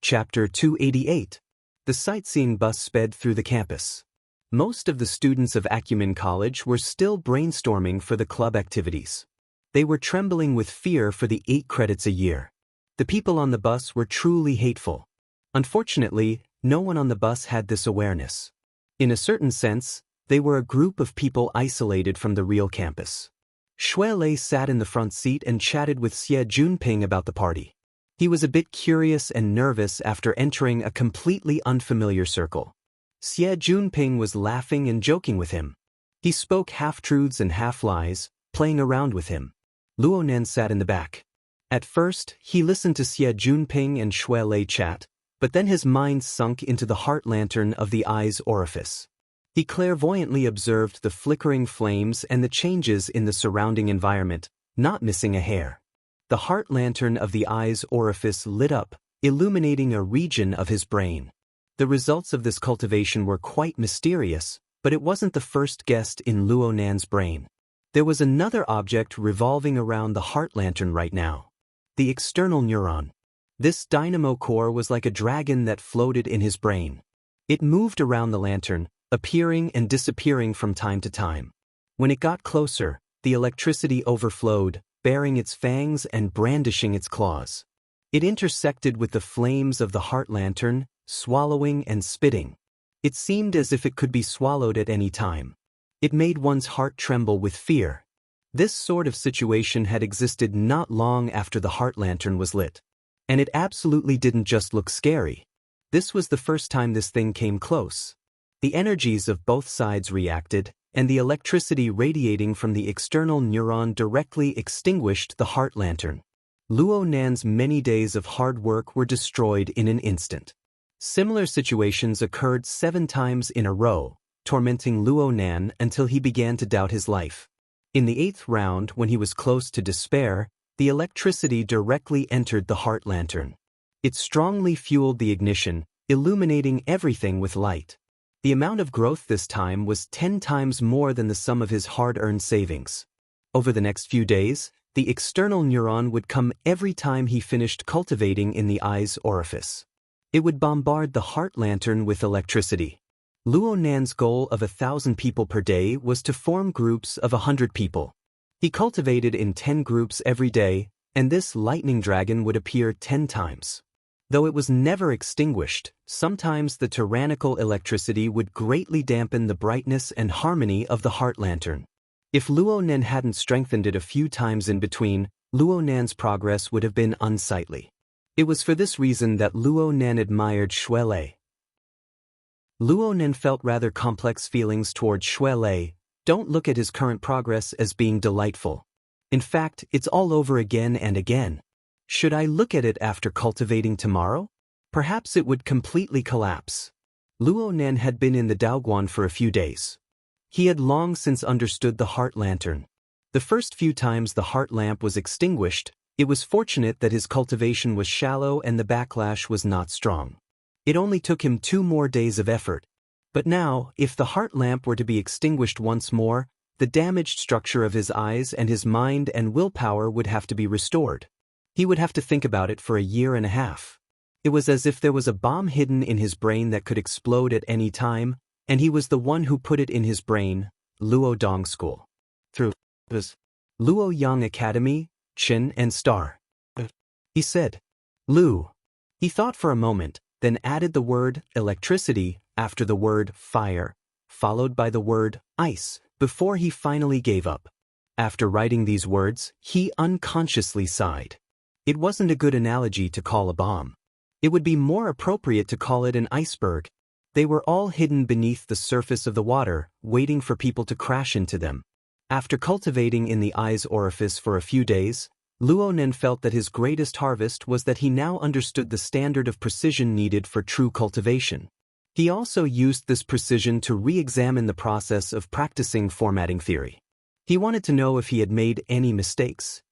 Chapter 288. The sightseeing bus sped through the campus. Most of the students of Acumen College were still brainstorming for the club activities. They were trembling with fear for the 8 credits a year. The people on the bus were truly hateful. Unfortunately, no one on the bus had this awareness. In a certain sense, they were a group of people isolated from the real campus. Shuelei sat in the front seat and chatted with Xie Junping about the party. He was a bit curious and nervous after entering a completely unfamiliar circle. Xie Junping was laughing and joking with him. He spoke half-truths and half-lies, playing around with him. Luonan sat in the back. At first, he listened to Xie Junping and Shuelei chat, but then his mind sunk into the heart lantern of the eye's orifice. He clairvoyantly observed the flickering flames and the changes in the surrounding environment, not missing a hair. The heart lantern of the eye's orifice lit up, illuminating a region of his brain. The results of this cultivation were quite mysterious, but it wasn't the first guest in Luonan's brain. There was another object revolving around the heart lantern right now. The external neuron. This dynamo core was like a dragon that floated in his brain. It moved around the lantern, appearing and disappearing from time to time. When it got closer, the electricity overflowed, baring its fangs and brandishing its claws. It intersected with the flames of the heart lantern, swallowing and spitting. It seemed as if it could be swallowed at any time. It made one's heart tremble with fear. This sort of situation had existed not long after the heart lantern was lit. And it absolutely didn't just look scary. This was the first time this thing came close. The energies of both sides reacted, and the electricity radiating from the external neuron directly extinguished the heart lantern. Luonan's many days of hard work were destroyed in an instant. Similar situations occurred 7 times in a row, tormenting Luonan until he began to doubt his life. In the 8th round, when he was close to despair, the electricity directly entered the heart lantern. It strongly fueled the ignition, illuminating everything with light. The amount of growth this time was 10 times more than the sum of his hard-earned savings. Over the next few days, the external neuron would come every time he finished cultivating in the eye's orifice. It would bombard the heart lantern with electricity. Luonan's goal of 1,000 people per day was to form groups of 100 people. He cultivated in 10 groups every day, and this lightning dragon would appear 10 times. Though it was never extinguished, sometimes the tyrannical electricity would greatly dampen the brightness and harmony of the heart lantern. If Luonan hadn't strengthened it a few times in between, Luonan's progress would have been unsightly. It was for this reason that Luonan admired Shuelei. Luonan felt rather complex feelings toward Shuelei. Don't look at his current progress as being delightful. In fact, it's all over again and again. Should I look at it after cultivating tomorrow? Perhaps it would completely collapse. Luonan had been in the Daoguan for a few days. He had long since understood the heart lantern. The first few times the heart lamp was extinguished, it was fortunate that his cultivation was shallow and the backlash was not strong. It only took him 2 more days of effort. But now, if the heart lamp were to be extinguished once more, the damaged structure of his eyes and his mind and willpower would have to be restored. He would have to think about it for a year and a half. It was as if there was a bomb hidden in his brain that could explode at any time, and he was the one who put it in his brain. Luo Dong School. Through Luo Yang Academy, Chin and Star. He said. Lu. He thought for a moment, then added the word electricity after the word fire, followed by the word ice, before he finally gave up. After writing these words, he unconsciously sighed. It wasn't a good analogy to call a bomb. It would be more appropriate to call it an iceberg. They were all hidden beneath the surface of the water, waiting for people to crash into them. After cultivating in the eye's orifice for a few days, Luonan felt that his greatest harvest was that he now understood the standard of precision needed for true cultivation. He also used this precision to re-examine the process of practicing formatting theory. He wanted to know if he had made any mistakes,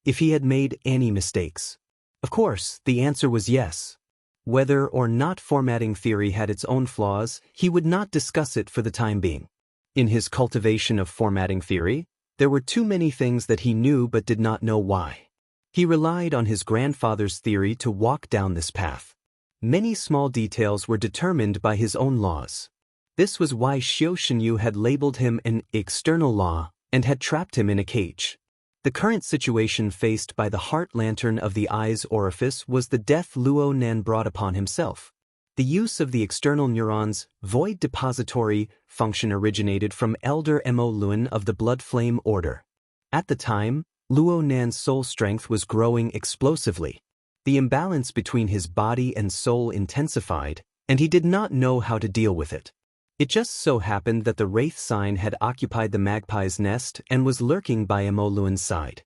Of course, the answer was yes. Whether or not formatting theory had its own flaws, he would not discuss it for the time being. In his cultivation of formatting theory, there were too many things that he knew but did not know why. He relied on his grandfather's theory to walk down this path. Many small details were determined by his own laws. This was why Xiao Shenyu had labeled him an external law and had trapped him in a cage. The current situation faced by the heart lantern of the eye's orifice was the death Luo Nan brought upon himself. The use of the external neuron's void depository function originated from Elder Mo Luan of the Blood Flame Order. At the time, Luo Nan's soul strength was growing explosively. The imbalance between his body and soul intensified, and he did not know how to deal with it. It just so happened that the Wraith sign had occupied the magpie's nest and was lurking by Mo Luan's side.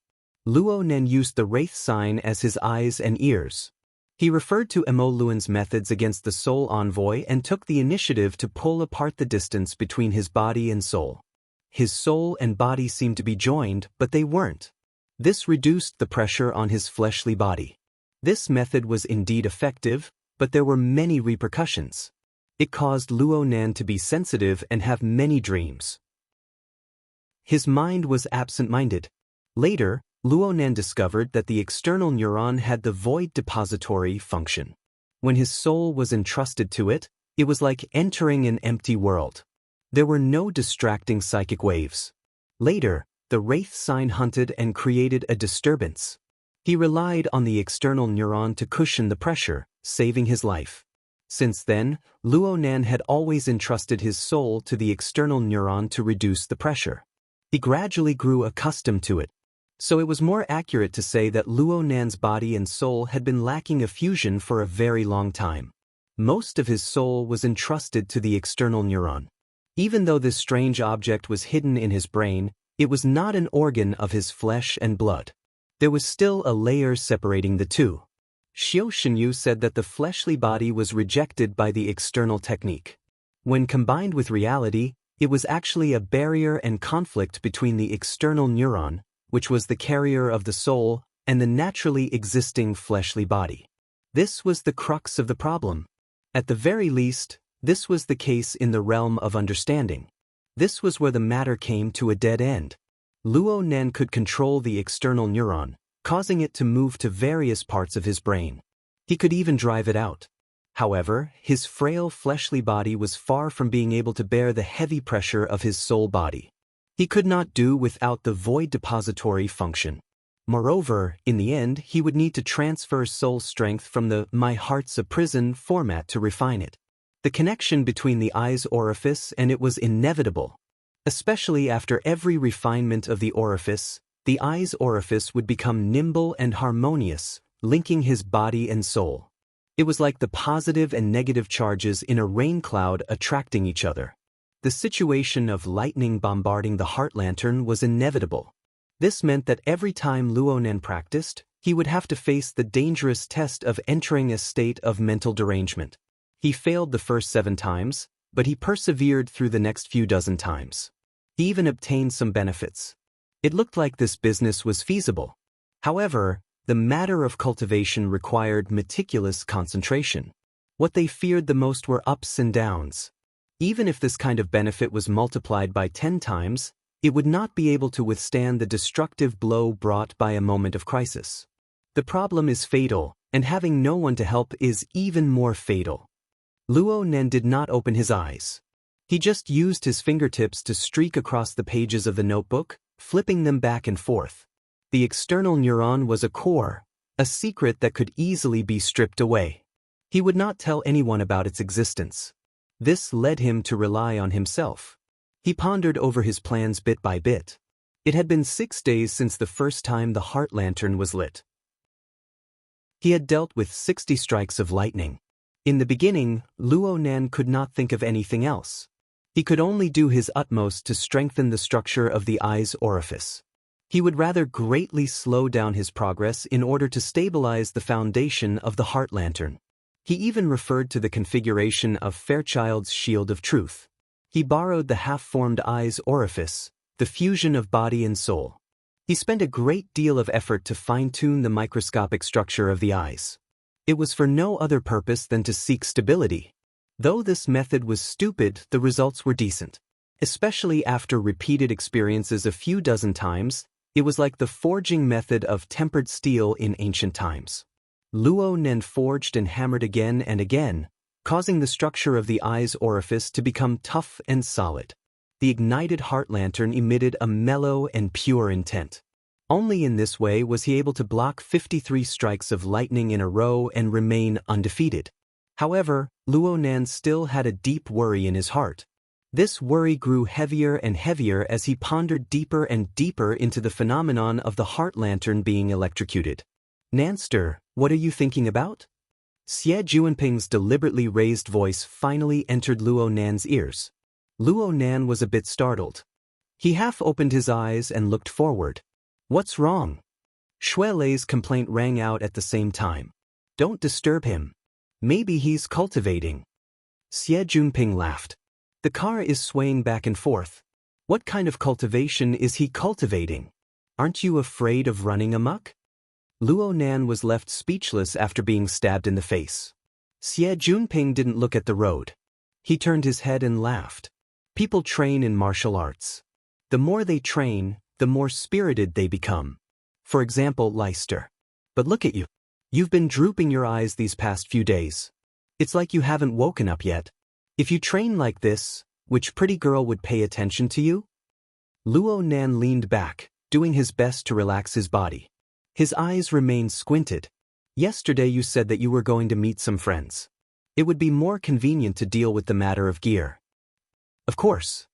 Luo Nan used the Wraith sign as his eyes and ears. He referred to Mo Luan's methods against the Soul Envoy and took the initiative to pull apart the distance between his body and soul. His soul and body seemed to be joined, but they weren't. This reduced the pressure on his fleshly body. This method was indeed effective, but there were many repercussions. It caused Luo Nan to be sensitive and have many dreams. His mind was absent-minded. Later, Luo Nan discovered that the external neuron had the void depository function. When his soul was entrusted to it, it was like entering an empty world. There were no distracting psychic waves. Later, the Wraith sign hunted and created a disturbance. He relied on the external neuron to cushion the pressure, saving his life. Since then, Luo Nan had always entrusted his soul to the external neuron to reduce the pressure. He gradually grew accustomed to it. So it was more accurate to say that Luo Nan's body and soul had been lacking a fusion for a very long time. Most of his soul was entrusted to the external neuron. Even though this strange object was hidden in his brain, it was not an organ of his flesh and blood. There was still a layer separating the two. Xiao Shenyu said that the fleshly body was rejected by the external technique. When combined with reality, it was actually a barrier and conflict between the external neuron, which was the carrier of the soul, and the naturally existing fleshly body. This was the crux of the problem. At the very least, this was the case in the realm of understanding. This was where the matter came to a dead end. Luo Nan could control the external neuron, causing it to move to various parts of his brain. He could even drive it out. However, his frail fleshly body was far from being able to bear the heavy pressure of his soul body. He could not do without the void depository function. Moreover, in the end, he would need to transfer soul strength from the "my heart's a prison" format to refine it. The connection between the eye's orifice and it was inevitable. Especially after every refinement of the orifice, the eye's orifice would become nimble and harmonious, linking his body and soul. It was like the positive and negative charges in a rain cloud attracting each other. The situation of lightning bombarding the heart lantern was inevitable. This meant that every time Luo Nan practiced, he would have to face the dangerous test of entering a state of mental derangement. He failed the first 7 times, but he persevered through the next few dozen times. He even obtained some benefits. It looked like this business was feasible. However, the matter of cultivation required meticulous concentration. What they feared the most were ups and downs. Even if this kind of benefit was multiplied by 10 times, it would not be able to withstand the destructive blow brought by a moment of crisis. The problem is fatal, and having no one to help is even more fatal. Luo Nan did not open his eyes. He just used his fingertips to streak across the pages of the notebook, flipping them back and forth. The external neuron was a core, a secret that could easily be stripped away. He would not tell anyone about its existence. This led him to rely on himself. He pondered over his plans bit by bit. It had been 6 days since the first time the heart lantern was lit. He had dealt with 60 strikes of lightning. In the beginning, Luo Nan could not think of anything else. He could only do his utmost to strengthen the structure of the eye's orifice. He would rather greatly slow down his progress in order to stabilize the foundation of the heart lantern. He even referred to the configuration of Fairchild's shield of truth. He borrowed the half-formed eye's orifice, the fusion of body and soul. He spent a great deal of effort to fine-tune the microscopic structure of the eyes. It was for no other purpose than to seek stability. Though this method was stupid, the results were decent. Especially after repeated experiences a few dozen times, it was like the forging method of tempered steel in ancient times. Luo Nen forged and hammered again and again, causing the structure of the eye's orifice to become tough and solid. The ignited heart lantern emitted a mellow and pure intent. Only in this way was he able to block 53 strikes of lightning in a row and remain undefeated. However, Luo Nan still had a deep worry in his heart. This worry grew heavier and heavier as he pondered deeper and deeper into the phenomenon of the heart lantern being electrocuted. "Nanster, what are you thinking about?" Xie Juanping's deliberately raised voice finally entered Luo Nan's ears. Luo Nan was a bit startled. He half opened his eyes and looked forward. "What's wrong?" Shui Lei's complaint rang out at the same time. "Don't disturb him. Maybe he's cultivating." Xie Junping laughed. "The car is swaying back and forth. What kind of cultivation is he cultivating? Aren't you afraid of running amok?" Luo Nan was left speechless after being stabbed in the face. Xie Junping didn't look at the road. He turned his head and laughed. People train in martial arts. The more they train, the more spirited they become. For example, Leicester. But look at you. You've been drooping your eyes these past few days. It's like you haven't woken up yet. If you train like this, which pretty girl would pay attention to you? Luo Nan leaned back, doing his best to relax his body. His eyes remained squinted. "Yesterday you said that you were going to meet some friends. It would be more convenient to deal with the matter of gear." Of course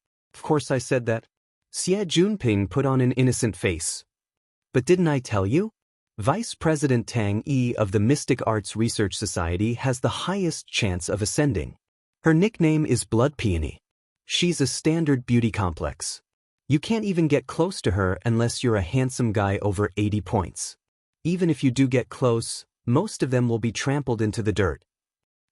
I said that." Xie Junping put on an innocent face. "But didn't I tell you? Vice President Tang Yi of the Mystic Arts Research Society has the highest chance of ascending. Her nickname is Blood Peony. She's a standard beauty complex. You can't even get close to her unless you're a handsome guy over 80 points. Even if you do get close, most of them will be trampled into the dirt.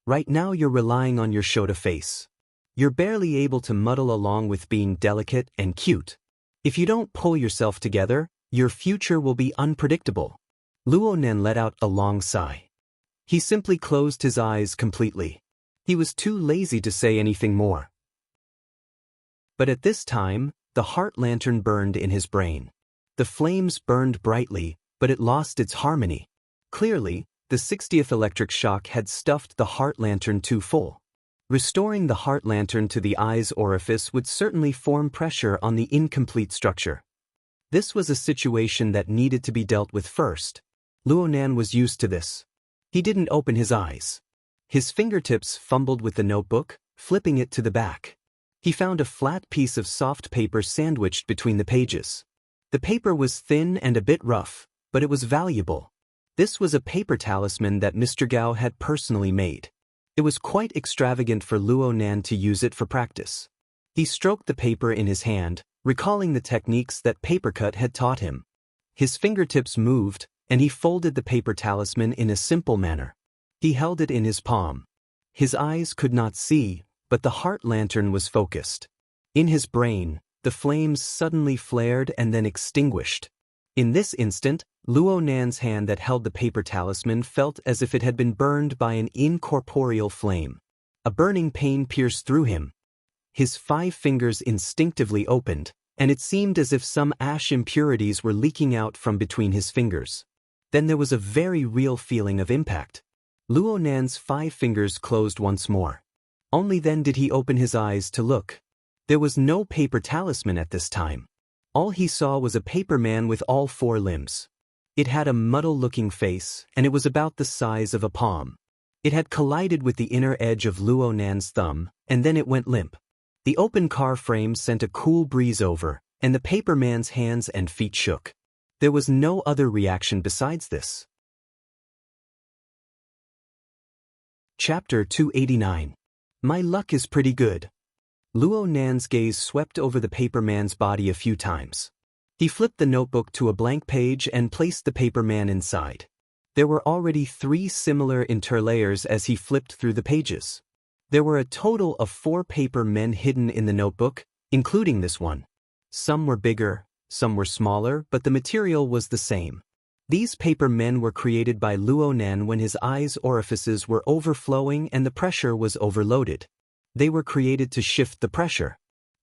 Right now you're relying on your Shota face. You're barely able to muddle along with being delicate and cute. If you don't pull yourself together, your future will be unpredictable." Luo Nen let out a long sigh. He simply closed his eyes completely. He was too lazy to say anything more. But at this time, the heart lantern burned in his brain. The flames burned brightly, but it lost its harmony. Clearly, the 60th electric shock had stuffed the heart lantern too full. Restoring the heart lantern to the eye's orifice would certainly form pressure on the incomplete structure. This was a situation that needed to be dealt with first. Luo Nan was used to this. He didn't open his eyes. His fingertips fumbled with the notebook, flipping it to the back. He found a flat piece of soft paper sandwiched between the pages. The paper was thin and a bit rough, but it was valuable. This was a paper talisman that Mr. Gao had personally made. It was quite extravagant for Luo Nan to use it for practice. He stroked the paper in his hand, recalling the techniques that Papercut had taught him. His fingertips moved, and he folded the paper talisman in a simple manner. He held it in his palm. His eyes could not see, but the heart lantern was focused. In his brain, the flames suddenly flared and then extinguished. In this instant, Luo Nan's hand that held the paper talisman felt as if it had been burned by an incorporeal flame. A burning pain pierced through him. His 5 fingers instinctively opened, and it seemed as if some ash impurities were leaking out from between his fingers. Then there was a very real feeling of impact. Luo Nan's 5 fingers closed once more. Only then did he open his eyes to look. There was no paper talisman at this time. All he saw was a paper man with all 4 limbs. It had a muddle-looking face, and it was about the size of a palm. It had collided with the inner edge of Luo Nan's thumb, and then it went limp. The open car frame sent a cool breeze over, and the paper man's hands and feet shook. There was no other reaction besides this. Chapter 289. My luck is pretty good. Luo Nan's gaze swept over the paper man's body a few times. He flipped the notebook to a blank page and placed the paper man inside. There were already 3 similar interlayers as he flipped through the pages. There were a total of 4 paper men hidden in the notebook, including this one. Some were bigger, some were smaller, but the material was the same. These paper men were created by Luo Nan when his eyes' orifices were overflowing and the pressure was overloaded. They were created to shift the pressure.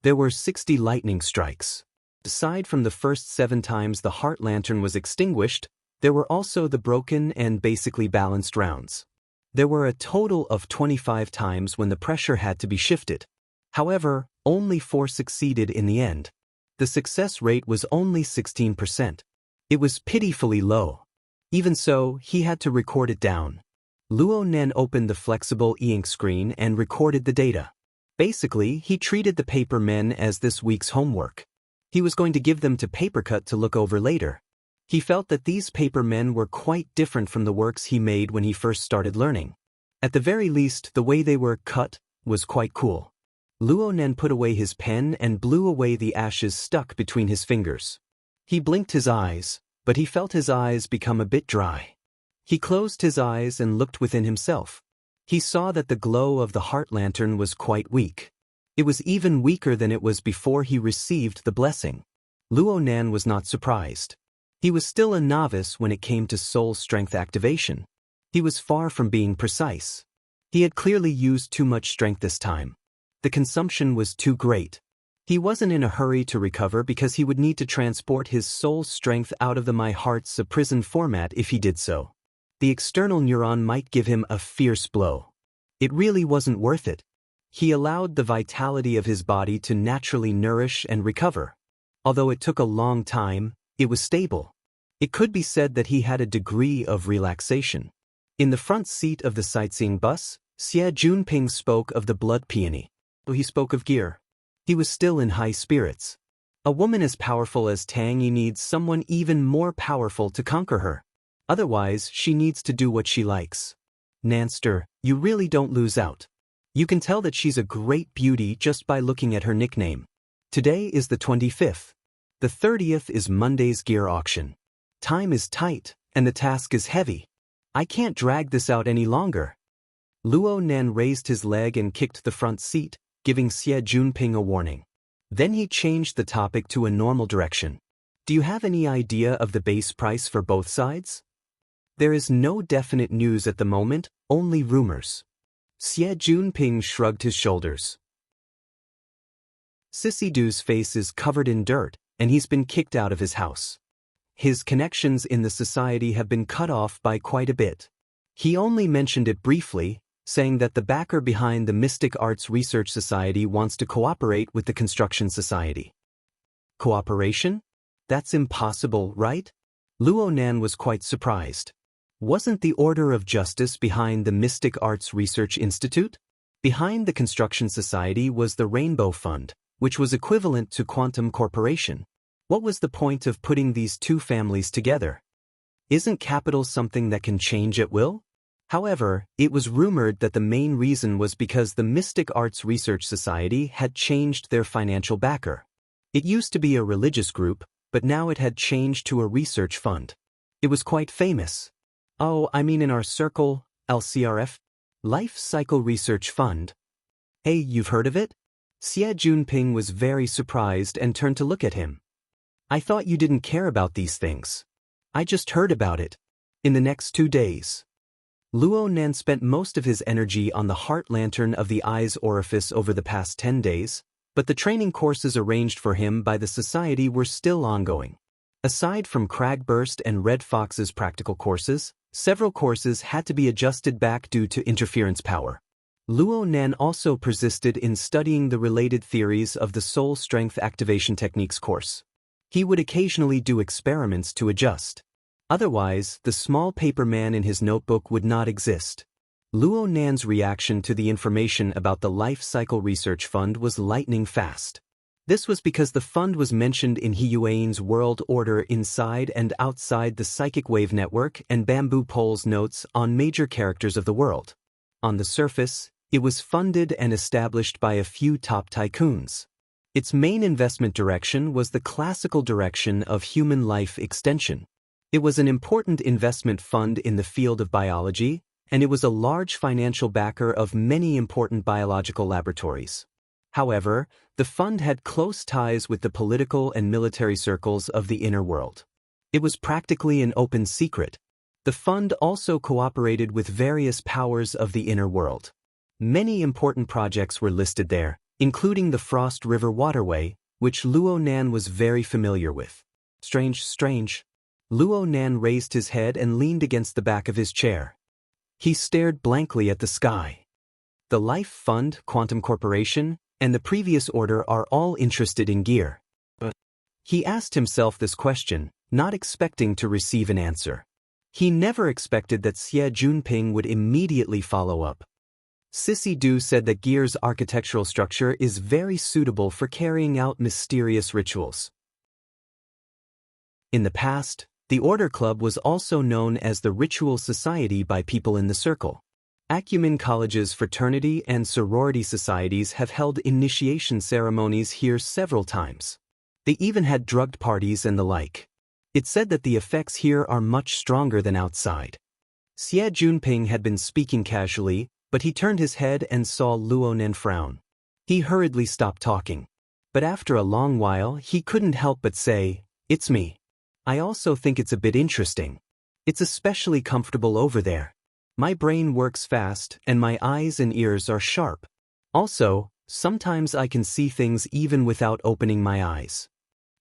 There were 60 lightning strikes. Aside from the first 7 times the heart lantern was extinguished, There were also the broken and basically balanced rounds. There were a total of 25 times when the pressure had to be shifted. However, only 4 succeeded in the end. The success rate was only 16%. It was pitifully low. Even so, he had to record it down. Luo Nen opened the flexible e-ink screen and recorded the data. Basically, he treated the paper men as this week's homework. He was going to give them to Papercut to look over later. He felt that these paper men were quite different from the works he made when he first started learning. At the very least, the way they were cut was quite cool. Luo Nen put away his pen and blew away the ashes stuck between his fingers. He blinked his eyes, but he felt his eyes become a bit dry. He closed his eyes and looked within himself. He saw that the glow of the heart lantern was quite weak. It was even weaker than it was before he received the blessing. Luo Nen was not surprised. He was still a novice when it came to soul strength activation. He was far from being precise. He had clearly used too much strength this time. The consumption was too great. He wasn't in a hurry to recover because he would need to transport his soul strength out of the My Heart's a prison format if he did so. The external neuron might give him a fierce blow. It really wasn't worth it. He allowed the vitality of his body to naturally nourish and recover. Although it took a long time, it was stable. It could be said that he had a degree of relaxation. In the front seat of the sightseeing bus, Xie Junping spoke of the blood peony. He spoke of gear. He was still in high spirits. A woman as powerful as Tang Yi needs someone even more powerful to conquer her. Otherwise, she needs to do what she likes. Nanster, you really don't lose out. You can tell that she's a great beauty just by looking at her nickname. Today is the 25th. The 30th is Monday's gear auction. Time is tight, and the task is heavy. I can't drag this out any longer. Luo Nen raised his leg and kicked the front seat, giving Xie Junping a warning. Then he changed the topic to a normal direction. Do you have any idea of the base price for both sides? There is no definite news at the moment, only rumors. Xie Junping shrugged his shoulders. Sissy Du's face is covered in dirt, and he's been kicked out of his house. His connections in the society have been cut off by quite a bit. He only mentioned it briefly, saying that the backer behind the Mystic Arts Research Society wants to cooperate with the Construction Society. Cooperation? That's impossible, right? Luo Nen was quite surprised. Wasn't the Order of Justice behind the Mystic Arts Research Institute? Behind the Construction Society was the Rainbow Fund, which was equivalent to Quantum Corporation. What was the point of putting these two families together? Isn't capital something that can change at will? However, it was rumored that the main reason was because the Mystic Arts Research Society had changed their financial backer. It used to be a religious group, but now it had changed to a research fund. It was quite famous. Oh, I mean in our circle, LCRF? Life Cycle Research Fund. Hey, you've heard of it? Xie Junping was very surprised and turned to look at him. I thought you didn't care about these things. I just heard about it. In the next 2 days. Luo Nen spent most of his energy on the heart lantern of the eye's orifice over the past 10 days, but the training courses arranged for him by the society were still ongoing. Aside from Cragburst and Red Fox's practical courses, several courses had to be adjusted back due to interference power. Luo Nen also persisted in studying the related theories of the Soul Strength Activation Techniques course. He would occasionally do experiments to adjust. Otherwise, the small paper man in his notebook would not exist. Luo Nan's reaction to the information about the Life Cycle Research Fund was lightning fast. This was because the fund was mentioned in He Yuan's world order inside and outside the Psychic Wave Network and Bamboo Pole's notes on major characters of the world. On the surface, it was funded and established by a few top tycoons. Its main investment direction was the classical direction of human life extension. It was an important investment fund in the field of biology, and it was a large financial backer of many important biological laboratories. However, the fund had close ties with the political and military circles of the inner world. It was practically an open secret. The fund also cooperated with various powers of the inner world. Many important projects were listed there, including the Frost River Waterway, which Luo Nan was very familiar with. Strange. Luo Nan raised his head and leaned against the back of his chair. He stared blankly at the sky. The Life Fund, Quantum Corporation, and the previous order are all interested in gear. He asked himself this question, not expecting to receive an answer. He never expected that Xie Junping would immediately follow up. Sissy Du said that gear's architectural structure is very suitable for carrying out mysterious rituals. In the past, the Order Club was also known as the Ritual Society by people in the circle. Acumen College's fraternity and sorority societies have held initiation ceremonies here several times. They even had drugged parties and the like. It's said that the effects here are much stronger than outside. Xie Junping had been speaking casually, but he turned his head and saw Luo Nan frown. He hurriedly stopped talking. But after a long while he couldn't help but say, "It's me. I also think it's a bit interesting. It's especially comfortable over there. My brain works fast and my eyes and ears are sharp. Also, sometimes I can see things even without opening my eyes.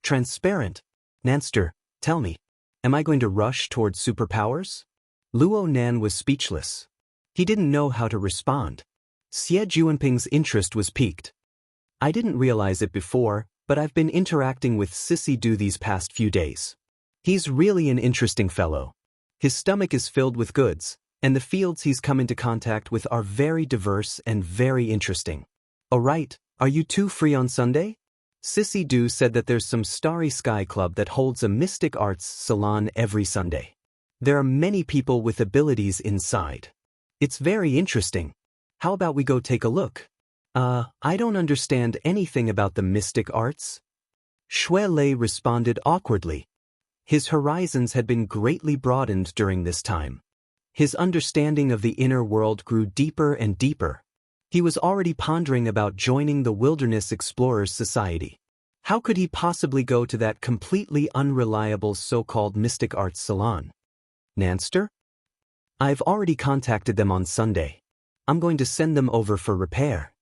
Transparent. Nanster, tell me, am I going to rush towards superpowers?" Luo Nan was speechless. He didn't know how to respond. Xie Junping's interest was piqued. "I didn't realize it before, but I've been interacting with Sissy Du these past few days. He's really an interesting fellow. His stomach is filled with goods, and the fields he's come into contact with are very diverse and very interesting. Oh right, are you two free on Sunday?" Sissy Du said that there's some Starry Sky Club that holds a mystic arts salon every Sunday. There are many people with abilities inside. It's very interesting. How about we go take a look? I don't understand anything about the mystic arts." Shui Lei responded awkwardly. His horizons had been greatly broadened during this time. His understanding of the inner world grew deeper and deeper. He was already pondering about joining the Wilderness Explorers Society. How could he possibly go to that completely unreliable so-called mystic arts salon? "Nanster? I've already contacted them on Sunday. I'm going to send them over for repair."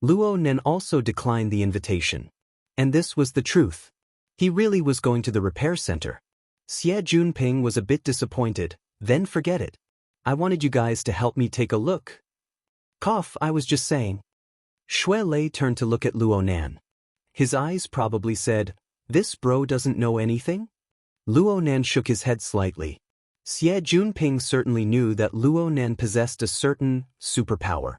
Luo Nan also declined the invitation. And this was the truth. He really was going to the repair center. Xie Junping was a bit disappointed. "Then forget it. I wanted you guys to help me take a look." "Cough, I was just saying." Shui Lei turned to look at Luo Nan. His eyes probably said, "This bro doesn't know anything?" Luo Nan shook his head slightly. Xie Junping certainly knew that Luo Nan possessed a certain superpower.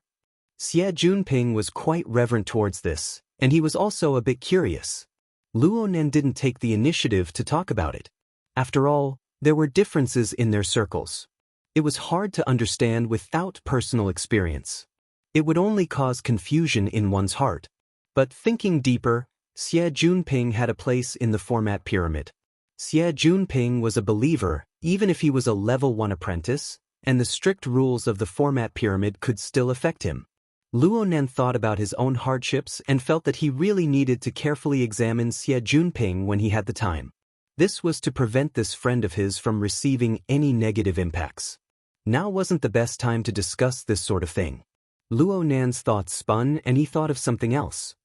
Xie Junping was quite reverent towards this, and he was also a bit curious. Luo Nan didn't take the initiative to talk about it. After all, there were differences in their circles. It was hard to understand without personal experience. It would only cause confusion in one's heart. But thinking deeper, Xie Junping had a place in the format pyramid. Xie Junping was a believer, even if he was a level 1 apprentice, and the strict rules of the format pyramid could still affect him. Luo Nan thought about his own hardships and felt that he really needed to carefully examine Xie Junping when he had the time. This was to prevent this friend of his from receiving any negative impacts. Now wasn't the best time to discuss this sort of thing. Luo Nan's thoughts spun and he thought of something else.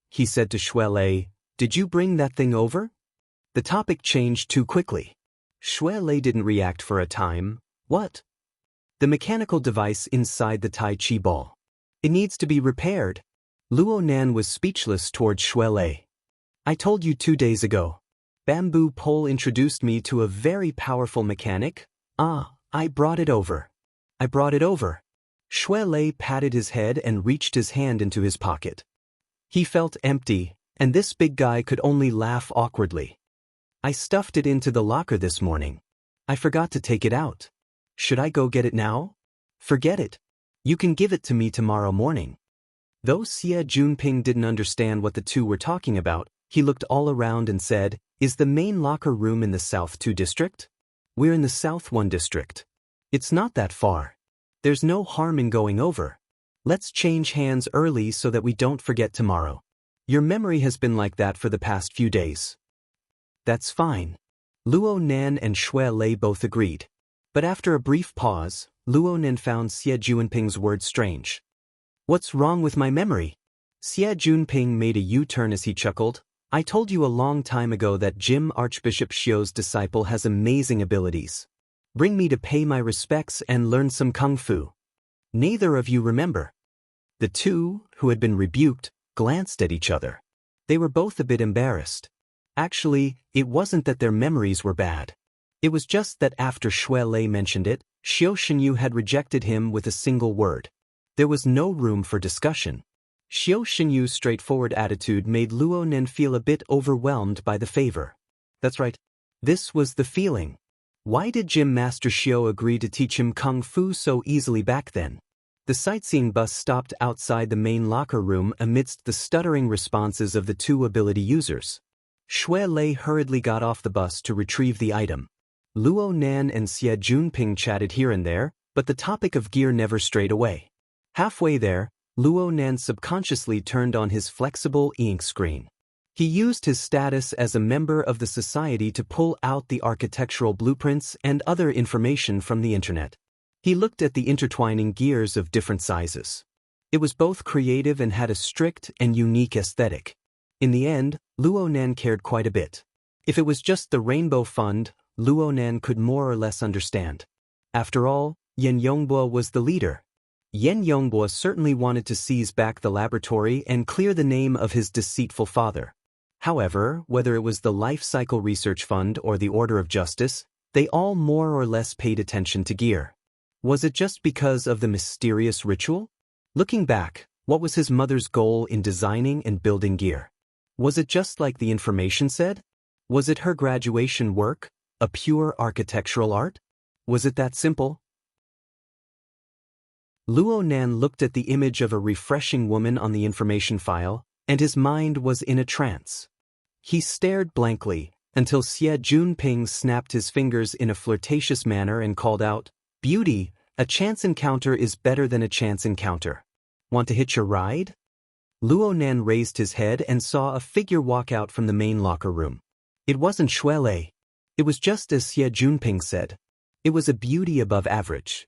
He said to Shui Lei, "Did you bring that thing over?" The topic changed too quickly. Shui Lei didn't react for a time. "What?" "The mechanical device inside the Tai Chi ball. It needs to be repaired." Luo Nan was speechless toward Shui Lei. "I told you 2 days ago. Bamboo Pole introduced me to a very powerful mechanic. I brought it over. I brought it over." Shui Lei patted his head and reached his hand into his pocket. He felt empty, and this big guy could only laugh awkwardly. "I stuffed it into the locker this morning. I forgot to take it out. Should I go get it now?" "Forget it. You can give it to me tomorrow morning." Though Xie Junping didn't understand what the two were talking about, he looked all around and said, "Is the main locker room in the South 2 district? We're in the South 1 district. It's not that far. There's no harm in going over. Let's change hands early so that we don't forget tomorrow. Your memory has been like that for the past few days." "That's fine." Luo Nan and Shui Lei both agreed. But after a brief pause, Luo Nan found Xie Junping's words strange. "What's wrong with my memory?" Xie Junping made a U-turn as he chuckled. I told you a long time ago that Jim Archbishop Xiu's disciple has amazing abilities. Bring me to pay my respects and learn some kung fu. Neither of you remember. The two, who had been rebuked, glanced at each other. They were both a bit embarrassed. Actually, it wasn't that their memories were bad. It was just that after Shui Lei mentioned it, Xiu Shenyu had rejected him with a single word. There was no room for discussion. Xiu Shenyu's straightforward attitude made Luo Nen feel a bit overwhelmed by the favor. That's right. This was the feeling. Why did Gym Master Xiu agree to teach him kung fu so easily back then? The sightseeing bus stopped outside the main locker room amidst the stuttering responses of the two ability users. Shui Lei hurriedly got off the bus to retrieve the item. Luo Nan and Xie Junping chatted here and there, but the topic of gear never strayed away. Halfway there, Luo Nan subconsciously turned on his flexible e-ink screen. He used his status as a member of the society to pull out the architectural blueprints and other information from the internet. He looked at the intertwining gears of different sizes. It was both creative and had a strict and unique aesthetic. In the end, Luo Nan cared quite a bit. If it was just the Rainbow Fund, Luo Nan could more or less understand. After all, Yen Yongbo was the leader. Yen Yongbo certainly wanted to seize back the laboratory and clear the name of his deceitful father. However, whether it was the Life Cycle Research Fund or the Order of Justice, they all more or less paid attention to gear. Was it just because of the mysterious ritual? Looking back, what was his mother's goal in designing and building gear? Was it just like the information said? Was it her graduation work, a pure architectural art? Was it that simple? Luo Nan looked at the image of a refreshing woman on the information file, and his mind was in a trance. He stared blankly, until Xie Junping snapped his fingers in a flirtatious manner and called out, "Beauty, a chance encounter is better than a chance encounter. Want to hitch a ride?" Luo Nan raised his head and saw a figure walk out from the main locker room. It wasn't Shui Lei. It was just as Xie Junping said. It was a beauty above average.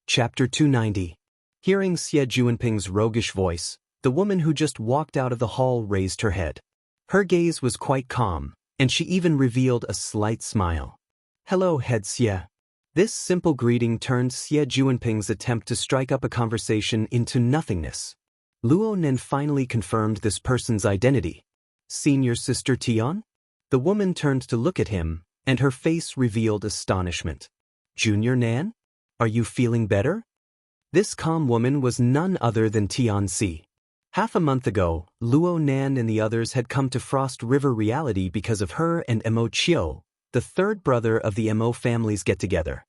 Chapter 290. Hearing Xie Junping's roguish voice, the woman who just walked out of the hall raised her head. Her gaze was quite calm, and she even revealed a slight smile. "Hello, Head Xie." This simple greeting turned Xie Junping's attempt to strike up a conversation into nothingness. Luo Nen finally confirmed this person's identity. "Senior Sister Tian?" The woman turned to look at him, and her face revealed astonishment. "Junior Nan? Are you feeling better?" This calm woman was none other than Tian Si. Half a month ago, Luo Nan and the others had come to Frost River Reality because of her and Mo Chio, the third brother of the Mo family's get-together.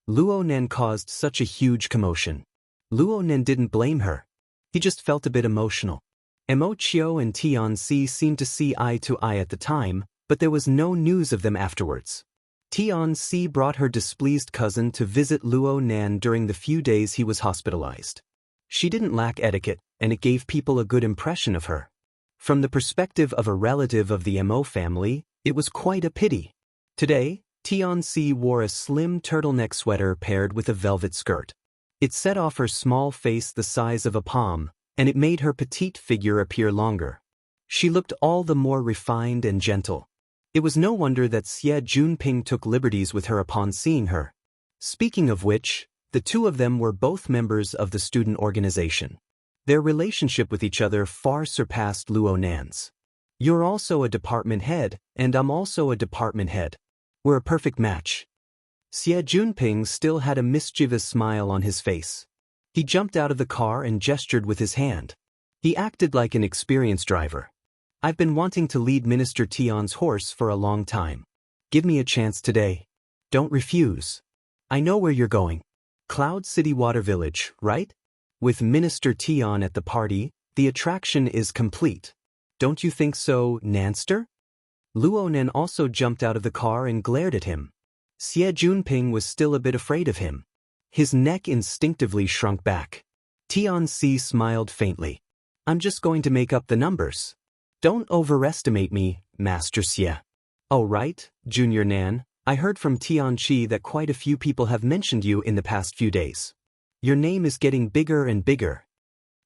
Luo Nan caused such a huge commotion. Luo Nan didn't blame her. He just felt a bit emotional. Mo Chio and Tian Si seemed to see eye to eye at the time, but there was no news of them afterwards. Tian Si brought her displeased cousin to visit Luo Nan during the few days he was hospitalized. She didn't lack etiquette, and it gave people a good impression of her. From the perspective of a relative of the Mo family, it was quite a pity. Today, Tian Si wore a slim turtleneck sweater paired with a velvet skirt. It set off her small face the size of a palm, and it made her petite figure appear longer. She looked all the more refined and gentle. It was no wonder that Xie Junping took liberties with her upon seeing her. Speaking of which, the two of them were both members of the student organization. Their relationship with each other far surpassed Luo Nan's. "You're also a department head, and I'm also a department head. We're a perfect match." Xie Junping still had a mischievous smile on his face. He jumped out of the car and gestured with his hand. He acted like an experienced driver. "I've been wanting to lead Minister Tian's horse for a long time. Give me a chance today. Don't refuse. I know where you're going. Cloud City Water Village, right? With Minister Tian at the party, the attraction is complete. Don't you think so, Nanster?" Luo Nan also jumped out of the car and glared at him. Xie Junping was still a bit afraid of him. His neck instinctively shrunk back. Tian Si smiled faintly. "I'm just going to make up the numbers. Don't overestimate me, Master Xie." "Oh right, Junior Nan, I heard from Tian Chi that quite a few people have mentioned you in the past few days. Your name is getting bigger and bigger."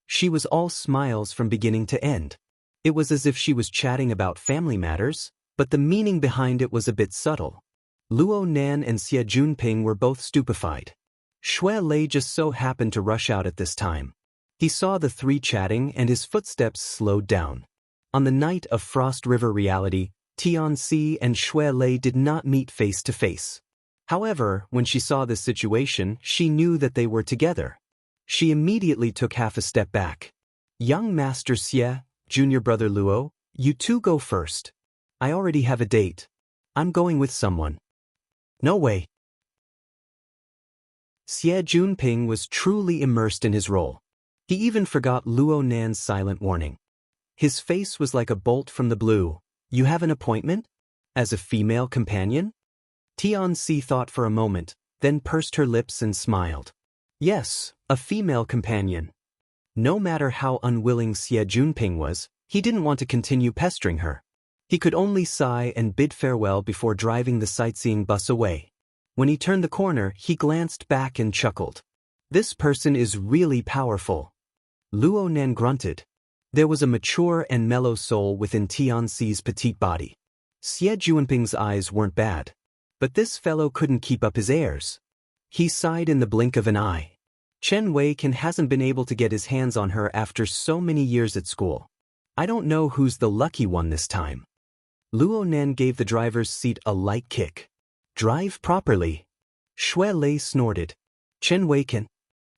She was all smiles from beginning to end. It was as if she was chatting about family matters, but the meaning behind it was a bit subtle. Luo Nan and Xie Junping were both stupefied. Shui Lei just so happened to rush out at this time. He saw the three chatting and his footsteps slowed down. On the night of Frost River reality, Tianxi and Shui Lei did not meet face to face. However, when she saw this situation, she knew that they were together. She immediately took half a step back. Young Master Xie, Junior Brother Luo, you two go first. I already have a date. I'm going with someone. No way. Xie Junping was truly immersed in his role. He even forgot Luo Nan's silent warning. His face was like a bolt from the blue. You have an appointment? As a female companion? Tianxi thought for a moment, then pursed her lips and smiled. Yes, a female companion. No matter how unwilling Xie Junping was, he didn't want to continue pestering her. He could only sigh and bid farewell before driving the sightseeing bus away. When he turned the corner, he glanced back and chuckled. This person is really powerful. Luo Nan grunted. There was a mature and mellow soul within Tianxi's petite body. Xie Junping's eyes weren't bad. But this fellow couldn't keep up his airs. He sighed in the blink of an eye. Chen Weiken hasn't been able to get his hands on her after so many years at school. I don't know who's the lucky one this time. Luo Nan gave the driver's seat a light kick. Drive properly. Shui Lei snorted. Chen Weiken.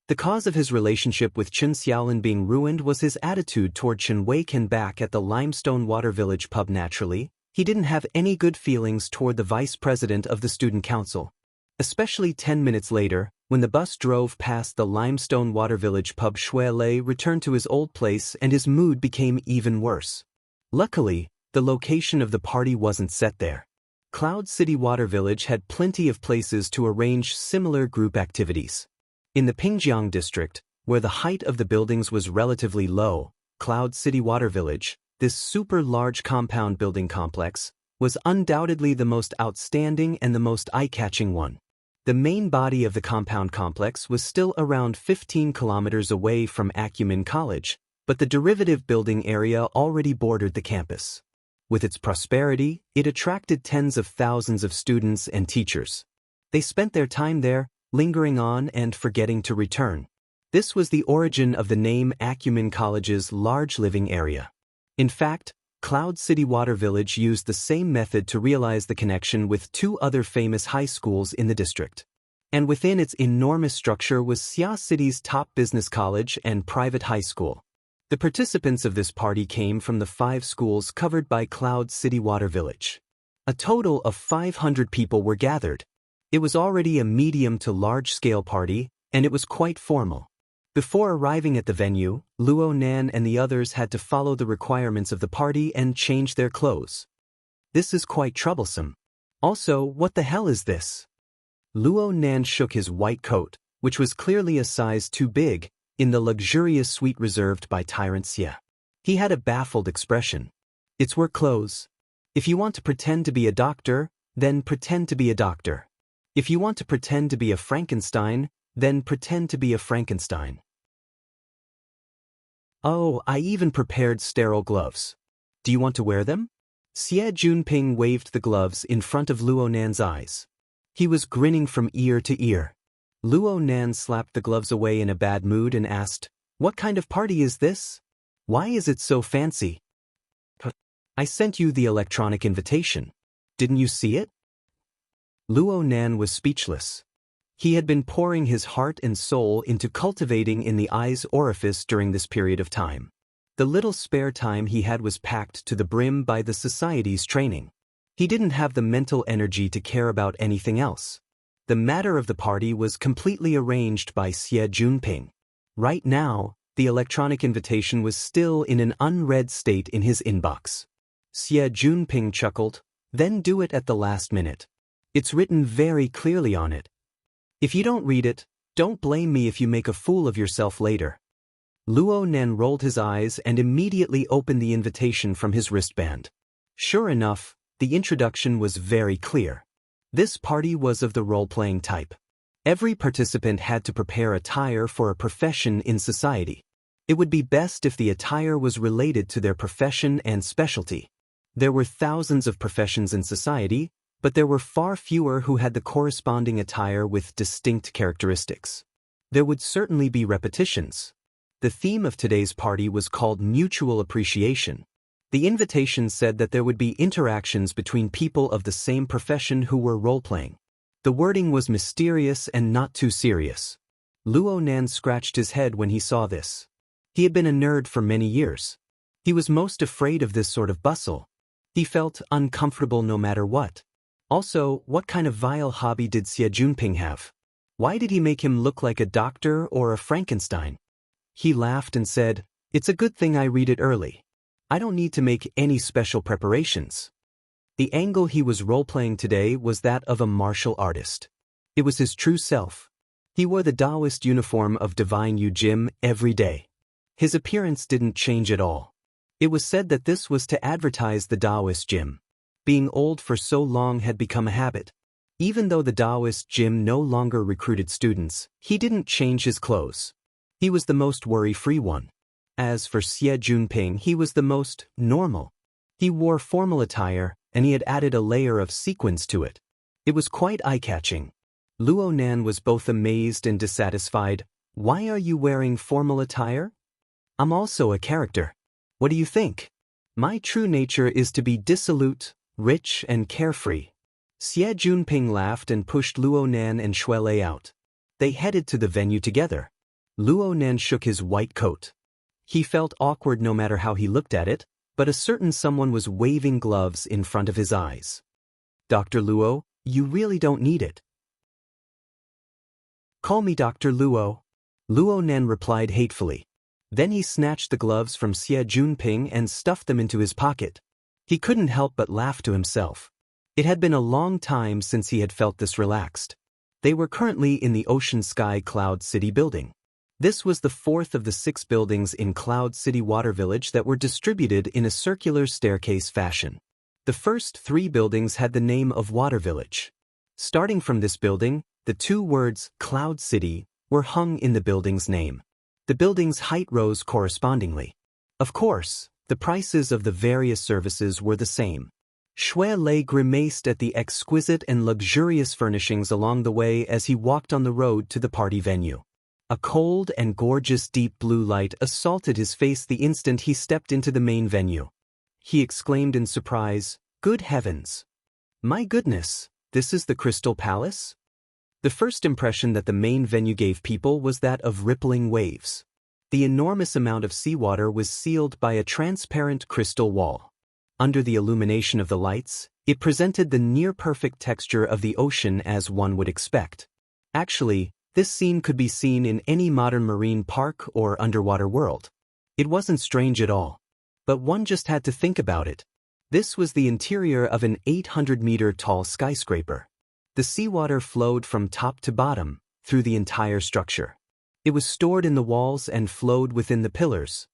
The cause of his relationship with Chen Xiaolin being ruined was his attitude toward Chen Weiken back at the Limestone Water Village pub. Naturally, he didn't have any good feelings toward the vice president of the student council. Especially 10 minutes later, when the bus drove past the Limestone Water Village pub, Shui Lei returned to his old place and his mood became even worse. Luckily, the location of the party wasn't set there. Cloud City Water Village had plenty of places to arrange similar group activities. In the Pingjiang district, where the height of the buildings was relatively low, Cloud City Water Village, this super large compound building complex, was undoubtedly the most outstanding and the most eye-catching one. The main body of the compound complex was still around 15 kilometers away from Acumen College, but the derivative building area already bordered the campus. With its prosperity, it attracted tens of thousands of students and teachers. They spent their time there, lingering on and forgetting to return. This was the origin of the name Acumen College's large living area. In fact, Cloud City Water Village used the same method to realize the connection with two other famous high schools in the district. And within its enormous structure was Xia City's top business college and private high school. The participants of this party came from the 5 schools covered by Cloud City Water Village. A total of 500 people were gathered. It was already a medium to large-scale party, and it was quite formal. Before arriving at the venue, Luo Nan and the others had to follow the requirements of the party and change their clothes. This is quite troublesome. Also, what the hell is this? Luo Nan shook his white coat, which was clearly a size too big, in the luxurious suite reserved by Tyrant Xie. He had a baffled expression. It's work clothes. If you want to pretend to be a doctor, then pretend to be a doctor. If you want to pretend to be a Frankenstein, then pretend to be a Frankenstein. Oh, I even prepared sterile gloves. Do you want to wear them? Xie Junping waved the gloves in front of Luo Nan's eyes. He was grinning from ear to ear. Luo Nan slapped the gloves away in a bad mood and asked, "What kind of party is this? Why is it so fancy?" I sent you the electronic invitation. Didn't you see it? Luo Nan was speechless. He had been pouring his heart and soul into cultivating in the eye's orifice during this period of time. The little spare time he had was packed to the brim by the society's training. He didn't have the mental energy to care about anything else. The matter of the party was completely arranged by Xie Junping. Right now, the electronic invitation was still in an unread state in his inbox. Xie Junping chuckled, "Then do it at the last minute. It's written very clearly on it. If you don't read it, don't blame me if you make a fool of yourself later." Luo Nan rolled his eyes and immediately opened the invitation from his wristband. Sure enough, the introduction was very clear. This party was of the role-playing type. Every participant had to prepare attire for a profession in society. It would be best if the attire was related to their profession and specialty. There were thousands of professions in society, but there were far fewer who had the corresponding attire with distinct characteristics. There would certainly be repetitions. The theme of today's party was called Mutual Appreciation. The invitation said that there would be interactions between people of the same profession who were role-playing. The wording was mysterious and not too serious. Luo Nan scratched his head when he saw this. He had been a nerd for many years. He was most afraid of this sort of bustle. He felt uncomfortable no matter what. Also, what kind of vile hobby did Xie Junping have? Why did he make him look like a doctor or a Frankenstein? He laughed and said, "It's a good thing I read it early. I don't need to make any special preparations." The angle he was role-playing today was that of a martial artist. It was his true self. He wore the Taoist uniform of Divine Yu Gym every day. His appearance didn't change at all. It was said that this was to advertise the Taoist gym. Being old for so long had become a habit. Even though the Taoist gym no longer recruited students, he didn't change his clothes. He was the most worry-free one. As for Xie Junping, he was the most normal. He wore formal attire, and he had added a layer of sequins to it. It was quite eye-catching. Luo Nan was both amazed and dissatisfied. "Why are you wearing formal attire?" "I'm also a character. What do you think? My true nature is to be dissolute, rich, and carefree." Xie Junping laughed and pushed Luo Nan and Shuelei out. They headed to the venue together. Luo Nan shook his white coat. He felt awkward no matter how he looked at it, but a certain someone was waving gloves in front of his eyes. "Dr. Luo, you really don't need it." "Call me Dr. Luo." Luo Nan replied hatefully. Then he snatched the gloves from Xie Junping and stuffed them into his pocket. He couldn't help but laugh to himself. It had been a long time since he had felt this relaxed. They were currently in the Ocean Sky Cloud City building. This was the fourth of the 6 buildings in Cloud City Water Village that were distributed in a circular staircase fashion. The first 3 buildings had the name of Water Village. Starting from this building, the 2 words Cloud City were hung in the building's name. The building's height rose correspondingly. Of course, the prices of the various services were the same. Shuelei grimaced at the exquisite and luxurious furnishings along the way as he walked on the road to the party venue. A cold and gorgeous deep blue light assaulted his face the instant he stepped into the main venue. He exclaimed in surprise, "Good heavens! My goodness, this is the Crystal Palace?" The first impression that the main venue gave people was that of rippling waves. The enormous amount of seawater was sealed by a transparent crystal wall. Under the illumination of the lights, it presented the near-perfect texture of the ocean as one would expect. Actually, this scene could be seen in any modern marine park or underwater world. It wasn't strange at all. But one just had to think about it. This was the interior of an 800-meter-tall skyscraper. The seawater flowed from top to bottom, through the entire structure. It was stored in the walls and flowed within the pillars.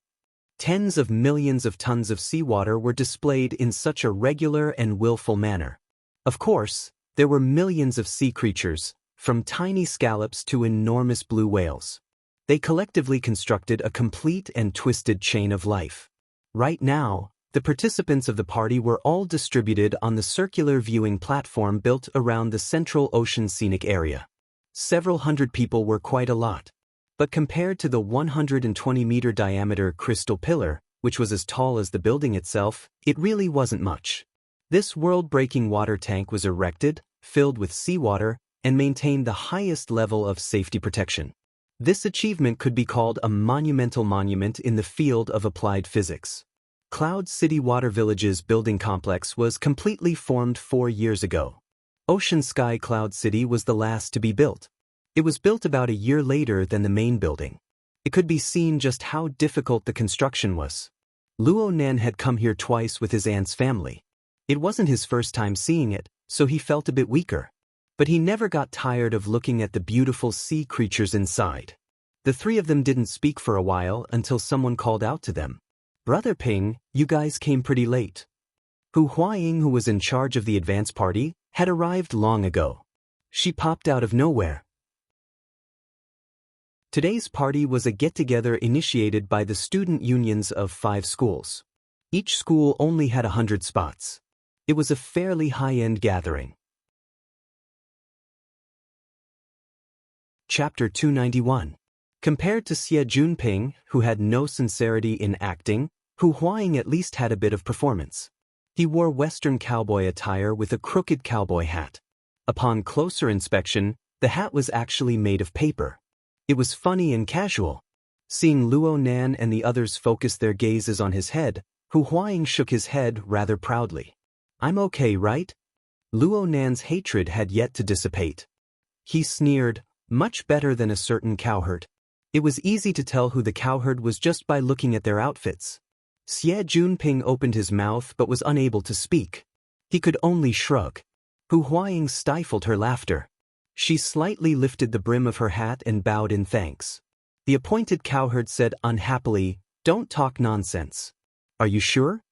Tens of millions of tons of seawater were displayed in such a regular and willful manner. Of course, there were millions of sea creatures, from tiny scallops to enormous blue whales. They collectively constructed a complete and twisted chain of life. Right now, the participants of the party were all distributed on the circular viewing platform built around the central ocean scenic area. Several hundred people were quite a lot. But compared to the 120-meter diameter crystal pillar, which was as tall as the building itself, it really wasn't much. This world-breaking water tank was erected, filled with seawater, and maintained the highest level of safety protection. This achievement could be called a monumental monument in the field of applied physics. Cloud City Water Village's building complex was completely formed 4 years ago. Ocean Sky Cloud City was the last to be built. It was built about a year later than the main building. It could be seen just how difficult the construction was. Luo Nan had come here twice with his aunt's family. It wasn't his first time seeing it, so he felt a bit weaker. But he never got tired of looking at the beautiful sea creatures inside. The 3 of them didn't speak for a while until someone called out to them. "Brother Ping, you guys came pretty late." Hu Huaying, who was in charge of the advance party, had arrived long ago. She popped out of nowhere. Today's party was a get-together initiated by the student unions of 5 schools. Each school only had 100 spots. It was a fairly high-end gathering. Chapter 291. Compared to Xie Junping, who had no sincerity in acting, Hu Huaying at least had a bit of performance. He wore Western cowboy attire with a crooked cowboy hat. Upon closer inspection, the hat was actually made of paper. It was funny and casual. Seeing Luo Nan and the others focus their gazes on his head, Hu Huaying shook his head rather proudly. "I'm okay, right?" Luo Nan's hatred had yet to dissipate. He sneered, "Much better than a certain cowherd." It was easy to tell who the cowherd was just by looking at their outfits. Xie Junping opened his mouth but was unable to speak. He could only shrug. Hu Huaying stifled her laughter. She slightly lifted the brim of her hat and bowed in thanks. The appointed cowherd said unhappily, "Don't talk nonsense." "Are you sure?"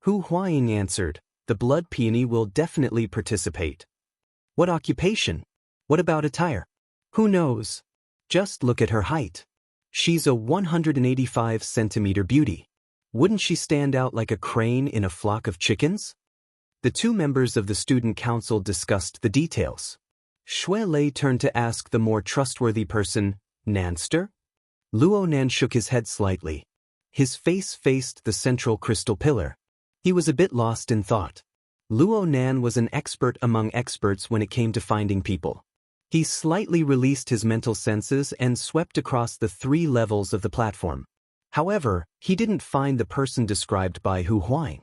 Hu Huaying answered, "The blood peony will definitely participate." "What occupation? What about attire?" "Who knows? Just look at her height. She's a 185-centimeter beauty. Wouldn't she stand out like a crane in a flock of chickens?" The 2 members of the student council discussed the details. Xue Lei turned to ask the more trustworthy person, "Nanster?" Luo Nan shook his head slightly. His face faced the central crystal pillar. He was a bit lost in thought. Luo Nan was an expert among experts when it came to finding people. He slightly released his mental senses and swept across the 3 levels of the platform. However, he didn't find the person described by Hu Huaying.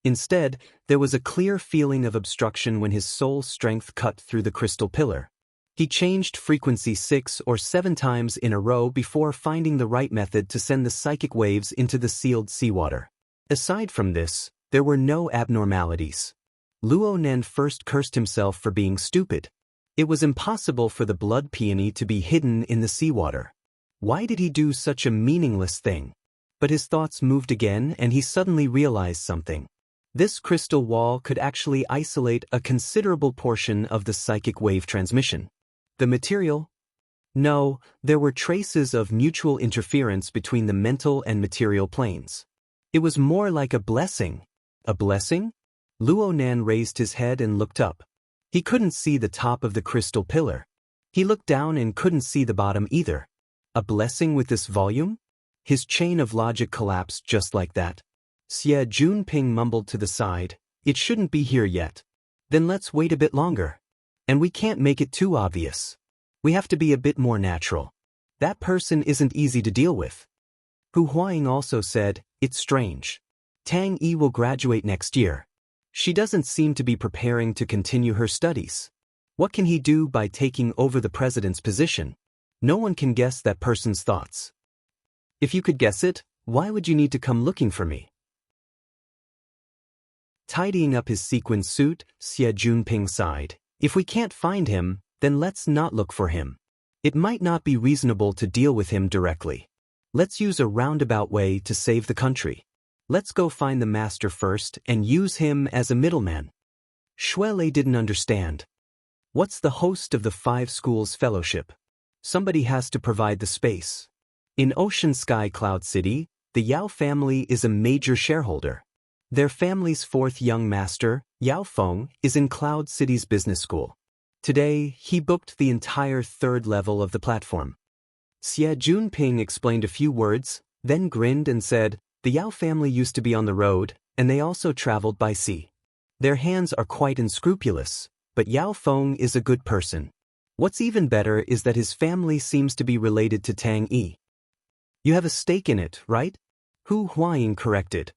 Instead, there was a clear feeling of obstruction when his soul strength cut through the crystal pillar. He changed frequency 6 or 7 times in a row before finding the right method to send the psychic waves into the sealed seawater. Aside from this, there were no abnormalities. Luo Nan first cursed himself for being stupid. It was impossible for the blood peony to be hidden in the seawater. Why did he do such a meaningless thing? But his thoughts moved again and he suddenly realized something. This crystal wall could actually isolate a considerable portion of the psychic wave transmission. The material? No, there were traces of mutual interference between the mental and material planes. It was more like a blessing. A blessing? Luo Nan raised his head and looked up. He couldn't see the top of the crystal pillar. He looked down and couldn't see the bottom either. A blessing with this volume? His chain of logic collapsed just like that. Xie Junping mumbled to the side, "It shouldn't be here yet." "Then let's wait a bit longer. And we can't make it too obvious. We have to be a bit more natural. That person isn't easy to deal with." Hu Huaying also said, "It's strange. Tang Yi will graduate next year. She doesn't seem to be preparing to continue her studies. What can he do by taking over the president's position? No one can guess that person's thoughts. If you could guess it, why would you need to come looking for me?" Tidying up his sequin suit, Xie Junping sighed. "If we can't find him, then let's not look for him. It might not be reasonable to deal with him directly. Let's use a roundabout way to save the country. Let's go find the master first and use him as a middleman." Xue Lei didn't understand. What's the host of the 5 schools fellowship? Somebody has to provide the space. In Ocean Sky Cloud City, the Yao family is a major shareholder. Their family's 4th young master, Yao Feng, is in Cloud City's business school. Today, he booked the entire 3rd level of the platform. Xie Junping explained a few words, then grinned and said, "The Yao family used to be on the road, and they also traveled by sea. Their hands are quite unscrupulous, but Yao Feng is a good person. What's even better is that his family seems to be related to Tang Yi." "You have a stake in it, right?" Hu Huaying corrected.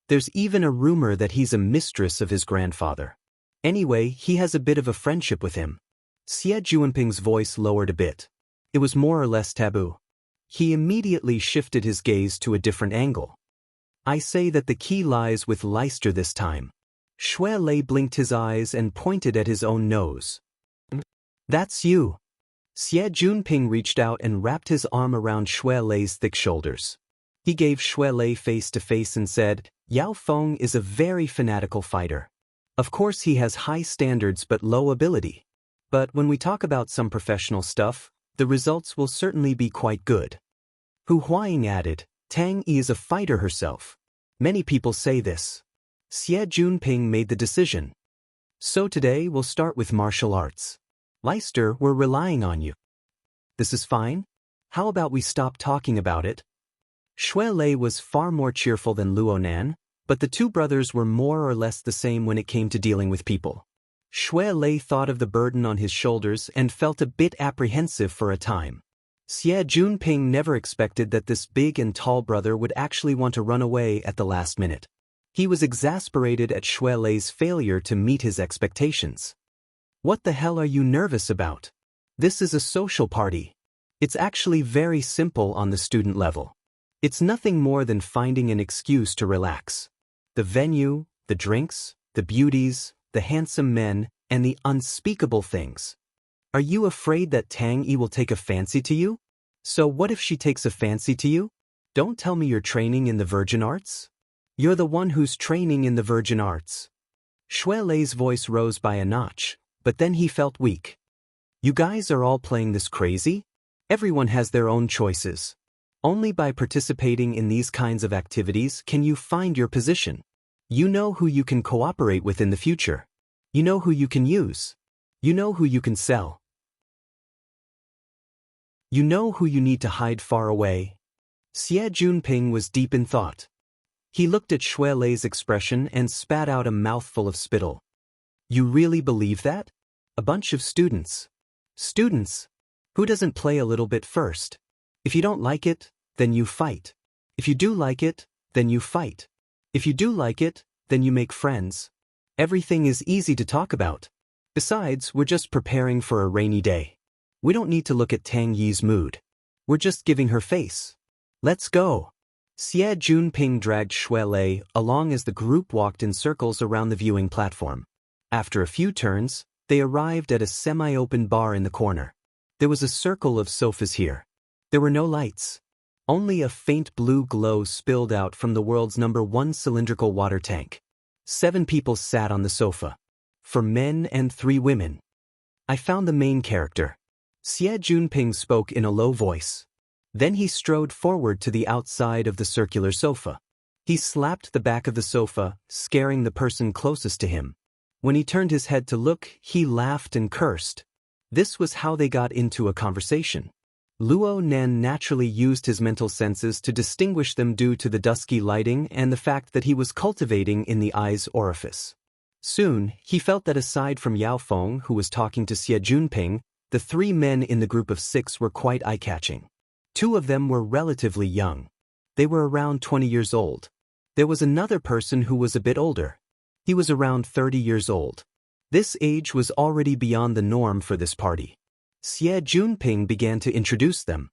There's even a rumor that he's a mistress of his grandfather. Anyway, he has a bit of a friendship with him." Xie Junping's voice lowered a bit. It was more or less taboo. He immediately shifted his gaze to a different angle. "I say that the key lies with Leicester this time." Xue Lei blinked his eyes and pointed at his own nose. "That's you." Xie Junping reached out and wrapped his arm around Xue Lei's thick shoulders. He gave Xue Lei face to face and said, "Yao Feng is a very fanatical fighter. Of course he has high standards but low ability. But when we talk about some professional stuff, the results will certainly be quite good. Hu Huaying added, Tang Yi is a fighter herself. Many people say this. Xie Junping made the decision. So today we'll start with martial arts. Leister, we're relying on you. This is fine. How about we stop talking about it? Xue Lei was far more cheerful than Luo Nan, but the two brothers were more or less the same when it came to dealing with people. Xue Lei thought of the burden on his shoulders and felt a bit apprehensive for a time. Xie Junping never expected that this big and tall brother would actually want to run away at the last minute. He was exasperated at Xue Lei's failure to meet his expectations. What the hell are you nervous about? This is a social party. It's actually very simple on the student level. It's nothing more than finding an excuse to relax. The venue, the drinks, the beauties, the handsome men, and the unspeakable things. Are you afraid that Tang Yi will take a fancy to you? So what if she takes a fancy to you? Don't tell me you're training in the virgin arts? You're the one who's training in the virgin arts. Xue Lei's voice rose by a notch, but then he felt weak. You guys are all playing this crazy? Everyone has their own choices. Only by participating in these kinds of activities can you find your position. You know who you can cooperate with in the future. You know who you can use. You know who you can sell. You know who you need to hide far away. Xie Junping was deep in thought. He looked at Xue Lei's expression and spat out a mouthful of spittle. You really believe that? A bunch of students. Students? Who doesn't play a little bit first? If you don't like it, then you fight. If you do like it, then you fight. If you do like it, then you make friends. Everything is easy to talk about. Besides, we're just preparing for a rainy day. We don't need to look at Tang Yi's mood. We're just giving her face. Let's go. Xie Junping dragged Xue Lei along as the group walked in circles around the viewing platform. After a few turns, they arrived at a semi-open bar in the corner. There was a circle of sofas here. There were no lights. Only a faint blue glow spilled out from the world's #1 cylindrical water tank. 7 people sat on the sofa. 4 men and 3 women. I found the main character. Xie Junping spoke in a low voice. Then he strode forward to the outside of the circular sofa. He slapped the back of the sofa, scaring the person closest to him. When he turned his head to look, he laughed and cursed. This was how they got into a conversation. Luo Nan naturally used his mental senses to distinguish them due to the dusky lighting and the fact that he was cultivating in the eye's orifice. Soon, he felt that aside from Yao Feng, who was talking to Xie Junping, the 3 men in the group of 6 were quite eye-catching. 2 of them were relatively young. They were around 20 years old. There was another person who was a bit older. He was around 30 years old. This age was already beyond the norm for this party. Xie Junping began to introduce them.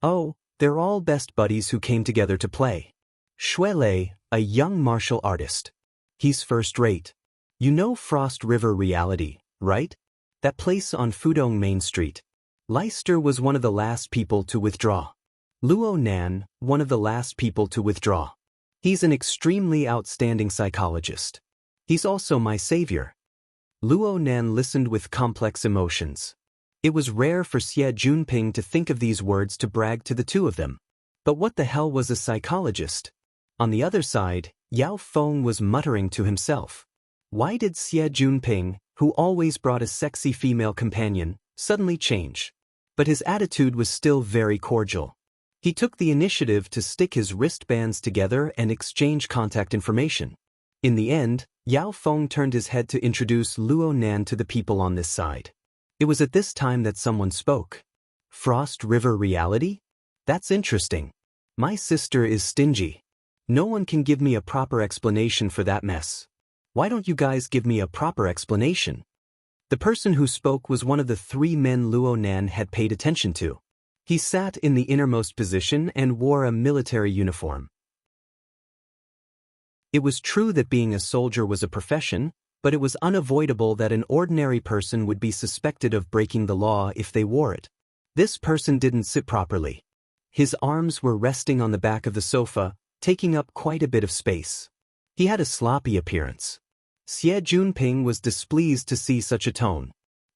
Oh, they're all best buddies who came together to play. Xue Lei, a young martial artist. He's first-rate. You know Frost River Reality, right? That place on Fudong Main Street. Leister was one of the last people to withdraw. Luo Nan, one of the last people to withdraw. He's an extremely outstanding psychologist. He's also my savior. Luo Nan listened with complex emotions. It was rare for Xie Junping to think of these words to brag to the 2 of them. But what the hell was a psychologist? On the other side, Yao Feng was muttering to himself. Why did Xie Junping, who always brought a sexy female companion, suddenly change? But his attitude was still very cordial. He took the initiative to stick his wristbands together and exchange contact information. In the end, Yao Feng turned his head to introduce Luo Nan to the people on this side. It was at this time that someone spoke. Frost River Reality? That's interesting. My sister is stingy. No one can give me a proper explanation for that mess. Why don't you guys give me a proper explanation? The person who spoke was one of the 3 men Luo Nan had paid attention to. He sat in the innermost position and wore a military uniform. It was true that being a soldier was a profession, but it was unavoidable that an ordinary person would be suspected of breaking the law if they wore it. This person didn't sit properly. His arms were resting on the back of the sofa, taking up quite a bit of space. He had a sloppy appearance. Xie Junping was displeased to see such a tone.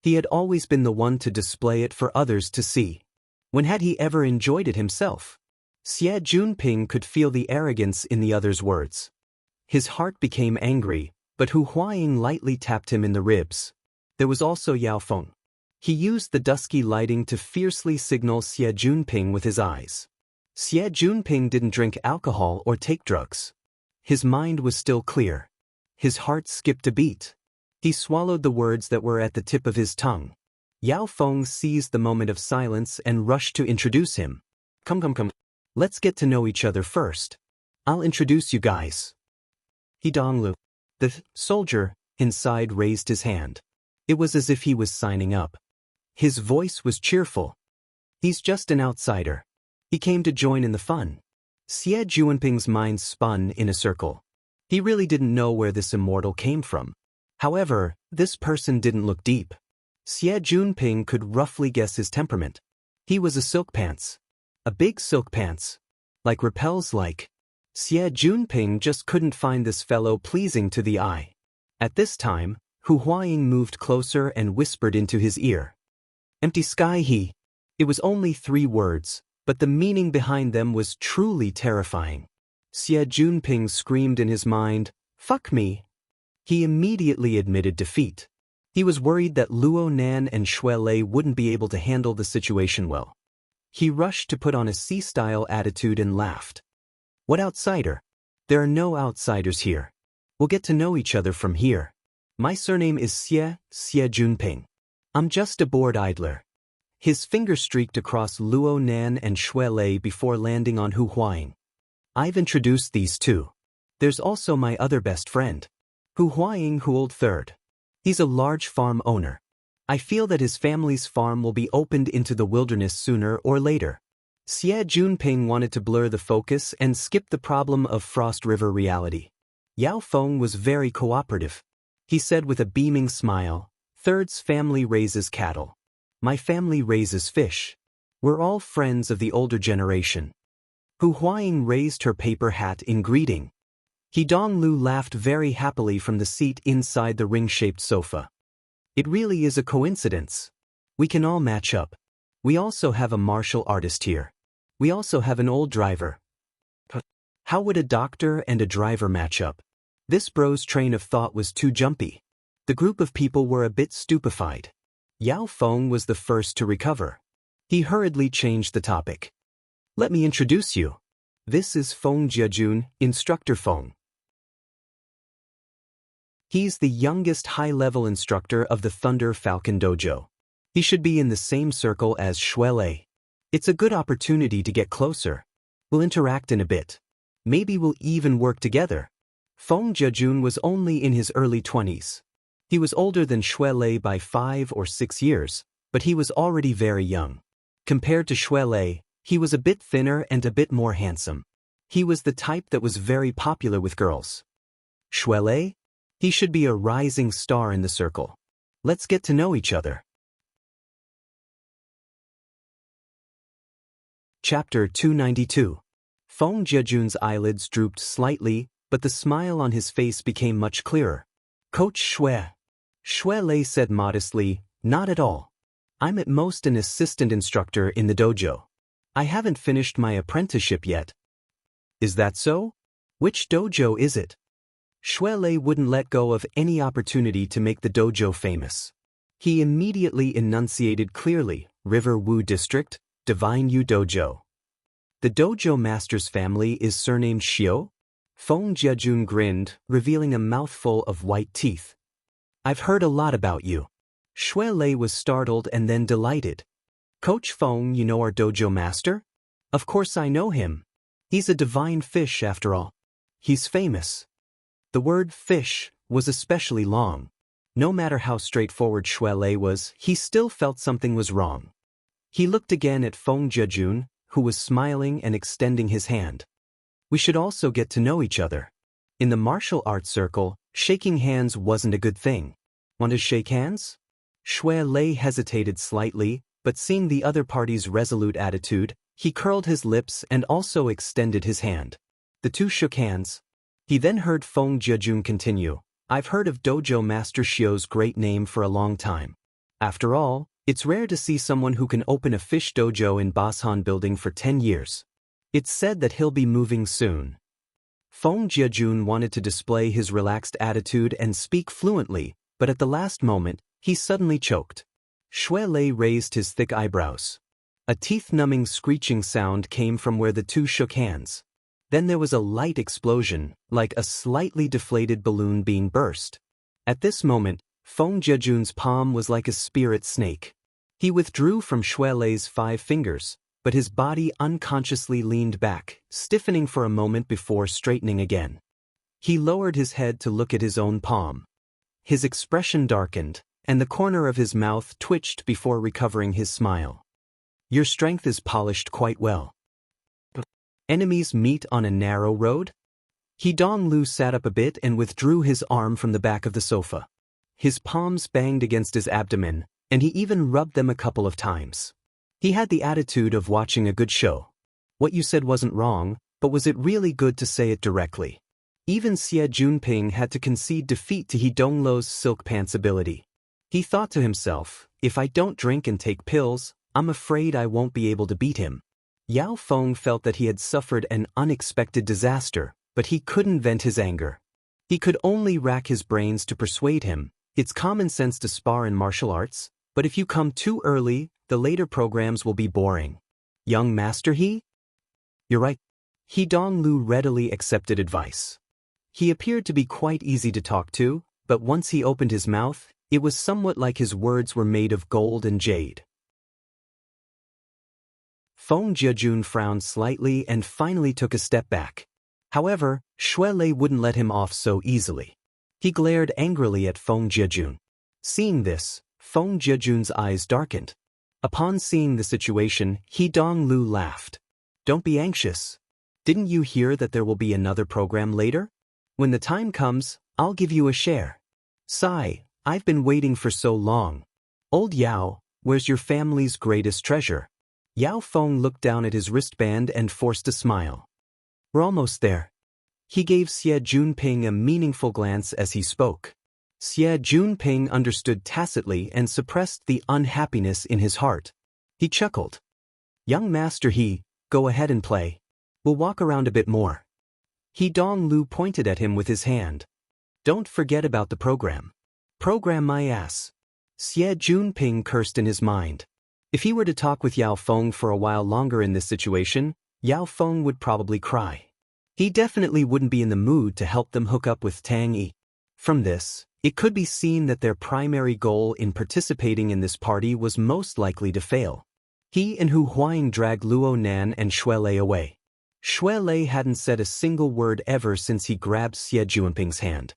He had always been the one to display it for others to see. When had he ever enjoyed it himself? Xie Junping could feel the arrogance in the other's words. His heart became angry, but Hu Huaying lightly tapped him in the ribs. There was also Yao Feng. He used the dusky lighting to fiercely signal Xie Junping with his eyes. Xie Junping didn't drink alcohol or take drugs. His mind was still clear. His heart skipped a beat. He swallowed the words that were at the tip of his tongue. Yao Feng seized the moment of silence and rushed to introduce him. Come. Let's get to know each other first. I'll introduce you guys. He Donglu. The soldier inside raised his hand. It was as if he was signing up. His voice was cheerful. He's just an outsider. He came to join in the fun. Xie Junping's mind spun in a circle. He really didn't know where this immortal came from. However, this person didn't look deep. Xie Junping could roughly guess his temperament. He was a silk pants. A big silk pants. Like repels like. Xie Junping just couldn't find this fellow pleasing to the eye. At this time, Hu Huaying moved closer and whispered into his ear. Empty sky he. It was only 3 words, but the meaning behind them was truly terrifying. Xie Junping screamed in his mind, "Fuck me." He immediately admitted defeat. He was worried that Luo Nan and Xue Lei wouldn't be able to handle the situation well. He rushed to put on a sea-style attitude and laughed. What outsider? There are no outsiders here. We'll get to know each other from here. My surname is Xie Junping. I'm just a bored idler. His finger streaked across Luo Nan and Xue Lei before landing on Hu Huaying. I've introduced these two. There's also my other best friend, Hu Huaying, who old third. He's a large farm owner. I feel that his family's farm will be opened into the wilderness sooner or later. Xie Junping wanted to blur the focus and skip the problem of Frost River reality. Yao Feng was very cooperative. He said with a beaming smile, "Third's family raises cattle. My family raises fish. We're all friends of the older generation." Hu Huaying raised her paper hat in greeting. He Donglu laughed very happily from the seat inside the ring-shaped sofa. It really is a coincidence. We can all match up. We also have a martial artist here. We also have an old driver. How would a doctor and a driver match up? This bro's train of thought was too jumpy. The group of people were a bit stupefied. Yao Feng was the first to recover. He hurriedly changed the topic. Let me introduce you. This is Feng Jiajun, Instructor Feng. He's the youngest high-level instructor of the Thunder Falcon Dojo. He should be in the same circle as Xue Lei. It's a good opportunity to get closer. We'll interact in a bit. Maybe we'll even work together. Feng Jiajun was only in his early 20s. He was older than Xue Lei by 5 or 6 years, but he was already very young. Compared to Xue Lei, he was a bit thinner and a bit more handsome. He was the type that was very popular with girls. Xue Lei? He should be a rising star in the circle. Let's get to know each other. Chapter 292. Feng Jiajun's eyelids drooped slightly, but the smile on his face became much clearer. Coach Xue. Xue Lei said modestly, "Not at all. I'm at most an assistant instructor in the dojo. I haven't finished my apprenticeship yet." Is that so? Which dojo is it? Xue Lei wouldn't let go of any opportunity to make the dojo famous. He immediately enunciated clearly, River Wu District, Divine Yu Dojo. The dojo master's family is surnamed Xiu? Feng Jiajun grinned, revealing a mouthful of white teeth. I've heard a lot about you. Xue Lei was startled and then delighted. Coach Feng, you know our dojo master? Of course I know him. He's a divine fish after all. He's famous. The word fish was especially long. No matter how straightforward Xue Lei was, he still felt something was wrong. He looked again at Feng Jiajun, who was smiling and extending his hand. We should also get to know each other. In the martial arts circle, shaking hands wasn't a good thing. Want to shake hands? Xue Lei hesitated slightly, but seeing the other party's resolute attitude, he curled his lips and also extended his hand. The two shook hands. He then heard Feng Jiajun continue, I've heard of Dojo Master Xiu's great name for a long time. After all, it's rare to see someone who can open a fish dojo in Bashan building for 10 years. It's said that he'll be moving soon. Feng Jiajun wanted to display his relaxed attitude and speak fluently, but at the last moment, he suddenly choked. Xue Lei raised his thick eyebrows. A teeth-numbing screeching sound came from where the two shook hands. Then there was a light explosion, like a slightly deflated balloon being burst. At this moment, Feng Jiajun's palm was like a spirit snake. He withdrew from Xue Lei's 5 fingers, but his body unconsciously leaned back, stiffening for a moment before straightening again. He lowered his head to look at his own palm. His expression darkened, and the corner of his mouth twitched before recovering his smile. Your strength is polished quite well. Enemies meet on a narrow road? He Donglu sat up a bit and withdrew his arm from the back of the sofa. His palms banged against his abdomen, and he even rubbed them a couple of times. He had the attitude of watching a good show. What you said wasn't wrong, but was it really good to say it directly? Even Xie Junping had to concede defeat to He Donglu's silk pants ability. He thought to himself, if I don't drink and take pills, I'm afraid I won't be able to beat him. Yao Feng felt that he had suffered an unexpected disaster, but he couldn't vent his anger. He could only rack his brains to persuade him. It's common sense to spar in martial arts, but if you come too early, the later programs will be boring. Young Master He? You're right. He Donglu readily accepted advice. He appeared to be quite easy to talk to, but once he opened his mouth, it was somewhat like his words were made of gold and jade. Feng Jiajun frowned slightly and finally took a step back. However, Xue Lei wouldn't let him off so easily. He glared angrily at Feng Jiajun. Seeing this, Feng Jiajun's eyes darkened. Upon seeing the situation, He Donglu laughed. Don't be anxious. Didn't you hear that there will be another program later? When the time comes, I'll give you a share. Sigh, I've been waiting for so long. Old Yao, where's your family's greatest treasure? Yao Feng looked down at his wristband and forced a smile. We're almost there. He gave Xie Junping a meaningful glance as he spoke. Xie Junping understood tacitly and suppressed the unhappiness in his heart. He chuckled. Young Master He, go ahead and play. We'll walk around a bit more. He Donglu pointed at him with his hand. Don't forget about the program. Program my ass. Xie Junping cursed in his mind. If he were to talk with Yao Feng for a while longer in this situation, Yao Feng would probably cry. He definitely wouldn't be in the mood to help them hook up with Tang Yi. From this, it could be seen that their primary goal in participating in this party was most likely to fail. He and Hu Huaying dragged Luo Nan and Xue Lei away. Xue Lei hadn't said a single word ever since he grabbed Xie Junping's hand.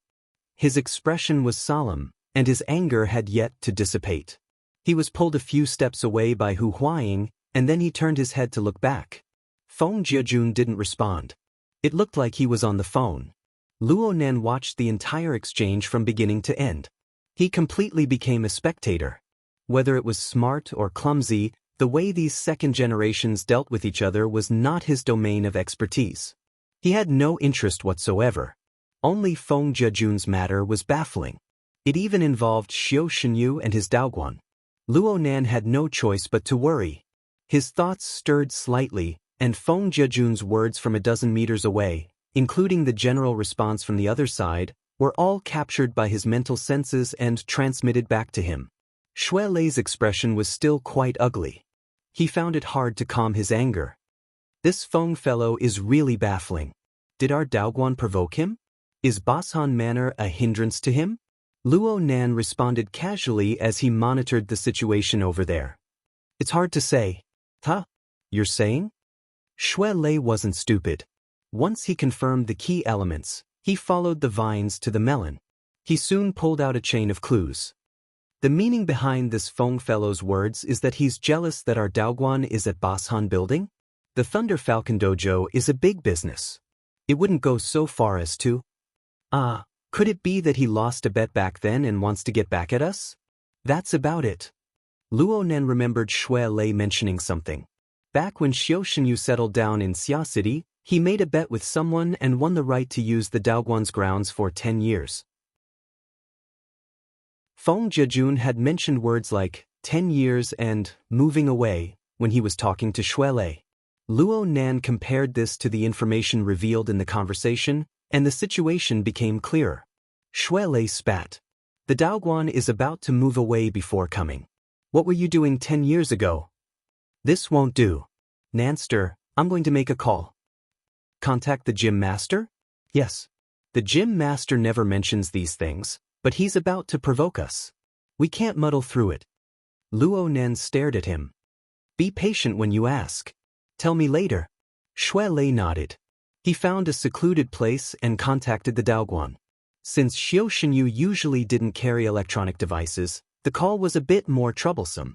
His expression was solemn, and his anger had yet to dissipate. He was pulled a few steps away by Hu Huaying, and then he turned his head to look back. Feng Jiajun didn't respond. It looked like he was on the phone. Luo Nan watched the entire exchange from beginning to end. He completely became a spectator. Whether it was smart or clumsy, the way these second generations dealt with each other was not his domain of expertise. He had no interest whatsoever. Only Feng Jiajun's matter was baffling. It even involved Xiao Shenyu and his Daoguan. Luo Nan had no choice but to worry. His thoughts stirred slightly, and Feng Jiajun's words from a dozen meters away, including the general response from the other side, were all captured by his mental senses and transmitted back to him. Xue Lei's expression was still quite ugly. He found it hard to calm his anger. This Feng fellow is really baffling. Did our Daoguan provoke him? Is Bashan manner a hindrance to him? Luo Nan responded casually as he monitored the situation over there. It's hard to say. Huh? You're saying? Xue Lei wasn't stupid. Once he confirmed the key elements, he followed the vines to the melon. He soon pulled out a chain of clues. The meaning behind this Feng fellow's words is that he's jealous that our Daoguan is at Bashan building? The Thunder Falcon Dojo is a big business. It wouldn't go so far as to... Could it be that he lost a bet back then and wants to get back at us? That's about it. Luo Nan remembered Xue Lei mentioning something. Back when Xiao Shenyu settled down in Xia City, he made a bet with someone and won the right to use the Daoguan's grounds for 10 years. Feng Jiajun had mentioned words like 10 years and moving away when he was talking to Shuelei. Luo Nan compared this to the information revealed in the conversation, and the situation became clearer. Shuelei spat. The Daoguan is about to move away before coming. What were you doing 10 years ago? This won't do. Nanster, I'm going to make a call. Contact the gym master? Yes. The gym master never mentions these things, but he's about to provoke us. We can't muddle through it. Luo Nan stared at him. Be patient when you ask. Tell me later. Shuelei nodded. He found a secluded place and contacted the Daoguan. Since Xiao Xinyu usually didn't carry electronic devices, the call was a bit more troublesome.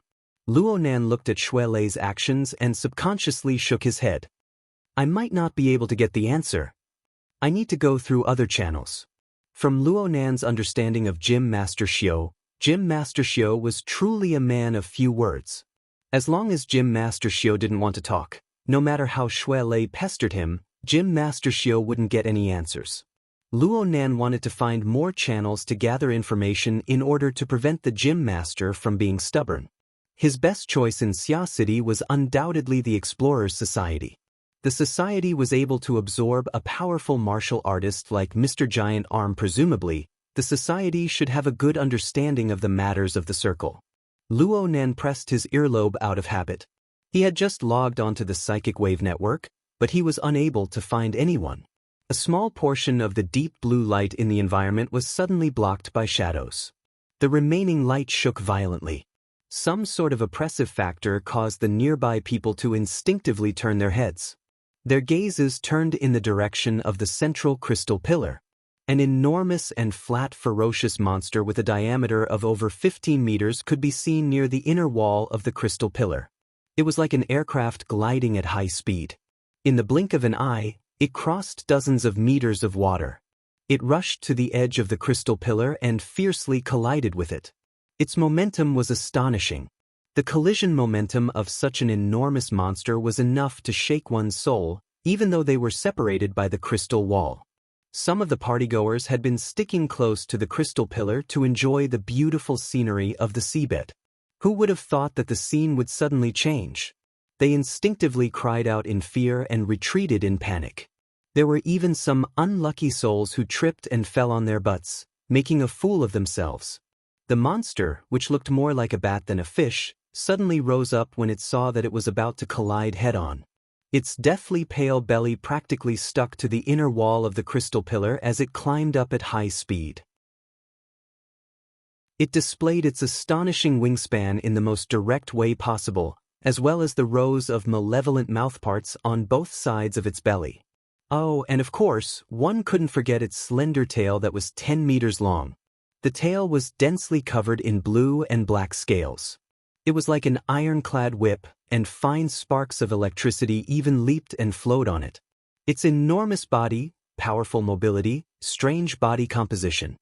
Luo Nan looked at Shuelei's actions and subconsciously shook his head. I might not be able to get the answer. I need to go through other channels. From Luo Nan's understanding of Gym Master Xiao was truly a man of few words. As long as Gym Master Xiao didn't want to talk, no matter how Shuelei pestered him, Gym Master Xiao wouldn't get any answers. Luo Nan wanted to find more channels to gather information in order to prevent the Gym Master from being stubborn. His best choice in Xia City was undoubtedly the Explorers Society. The society was able to absorb a powerful martial artist like Mr. Giant Arm. Presumably, the society should have a good understanding of the matters of the circle. Luo Nan pressed his earlobe out of habit. He had just logged onto the psychic wave network, but he was unable to find anyone. A small portion of the deep blue light in the environment was suddenly blocked by shadows. The remaining light shook violently. Some sort of oppressive factor caused the nearby people to instinctively turn their heads. Their gazes turned in the direction of the central crystal pillar. An enormous and flat ferocious monster with a diameter of over 15 meters could be seen near the inner wall of the crystal pillar. It was like an aircraft gliding at high speed. In the blink of an eye, it crossed dozens of meters of water. It rushed to the edge of the crystal pillar and fiercely collided with it. Its momentum was astonishing. The collision momentum of such an enormous monster was enough to shake one's soul, even though they were separated by the crystal wall. Some of the partygoers had been sticking close to the crystal pillar to enjoy the beautiful scenery of the seabed. Who would have thought that the scene would suddenly change? They instinctively cried out in fear and retreated in panic. There were even some unlucky souls who tripped and fell on their butts, making a fool of themselves. The monster, which looked more like a bat than a fish, suddenly rose up when it saw that it was about to collide head-on. Its deathly pale belly practically stuck to the inner wall of the crystal pillar as it climbed up at high speed. It displayed its astonishing wingspan in the most direct way possible, as well as the rows of malevolent mouthparts on both sides of its belly. Oh, and of course, one couldn't forget its slender tail that was 10 meters long. The tail was densely covered in blue and black scales. It was like an ironclad whip, and fine sparks of electricity even leaped and flowed on it. Its enormous body, powerful mobility, strange body composition.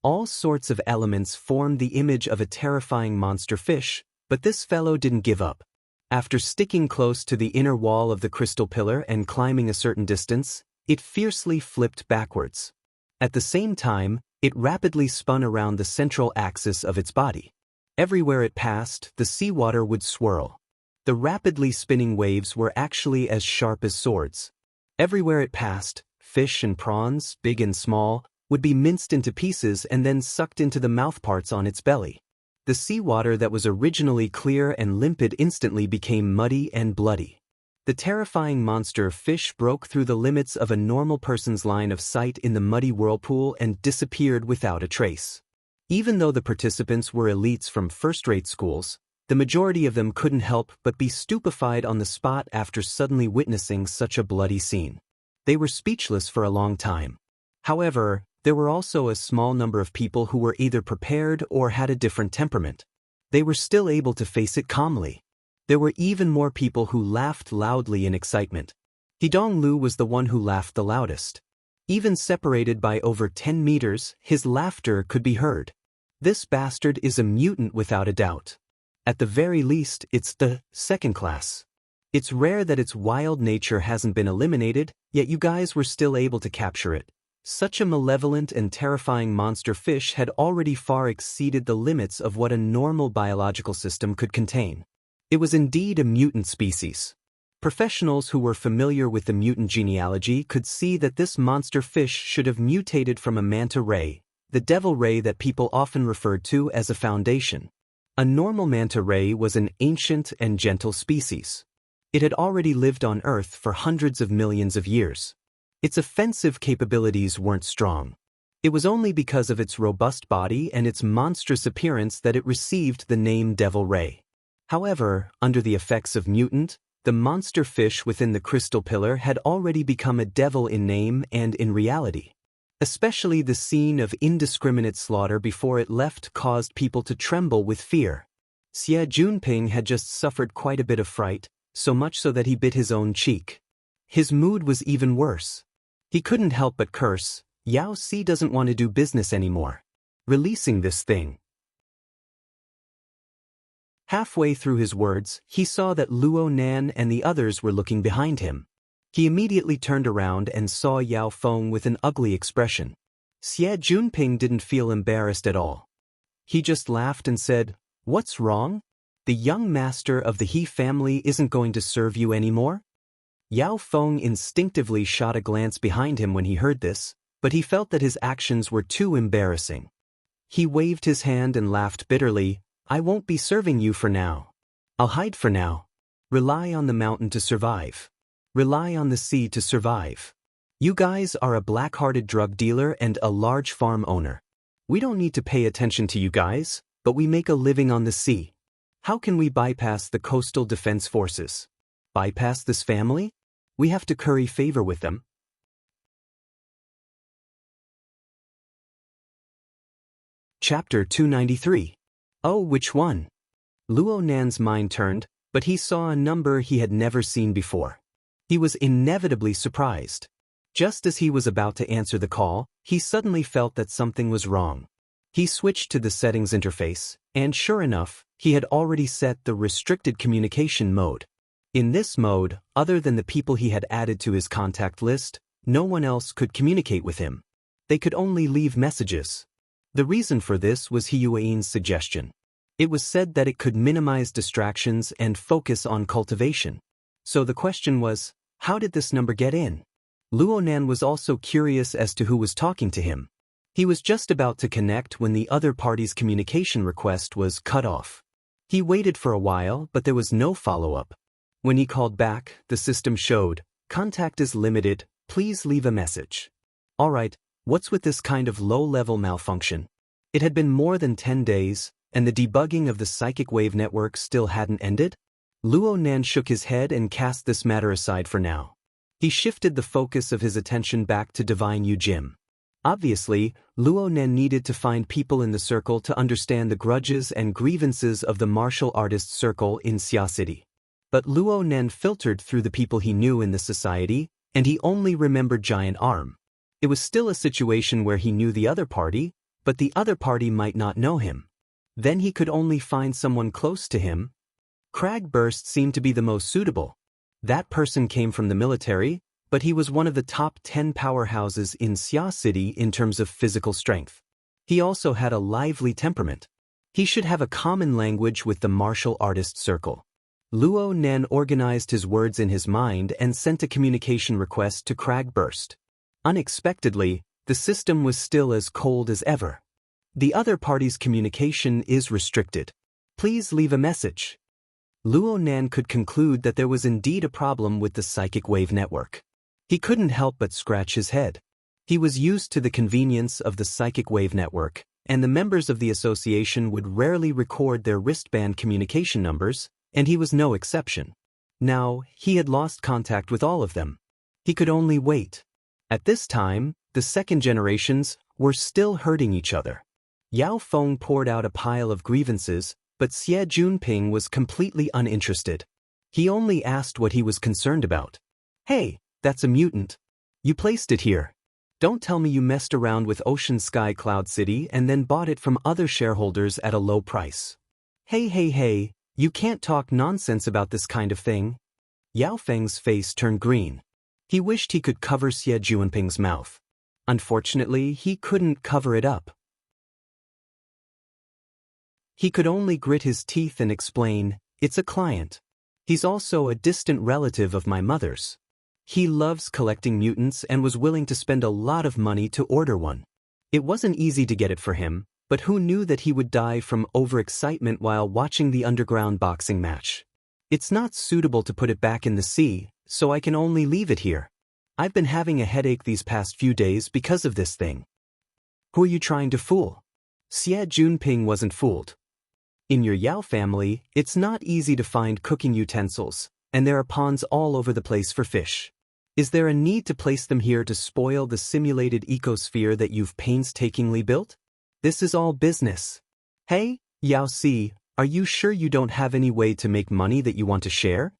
All sorts of elements formed the image of a terrifying monster fish, but this fellow didn't give up. After sticking close to the inner wall of the crystal pillar and climbing a certain distance, it fiercely flipped backwards. At the same time, it rapidly spun around the central axis of its body. Everywhere it passed, the seawater would swirl. The rapidly spinning waves were actually as sharp as swords. Everywhere it passed, fish and prawns, big and small, would be minced into pieces and then sucked into the mouthparts on its belly. The seawater that was originally clear and limpid instantly became muddy and bloody. The terrifying monster fish broke through the limits of a normal person's line of sight in the muddy whirlpool and disappeared without a trace. Even though the participants were elites from first-rate schools, the majority of them couldn't help but be stupefied on the spot after suddenly witnessing such a bloody scene. They were speechless for a long time. However, there were also a small number of people who were either prepared or had a different temperament. They were still able to face it calmly. There were even more people who laughed loudly in excitement. Hidong Lu was the one who laughed the loudest. Even separated by over 10 meters, his laughter could be heard. This bastard is a mutant without a doubt. At the very least, it's the second class. It's rare that its wild nature hasn't been eliminated, yet you guys were still able to capture it. Such a malevolent and terrifying monster fish had already far exceeded the limits of what a normal biological system could contain. It was indeed a mutant species. Professionals who were familiar with the mutant genealogy could see that this monster fish should have mutated from a manta ray, the devil ray that people often referred to as a foundation. A normal manta ray was an ancient and gentle species. It had already lived on Earth for hundreds of millions of years. Its offensive capabilities weren't strong. It was only because of its robust body and its monstrous appearance that it received the name devil ray. However, under the effects of mutant, the monster fish within the crystal pillar had already become a devil in name and in reality. Especially the scene of indiscriminate slaughter before it left caused people to tremble with fear. Xie Junping had just suffered quite a bit of fright, so much so that he bit his own cheek. His mood was even worse. He couldn't help but curse, "Yao Si doesn't want to do business anymore. Releasing this thing." Halfway through his words, he saw that Luo Nan and the others were looking behind him. He immediately turned around and saw Yao Feng with an ugly expression. Xie Junping didn't feel embarrassed at all. He just laughed and said, "What's wrong? The young master of the He family isn't going to serve you anymore?" Yao Feng instinctively shot a glance behind him when he heard this, but he felt that his actions were too embarrassing. He waved his hand and laughed bitterly, "I won't be serving you for now. I'll hide for now. Rely on the mountain to survive. Rely on the sea to survive. You guys are a black-hearted drug dealer and a large farm owner. We don't need to pay attention to you guys, but we make a living on the sea. How can we bypass the coastal defense forces? Bypass this family? We have to curry favor with them." Chapter 293. Oh, which one? Luo Nan's mind turned, but he saw a number he had never seen before. He was inevitably surprised. Just as he was about to answer the call, he suddenly felt that something was wrong. He switched to the settings interface, and sure enough, he had already set the restricted communication mode. In this mode, other than the people he had added to his contact list, no one else could communicate with him. They could only leave messages. The reason for this was Hiyuan's suggestion. It was said that it could minimize distractions and focus on cultivation. So the question was, how did this number get in? Luo Nan was also curious as to who was talking to him. He was just about to connect when the other party's communication request was cut off. He waited for a while, but there was no follow-up. When he called back, the system showed, "Contact is limited, please leave a message." Alright, what's with this kind of low-level malfunction? It had been more than 10 days, and the debugging of the psychic wave network still hadn't ended? Luo Nan shook his head and cast this matter aside for now. He shifted the focus of his attention back to Divine Yu Jim. Obviously, Luo Nan needed to find people in the circle to understand the grudges and grievances of the martial artists circle in Xia City. But Luo Nan filtered through the people he knew in the society, and he only remembered Giant Arm. It was still a situation where he knew the other party, but the other party might not know him. Then he could only find someone close to him. Cragburst seemed to be the most suitable. That person came from the military, but he was one of the top 10 powerhouses in Xia City in terms of physical strength. He also had a lively temperament. He should have a common language with the martial artist circle. Luo Nan organized his words in his mind and sent a communication request to Cragburst. Unexpectedly, the system was still as cold as ever. The other party's communication is restricted. Please leave a message. Luo Nan could conclude that there was indeed a problem with the psychic wave network. He couldn't help but scratch his head. He was used to the convenience of the psychic wave network, and the members of the association would rarely record their wristband communication numbers, and he was no exception. Now, he had lost contact with all of them. He could only wait. At this time, the second generations were still hurting each other. Yao Feng poured out a pile of grievances, but Xie Junping was completely uninterested. He only asked what he was concerned about. "Hey, that's a mutant. You placed it here. Don't tell me you messed around with Ocean Sky Cloud City and then bought it from other shareholders at a low price. Hey, you can't talk nonsense about this kind of thing." Yao Feng's face turned green. He wished he could cover Xie Junping's mouth. Unfortunately, he couldn't cover it up. He could only grit his teeth and explain, "It's a client. He's also a distant relative of my mother's. He loves collecting mutants and was willing to spend a lot of money to order one. It wasn't easy to get it for him, but who knew that he would die from overexcitement while watching the underground boxing match? It's not suitable to put it back in the sea, so I can only leave it here. I've been having a headache these past few days because of this thing." Who are you trying to fool? Xie Junping wasn't fooled. In your Yao family, it's not easy to find cooking utensils, and there are ponds all over the place for fish. Is there a need to place them here to spoil the simulated ecosphere that you've painstakingly built? This is all business. Hey, Yao Si, are you sure you don't have any way to make money that you want to share?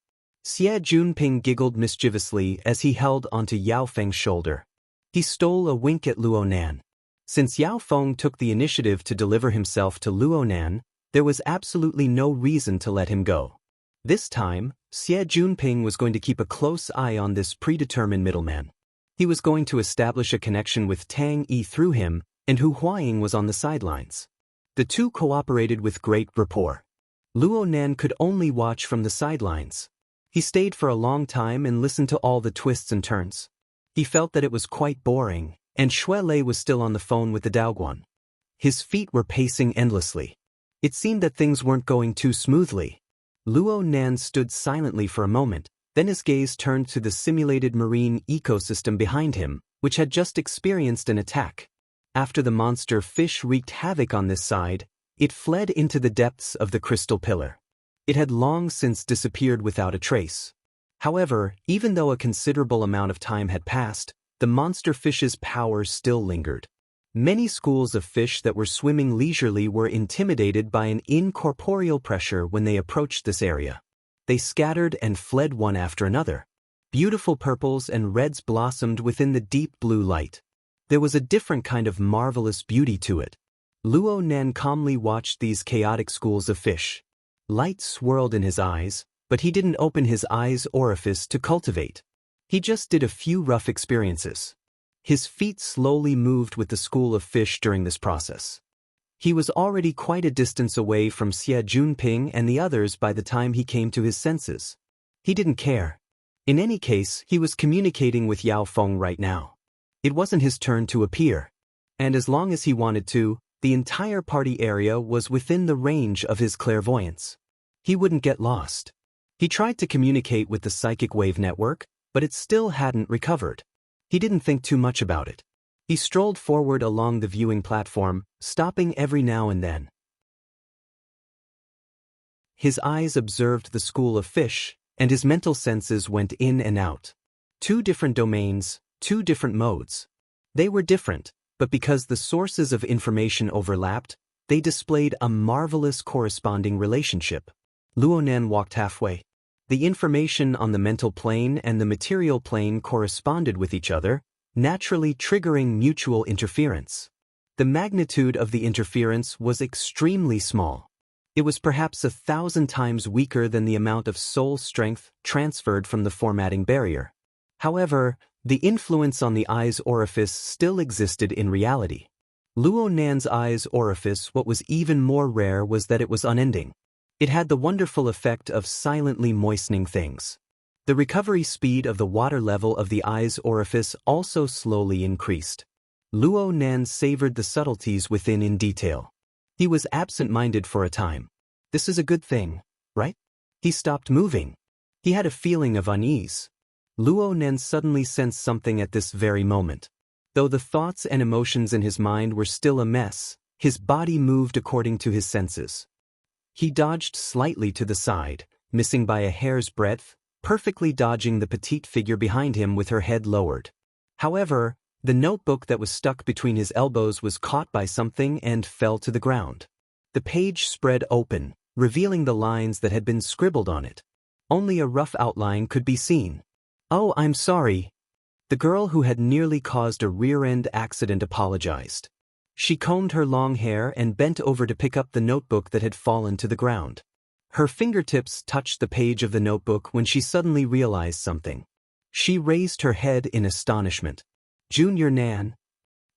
Xie Junping giggled mischievously as he held onto Yao Feng's shoulder. He stole a wink at Luo Nan. Since Yao Feng took the initiative to deliver himself to Luo Nan, there was absolutely no reason to let him go. This time, Xie Junping was going to keep a close eye on this predetermined middleman. He was going to establish a connection with Tang Yi through him, and Hu Huaying was on the sidelines. The two cooperated with great rapport. Luo Nan could only watch from the sidelines. He stayed for a long time and listened to all the twists and turns. He felt that it was quite boring, and Xue Lei was still on the phone with the Daoguan. His feet were pacing endlessly. It seemed that things weren't going too smoothly. Luo Nan stood silently for a moment, then his gaze turned to the simulated marine ecosystem behind him, which had just experienced an attack. After the monster fish wreaked havoc on this side, it fled into the depths of the crystal pillar. It had long since disappeared without a trace. However, even though a considerable amount of time had passed, the monster fish's power still lingered. Many schools of fish that were swimming leisurely were intimidated by an incorporeal pressure when they approached this area. They scattered and fled one after another. Beautiful purples and reds blossomed within the deep blue light. There was a different kind of marvelous beauty to it. Luo Nan calmly watched these chaotic schools of fish. Light swirled in his eyes, but he didn't open his eyes orifice to cultivate. He just did a few rough experiences. His feet slowly moved with the school of fish during this process. He was already quite a distance away from Xie Junping and the others by the time he came to his senses. He didn't care. In any case, he was communicating with Yao Feng right now. It wasn't his turn to appear. And as long as he wanted to, the entire party area was within the range of his clairvoyance. He wouldn't get lost. He tried to communicate with the psychic wave network, but it still hadn't recovered. He didn't think too much about it. He strolled forward along the viewing platform, stopping every now and then. His eyes observed the school of fish, and his mental senses went in and out. 2 different domains, 2 different modes. They were different, but because the sources of information overlapped, they displayed a marvelous corresponding relationship. Luo Nan walked halfway. The information on the mental plane and the material plane corresponded with each other, naturally triggering mutual interference. The magnitude of the interference was extremely small. It was perhaps 1,000 times weaker than the amount of soul strength transferred from the formatting barrier. However, the influence on the eye's orifice still existed in reality. Luo Nan's eye's orifice, what was even more rare was that it was unending. It had the wonderful effect of silently moistening things. The recovery speed of the water level of the eye's orifice also slowly increased. Luo Nan savored the subtleties within in detail. He was absent-minded for a time. This is a good thing, right? He stopped moving. He had a feeling of unease. Luo Nan suddenly sensed something at this very moment. Though the thoughts and emotions in his mind were still a mess, his body moved according to his senses. He dodged slightly to the side, missing by a hair's breadth, perfectly dodging the petite figure behind him with her head lowered. However, the notebook that was stuck between his elbows was caught by something and fell to the ground. The page spread open, revealing the lines that had been scribbled on it. Only a rough outline could be seen. "Oh, I'm sorry." The girl who had nearly caused a rear-end accident apologized. She combed her long hair and bent over to pick up the notebook that had fallen to the ground. Her fingertips touched the page of the notebook when she suddenly realized something. She raised her head in astonishment. "Junior Nan,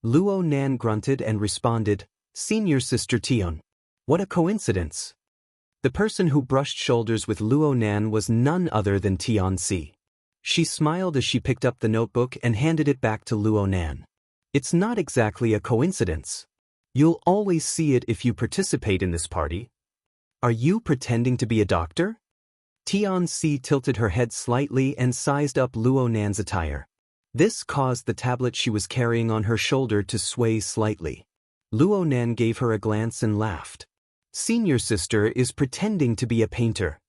Luo Nan grunted and responded, "Senior Sister Tion. What a coincidence." The person who brushed shoulders with Luo Nan was none other than Tion Si. She smiled as she picked up the notebook and handed it back to Luo Nan. "It's not exactly a coincidence. You'll always see it if you participate in this party." "Are you pretending to be a doctor?" Tion Si tilted her head slightly and sized up Luo Nan's attire. This caused the tablet she was carrying on her shoulder to sway slightly. Luo Nan gave her a glance and laughed. "Senior Sister is pretending to be a painter."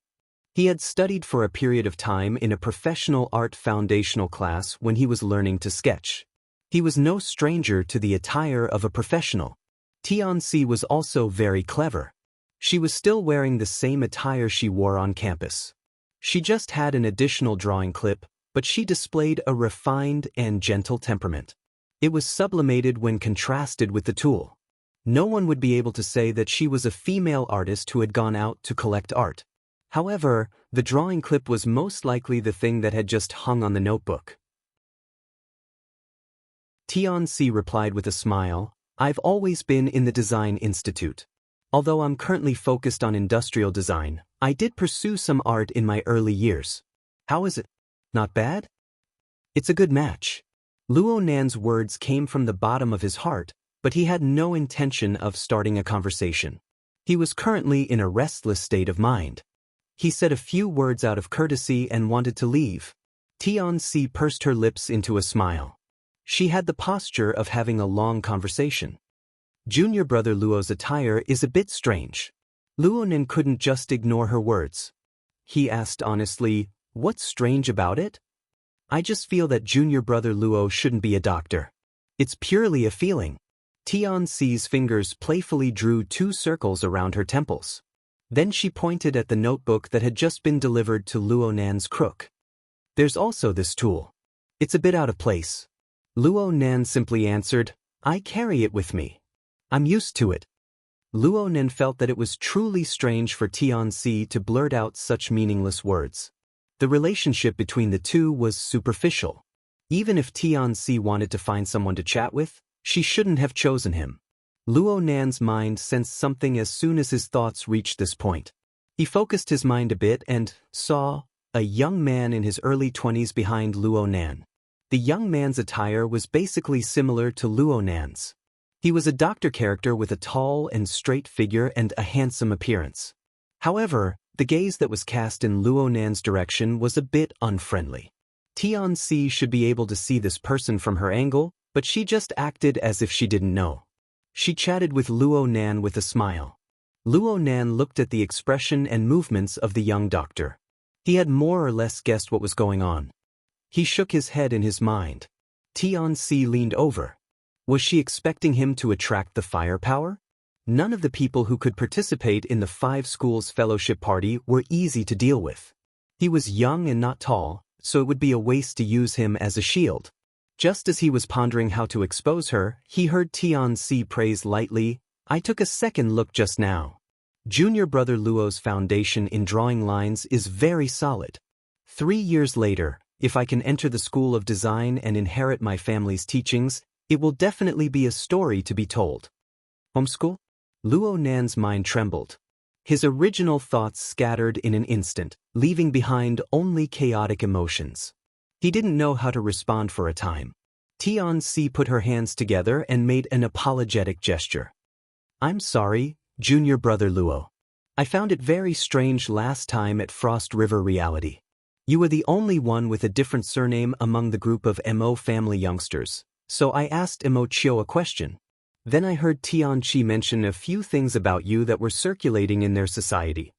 He had studied for a period of time in a professional art foundational class when he was learning to sketch. He was no stranger to the attire of a professional. Tion Si was also very clever. She was still wearing the same attire she wore on campus. She just had an additional drawing clip, but she displayed a refined and gentle temperament. It was sublimated when contrasted with the tool. No one would be able to say that she was a female artist who had gone out to collect art. However, the drawing clip was most likely the thing that had just hung on the notebook. Tion Si replied with a smile, "I've always been in the Design Institute. Although I'm currently focused on industrial design, I did pursue some art in my early years. How is it? Not bad?" "It's a good match." Luo Nan's words came from the bottom of his heart, but he had no intention of starting a conversation. He was currently in a restless state of mind. He said a few words out of courtesy and wanted to leave. Tion Si pursed her lips into a smile. She had the posture of having a long conversation. Junior brother Luo's attire is a bit strange. Luo Nan couldn't just ignore her words. He asked honestly, "What's strange about it?" "I just feel that junior brother Luo shouldn't be a doctor. It's purely a feeling." Tion Si's fingers playfully drew 2 circles around her temples. Then she pointed at the notebook that had just been delivered to Luo Nan's crook. "There's also this tool. It's a bit out of place." Luo Nan simply answered, "I carry it with me. I'm used to it." Luo Nan felt that it was truly strange for Tion Si to blurt out such meaningless words. The relationship between the two was superficial. Even if Tion Si wanted to find someone to chat with, she shouldn't have chosen him. Luo Nan's mind sensed something as soon as his thoughts reached this point. He focused his mind a bit and saw a young man in his early 20s behind Luo Nan. The young man's attire was basically similar to Luo Nan's. He was a doctor character with a tall and straight figure and a handsome appearance. However, the gaze that was cast in Luo Nan's direction was a bit unfriendly. Tion Si should be able to see this person from her angle, but she just acted as if she didn't know. She chatted with Luo Nan with a smile. Luo Nan looked at the expression and movements of the young doctor. He had more or less guessed what was going on. He shook his head in his mind. Tion Si leaned over. Was she expecting him to attract the firepower? None of the people who could participate in the 5 schools fellowship party were easy to deal with. He was young and not tall, so it would be a waste to use him as a shield. Just as he was pondering how to expose her, he heard Tion Si praise lightly, "I took a second look just now. Junior brother Luo's foundation in drawing lines is very solid. 3 years later, if I can enter the School of Design and inherit my family's teachings, it will definitely be a story to be told." Homeschool? Luo Nan's mind trembled. His original thoughts scattered in an instant, leaving behind only chaotic emotions. He didn't know how to respond for a time. Tion Si put her hands together and made an apologetic gesture. "I'm sorry, junior brother Luo. I found it very strange last time at Frost River Reality. You were the only one with a different surname among the group of Mo family youngsters, so I asked Mo Chio a question. Then I heard Tian Chi mention a few things about you that were circulating in their society.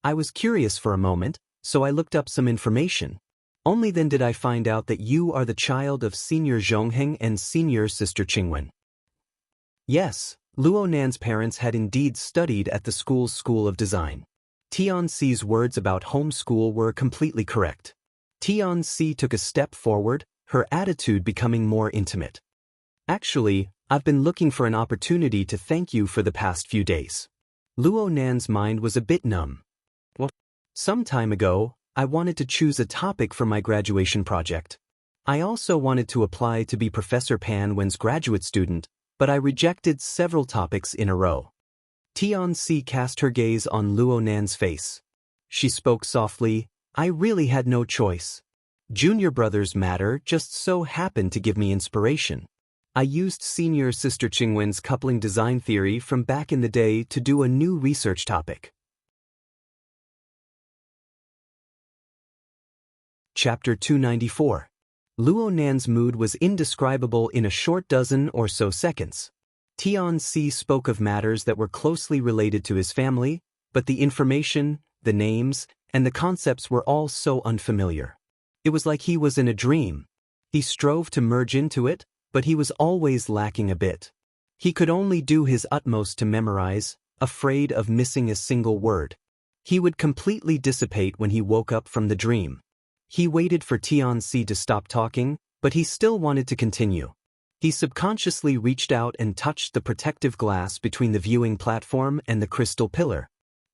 I was curious for a moment, so I looked up some information. Only then did I find out that you are the child of Senior Zhongheng and Senior Sister Qingwen." Yes, Luo Nan's parents had indeed studied at the school's School of Design. Tion Si's words about homeschool were completely correct. Tion Si took a step forward, her attitude becoming more intimate. "Actually, I've been looking for an opportunity to thank you for the past few days." Luo Nan's mind was a bit numb. "Well, some time ago, I wanted to choose a topic for my graduation project. I also wanted to apply to be Professor Pan Wen's graduate student, but I rejected several topics in a row. Tian-si cast her gaze on Luo Nan's face. She spoke softly, I really had no choice. Junior brother's matter just so happened to give me inspiration. I used senior sister Qingwen's coupling design theory from back in the day to do a new research topic. Chapter 294. Luo Nan's mood was indescribable in a short dozen or so seconds. Tian-si spoke of matters that were closely related to his family, but the information, the names, and the concepts were all so unfamiliar. It was like he was in a dream. He strove to merge into it, but he was always lacking a bit. He could only do his utmost to memorize, afraid of missing a single word. He would completely dissipate when he woke up from the dream. He waited for Tian-si to stop talking, but he still wanted to continue. He subconsciously reached out and touched the protective glass between the viewing platform and the crystal pillar.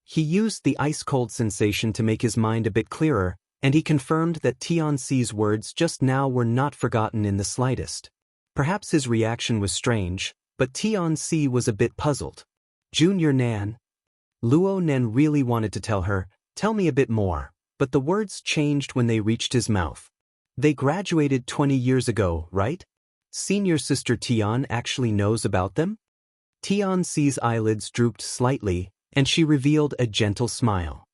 He used the ice-cold sensation to make his mind a bit clearer, and he confirmed that Tian-si's words just now were not forgotten in the slightest. Perhaps his reaction was strange, but Tian-si was a bit puzzled. Junior Nan. Luo Nan really wanted to tell her, tell me a bit more, but the words changed when they reached his mouth. They graduated 20 years ago, right? Senior sister Tian actually knows about them? Tian-si's eyelids drooped slightly, and she revealed a gentle smile.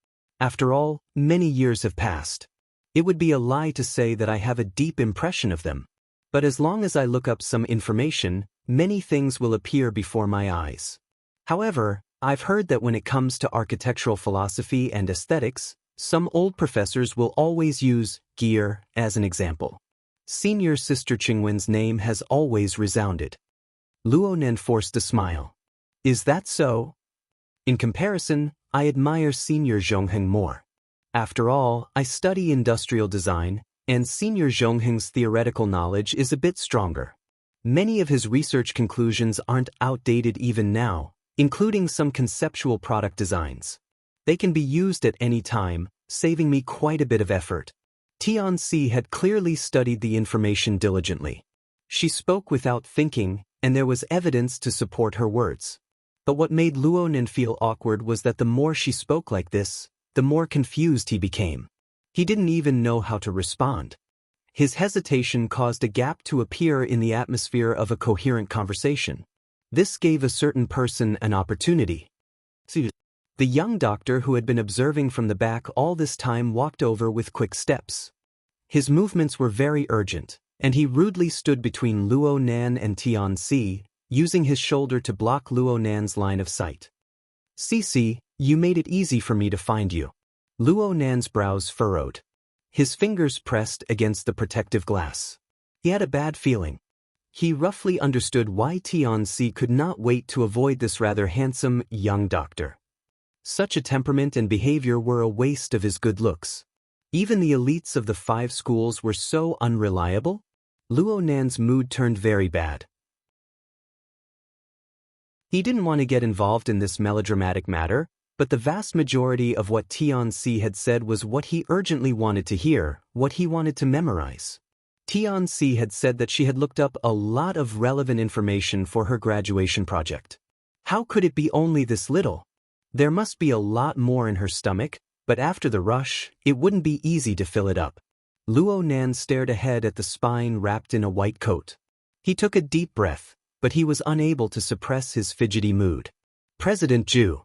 After all, many years have passed. It would be a lie to say that I have a deep impression of them. But as long as I look up some information, many things will appear before my eyes. However, I've heard that when it comes to architectural philosophy and aesthetics, some old professors will always use gear as an example. Senior sister Qingwen's name has always resounded. Luo Nan forced a smile. Is that so? In comparison, I admire Senior Zhongheng more. After all, I study industrial design, and Senior Zhongheng's theoretical knowledge is a bit stronger. Many of his research conclusions aren't outdated even now, including some conceptual product designs. They can be used at any time, saving me quite a bit of effort. Tian-si had clearly studied the information diligently. She spoke without thinking, and there was evidence to support her words. But what made Luo Nan feel awkward was that the more she spoke like this, the more confused he became. He didn't even know how to respond. His hesitation caused a gap to appear in the atmosphere of a coherent conversation. This gave a certain person an opportunity. The young doctor who had been observing from the back all this time walked over with quick steps. His movements were very urgent, and he rudely stood between Luo Nan and Tian-si, using his shoulder to block Luo Nan's line of sight. Cici, you made it easy for me to find you. Luo Nan's brows furrowed. His fingers pressed against the protective glass. He had a bad feeling. He roughly understood why Tian-si could not wait to avoid this rather handsome, young doctor. Such a temperament and behavior were a waste of his good looks. Even the elites of the 5 schools were so unreliable. Luo Nan's mood turned very bad. He didn't want to get involved in this melodramatic matter, but the vast majority of what Tian-si had said was what he urgently wanted to hear, what he wanted to memorize. Tian-si had said that she had looked up a lot of relevant information for her graduation project. How could it be only this little? There must be a lot more in her stomach, but after the rush, it wouldn't be easy to fill it up. Luo Nan stared ahead at the spine wrapped in a white coat. He took a deep breath, but he was unable to suppress his fidgety mood. President Zhu.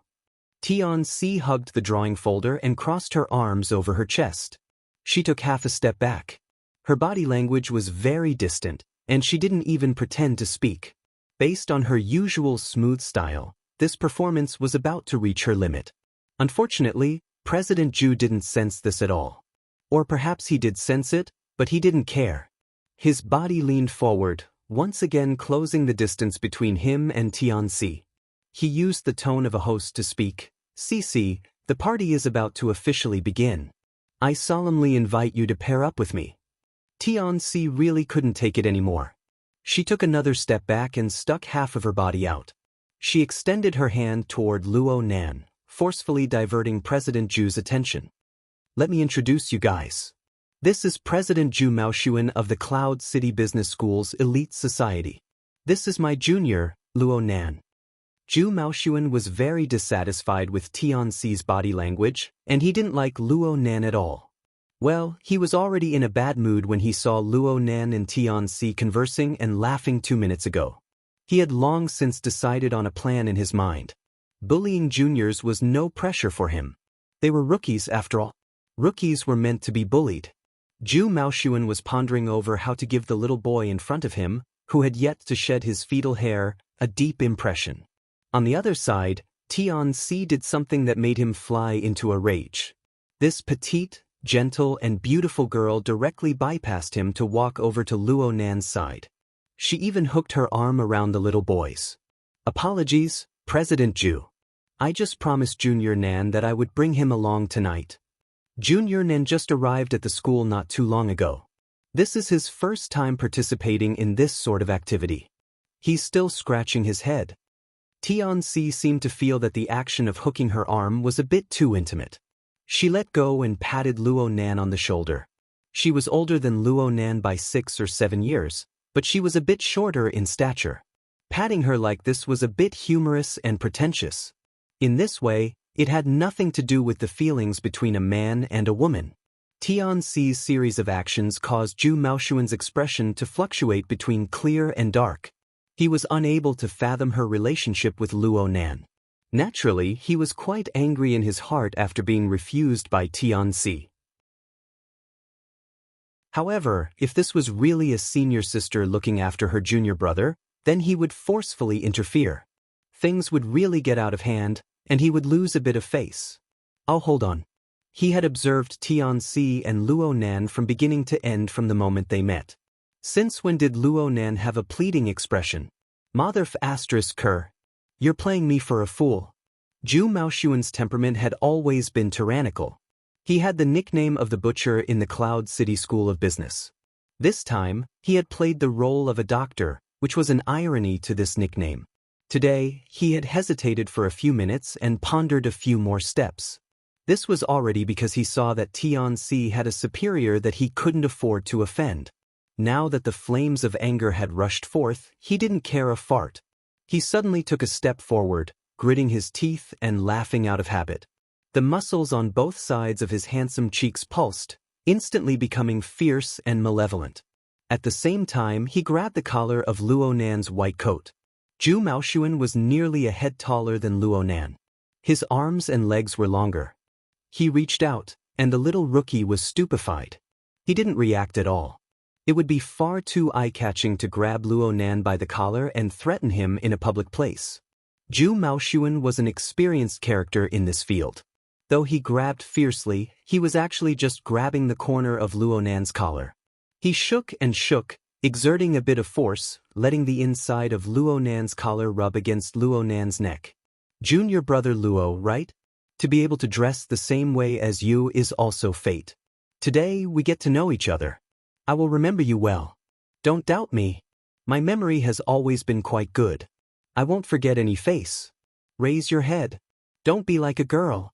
Tian-si hugged the drawing folder and crossed her arms over her chest. She took half a step back. Her body language was very distant, and she didn't even pretend to speak. Based on her usual smooth style, this performance was about to reach her limit. Unfortunately, President Zhu didn't sense this at all. Or perhaps he did sense it, but he didn't care. His body leaned forward, once again closing the distance between him and Tian-si. He used the tone of a host to speak. Cici, the party is about to officially begin. I solemnly invite you to pair up with me. Tian-si really couldn't take it anymore. She took another step back and stuck half of her body out. She extended her hand toward Luo Nan, forcefully diverting President Zhu's attention. Let me introduce you guys. This is President Zhu Maoxuan of the Cloud City Business School's Elite Society. This is my junior, Luo Nan. Zhu Maoxuan was very dissatisfied with Tianxi's body language, and he didn't like Luo Nan at all. Well, he was already in a bad mood when he saw Luo Nan and Tianxi conversing and laughing 2 minutes ago. He had long since decided on a plan in his mind. Bullying juniors was no pressure for him. They were rookies after all. Rookies were meant to be bullied. Zhu Maoxuan was pondering over how to give the little boy in front of him, who had yet to shed his fetal hair, a deep impression. On the other side, Tianxi did something that made him fly into a rage. This petite, gentle and beautiful girl directly bypassed him to walk over to Luo Nan's side. She even hooked her arm around the little boy's. Apologies, President Zhu. I just promised Junior Nan that I would bring him along tonight. Junior Nan just arrived at the school not too long ago. This is his first time participating in this sort of activity. He's still scratching his head. Tianxi seemed to feel that the action of hooking her arm was a bit too intimate. She let go and patted Luo Nan on the shoulder. She was older than Luo Nan by 6 or 7 years, but she was a bit shorter in stature. Patting her like this was a bit humorous and pretentious. In this way, it had nothing to do with the feelings between a man and a woman. Tianxi's series of actions caused Zhu Maoxuan's expression to fluctuate between clear and dark. He was unable to fathom her relationship with Luo Nan. Naturally, he was quite angry in his heart after being refused by Tianxi. However, if this was really a senior sister looking after her junior brother, then he would forcefully interfere. Things would really get out of hand, and he would lose a bit of face. Oh, hold on. He had observed Tianxi and Luo Nan from beginning to end from the moment they met. Since when did Luo Nan have a pleading expression? Motherf ****. You're playing me for a fool. Zhu Maoxuan's temperament had always been tyrannical. He had the nickname of the butcher in the Cloud City School of Business. This time, he had played the role of a doctor, which was an irony to this nickname. Today, he had hesitated for a few minutes and pondered a few more steps. This was already because he saw that Tianxi had a superior that he couldn't afford to offend. Now that the flames of anger had rushed forth, he didn't care a fart. He suddenly took a step forward, gritting his teeth and laughing out of habit. The muscles on both sides of his handsome cheeks pulsed, instantly becoming fierce and malevolent. At the same time, he grabbed the collar of Luo Nan's white coat. Zhu Maoxuan was nearly a head taller than Luo Nan. His arms and legs were longer. He reached out, and the little rookie was stupefied. He didn't react at all. It would be far too eye-catching to grab Luo Nan by the collar and threaten him in a public place. Zhu Maoxuan was an experienced character in this field. Though he grabbed fiercely, he was actually just grabbing the corner of Luo Nan's collar. He shook and shook, exerting a bit of force, letting the inside of Luo Nan's collar rub against Luo Nan's neck. Junior brother Luo, right? To be able to dress the same way as you is also fate. Today we get to know each other. I will remember you well. Don't doubt me. My memory has always been quite good. I won't forget any face. Raise your head. Don't be like a girl.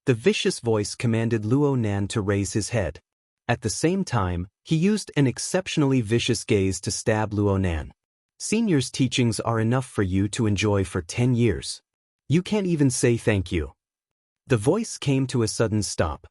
The vicious voice commanded Luo Nan to raise his head. At the same time, he used an exceptionally vicious gaze to stab Luo Nan. Senior's teachings are enough for you to enjoy for 10 years. You can't even say thank you. The voice came to a sudden stop.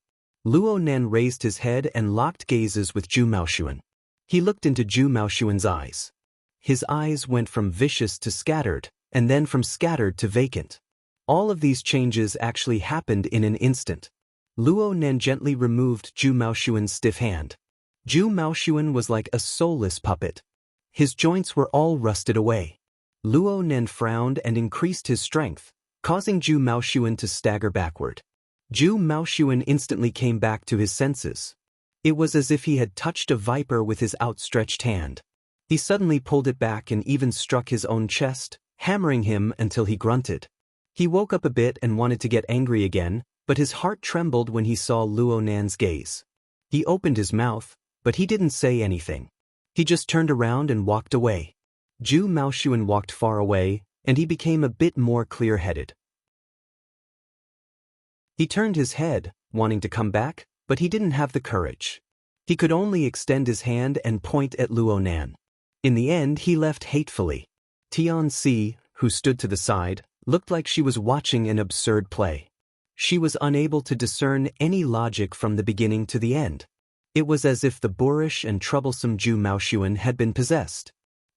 Luo Nan raised his head and locked gazes with Zhu Maoxuan. He looked into Zhu Maoxuan's eyes. His eyes went from vicious to scattered, and then from scattered to vacant. All of these changes actually happened in an instant. Luo Nan gently removed Zhu Maoxuan's stiff hand. Zhu Maoxuan was like a soulless puppet. His joints were all rusted away. Luo Nan frowned and increased his strength, causing Zhu Maoxuan to stagger backward. Zhu Maoxuan instantly came back to his senses. It was as if he had touched a viper with his outstretched hand. He suddenly pulled it back and even struck his own chest, hammering him until he grunted. He woke up a bit and wanted to get angry again, but his heart trembled when he saw Luo Nan's gaze. He opened his mouth, but he didn't say anything. He just turned around and walked away. Zhu Maoxuan walked far away, and he became a bit more clear-headed. He turned his head, wanting to come back, but he didn't have the courage. He could only extend his hand and point at Luo Nan. In the end, he left hatefully. Tian-si, who stood to the side, looked like she was watching an absurd play. She was unable to discern any logic from the beginning to the end. It was as if the boorish and troublesome Zhu Maoshuan had been possessed.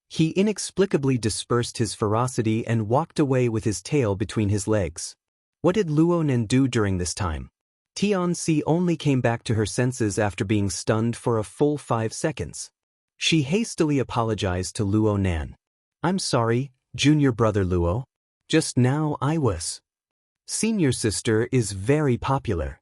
He inexplicably dispersed his ferocity and walked away with his tail between his legs. What did Luo Nan do during this time? Tian-si only came back to her senses after being stunned for a full 5 seconds. She hastily apologized to Luo Nan. "I'm sorry, junior brother Luo. Just now I was. Senior sister is very popular."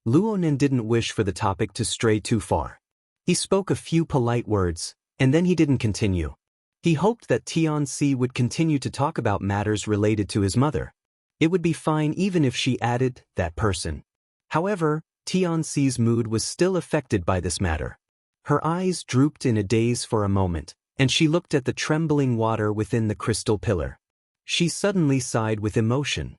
Luo Nan didn't wish for the topic to stray too far. He spoke a few polite words, and then he didn't continue. He hoped that Tian-si would continue to talk about matters related to his mother. It would be fine even if she added that person. However, Tian-si's mood was still affected by this matter. Her eyes drooped in a daze for a moment, and she looked at the trembling water within the crystal pillar. She suddenly sighed with emotion.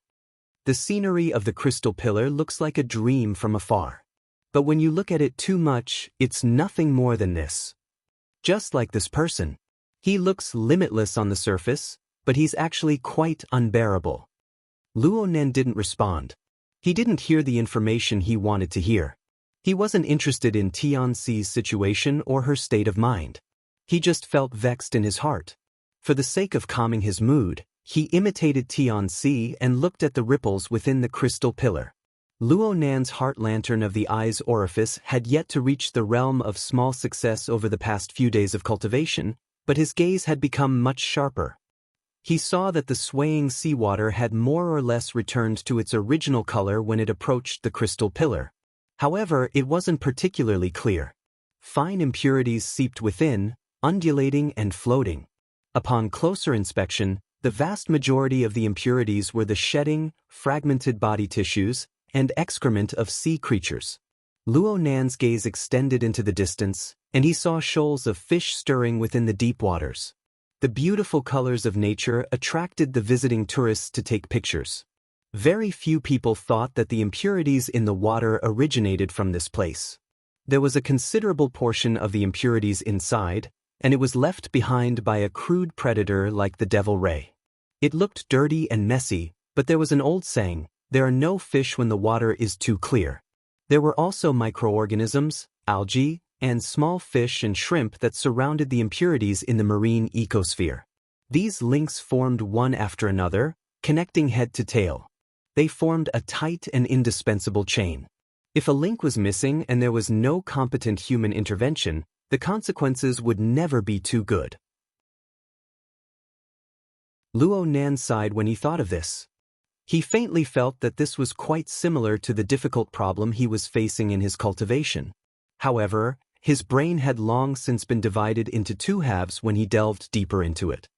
The scenery of the crystal pillar looks like a dream from afar. But when you look at it too much, it's nothing more than this. Just like this person. He looks limitless on the surface, but he's actually quite unbearable. Luo Nan didn't respond. He didn't hear the information he wanted to hear. He wasn't interested in Tian-si's situation or her state of mind. He just felt vexed in his heart. For the sake of calming his mood, he imitated Tian-si and looked at the ripples within the crystal pillar. Luo Nan's heart lantern of the eye's orifice had yet to reach the realm of small success over the past few days of cultivation, but his gaze had become much sharper. He saw that the swaying seawater had more or less returned to its original color when it approached the crystal pillar. However, it wasn't particularly clear. Fine impurities seeped within, undulating and floating. Upon closer inspection, the vast majority of the impurities were the shedding, fragmented body tissues, and excrement of sea creatures. Luo Nan's gaze extended into the distance, and he saw shoals of fish stirring within the deep waters. The beautiful colors of nature attracted the visiting tourists to take pictures. Very few people thought that the impurities in the water originated from this place. There was a considerable portion of the impurities inside, and it was left behind by a crude predator like the devil ray. It looked dirty and messy, but there was an old saying, "There are no fish when the water is too clear." There were also microorganisms, algae, and small fish and shrimp that surrounded the impurities in the marine ecosphere. These links formed one after another, connecting head to tail. They formed a tight and indispensable chain. If a link was missing and there was no competent human intervention, the consequences would never be too good. Luo Nan sighed when he thought of this. He faintly felt that this was quite similar to the difficult problem he was facing in his cultivation. However, his brain had long since been divided into two halves when he delved deeper into it.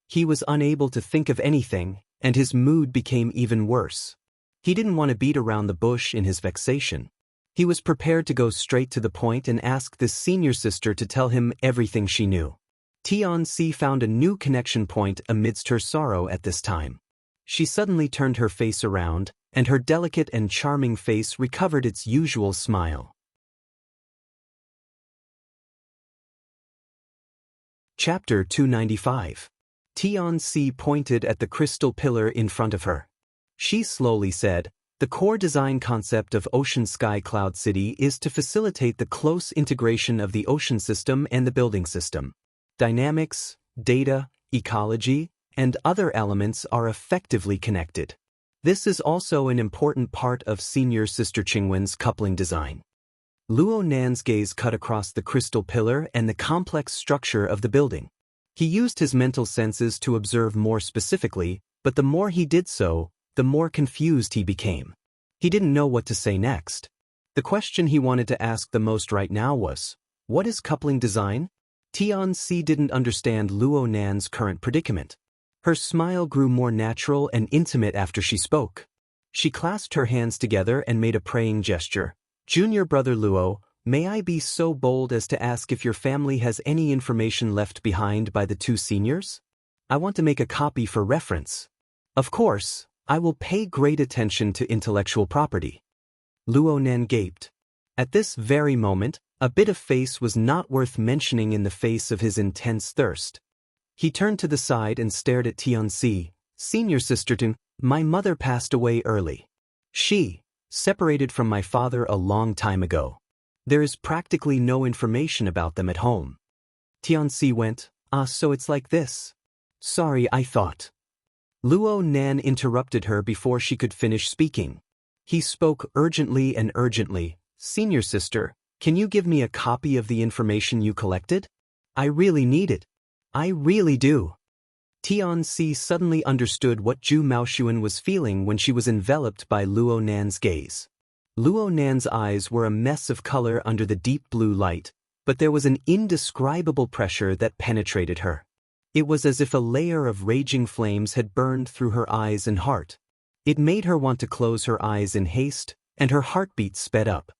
He was unable to think of anything, and his mood became even worse. He didn't want to beat around the bush in his vexation. He was prepared to go straight to the point and ask this senior sister to tell him everything she knew. Tian-si found a new connection point amidst her sorrow at this time. She suddenly turned her face around, and her delicate and charming face recovered its usual smile. Chapter 295. Tian-si pointed at the crystal pillar in front of her. She slowly said, "The core design concept of Ocean Sky Cloud City is to facilitate the close integration of the ocean system and the building system. Dynamics, data, ecology, and other elements are effectively connected. This is also an important part of Senior Sister Qingwen's coupling design." Luo Nan's gaze cut across the crystal pillar and the complex structure of the building. He used his mental senses to observe more specifically, but the more he did so, the more confused he became. He didn't know what to say next. The question he wanted to ask the most right now was, what is coupling design? Tian-si didn't understand Luo Nan's current predicament. Her smile grew more natural and intimate after she spoke. She clasped her hands together and made a praying gesture. "Junior brother Luo, may I be so bold as to ask if your family has any information left behind by the two seniors? I want to make a copy for reference. Of course, I will pay great attention to intellectual property." Luo Nan gaped. At this very moment, A bit of face was not worth mentioning in the face of his intense thirst. He turned to the side and stared at Tianxi. Senior sister to, my mother passed away early. She separated from my father a long time ago. There is practically no information about them at home. Tianxi went, so it's like this. Sorry, I thought. Luo Nan interrupted her before she could finish speaking. He spoke urgently and urgently. Senior sister, can you give me a copy of the information you collected? I really need it. I really do. Tianxi suddenly understood what Zhu Maoshuan was feeling when she was enveloped by Luo Nan's gaze. Luo Nan's eyes were a mess of color under the deep blue light, but there was an indescribable pressure that penetrated her. It was as if a layer of raging flames had burned through her eyes and heart. It made her want to close her eyes in haste, and her heartbeat sped up.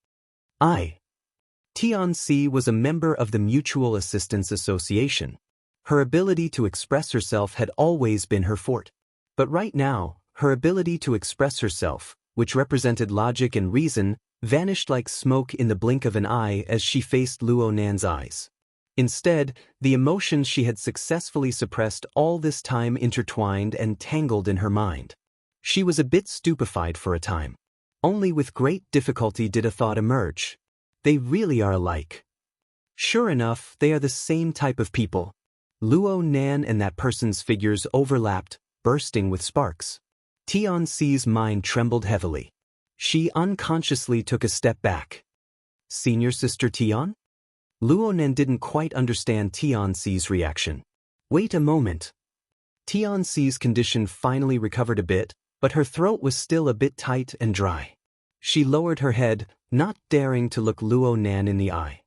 Tianxi was a member of the Mutual Assistance Association. Her ability to express herself had always been her forte. But right now, her ability to express herself, which represented logic and reason, vanished like smoke in the blink of an eye as she faced Luo Nan's eyes. Instead, the emotions she had successfully suppressed all this time intertwined and tangled in her mind. She was a bit stupefied for a time. Only with great difficulty did a thought emerge. They really are alike. Sure enough, they are the same type of people. Luo Nan and that person's figures overlapped, bursting with sparks. Tianxi's mind trembled heavily. She unconsciously took a step back. Senior sister Tian? Luo Nan didn't quite understand Tianxi's reaction. Wait a moment. Tianxi's condition finally recovered a bit, but her throat was still a bit tight and dry. She lowered her head, not daring to look Luo Nan in the eye.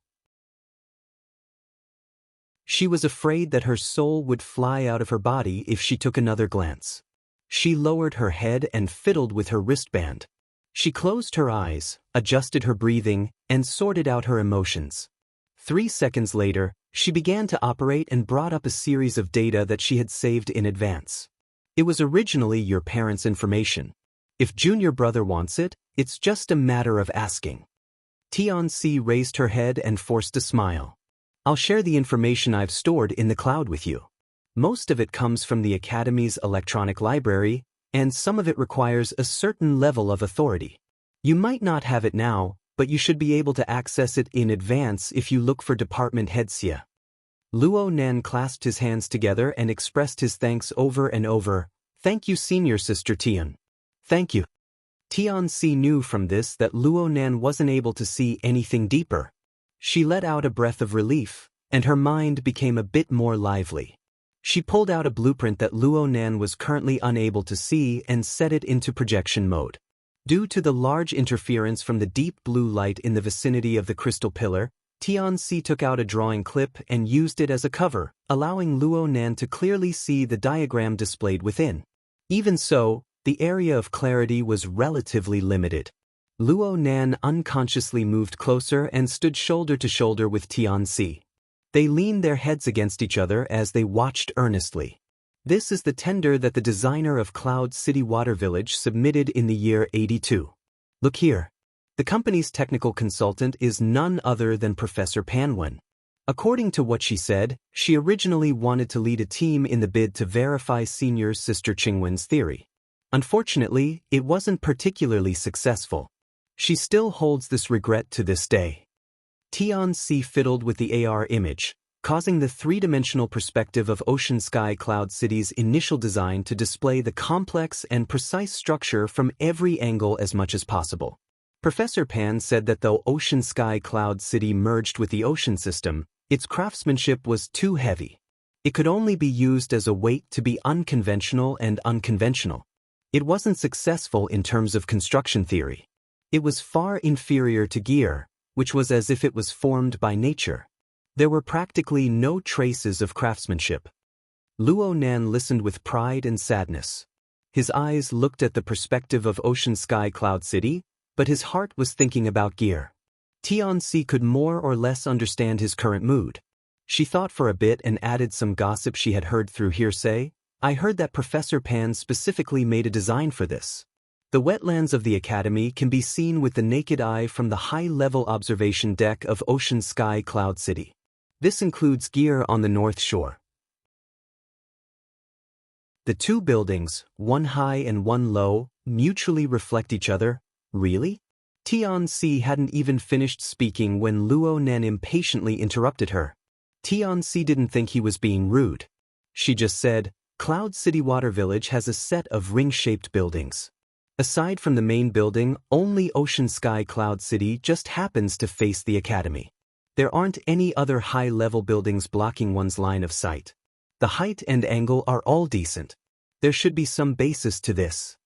She was afraid that her soul would fly out of her body if she took another glance. She lowered her head and fiddled with her wristband. She closed her eyes, adjusted her breathing, and sorted out her emotions. 3 seconds later, she began to operate and brought up a series of data that she had saved in advance. It was originally your parents' information. If junior brother wants it, it's just a matter of asking. Tianxi raised her head and forced a smile. I'll share the information I've stored in the cloud with you. Most of it comes from the Academy's electronic library, and some of it requires a certain level of authority. You might not have it now, but you should be able to access it in advance if you look for Department Head Xia. Luo Nan clasped his hands together and expressed his thanks over and over. Thank you, senior sister Tian. Thank you. Tianxi knew from this that Luo Nan wasn't able to see anything deeper. She let out a breath of relief, and her mind became a bit more lively. She pulled out a blueprint that Luo Nan was currently unable to see and set it into projection mode. Due to the large interference from the deep blue light in the vicinity of the crystal pillar, Tianxi took out a drawing clip and used it as a cover, allowing Luo Nan to clearly see the diagram displayed within. Even so, the area of clarity was relatively limited. Luo Nan unconsciously moved closer and stood shoulder to shoulder with Tianxi. They leaned their heads against each other as they watched earnestly. This is the tender that the designer of Cloud City Water Village submitted in the year 82. Look here. The company's technical consultant is none other than Professor Pan Wen. According to what she said, she originally wanted to lead a team in the bid to verify senior sister Qingwen's theory. Unfortunately, it wasn't particularly successful. She still holds this regret to this day. Tianxi fiddled with the AR image, causing the three-dimensional perspective of Ocean Sky Cloud City's initial design to display the complex and precise structure from every angle as much as possible. Professor Pan said that though Ocean Sky Cloud City merged with the ocean system, its craftsmanship was too heavy. It could only be used as a weight to be unconventional and unconventional. It wasn't successful in terms of construction theory. It was far inferior to gear, which was as if it was formed by nature. There were practically no traces of craftsmanship. Luo Nan listened with pride and sadness. His eyes looked at the perspective of Ocean Sky Cloud City, but his heart was thinking about gear. Tianxi could more or less understand his current mood. She thought for a bit and added some gossip she had heard through hearsay. I heard that Professor Pan specifically made a design for this. The wetlands of the academy can be seen with the naked eye from the high-level observation deck of Ocean Sky Cloud City. This includes gear on the North Shore. The two buildings, one high and one low, mutually reflect each other. Really? Tian-Si hadn't even finished speaking when Luo Nan impatiently interrupted her. Tian-Si didn't think he was being rude. She just said, Cloud City Water Village has a set of ring-shaped buildings. Aside from the main building, only Ocean Sky Cloud City just happens to face the academy. There aren't any other high-level buildings blocking one's line of sight. The height and angle are all decent. There should be some basis to this.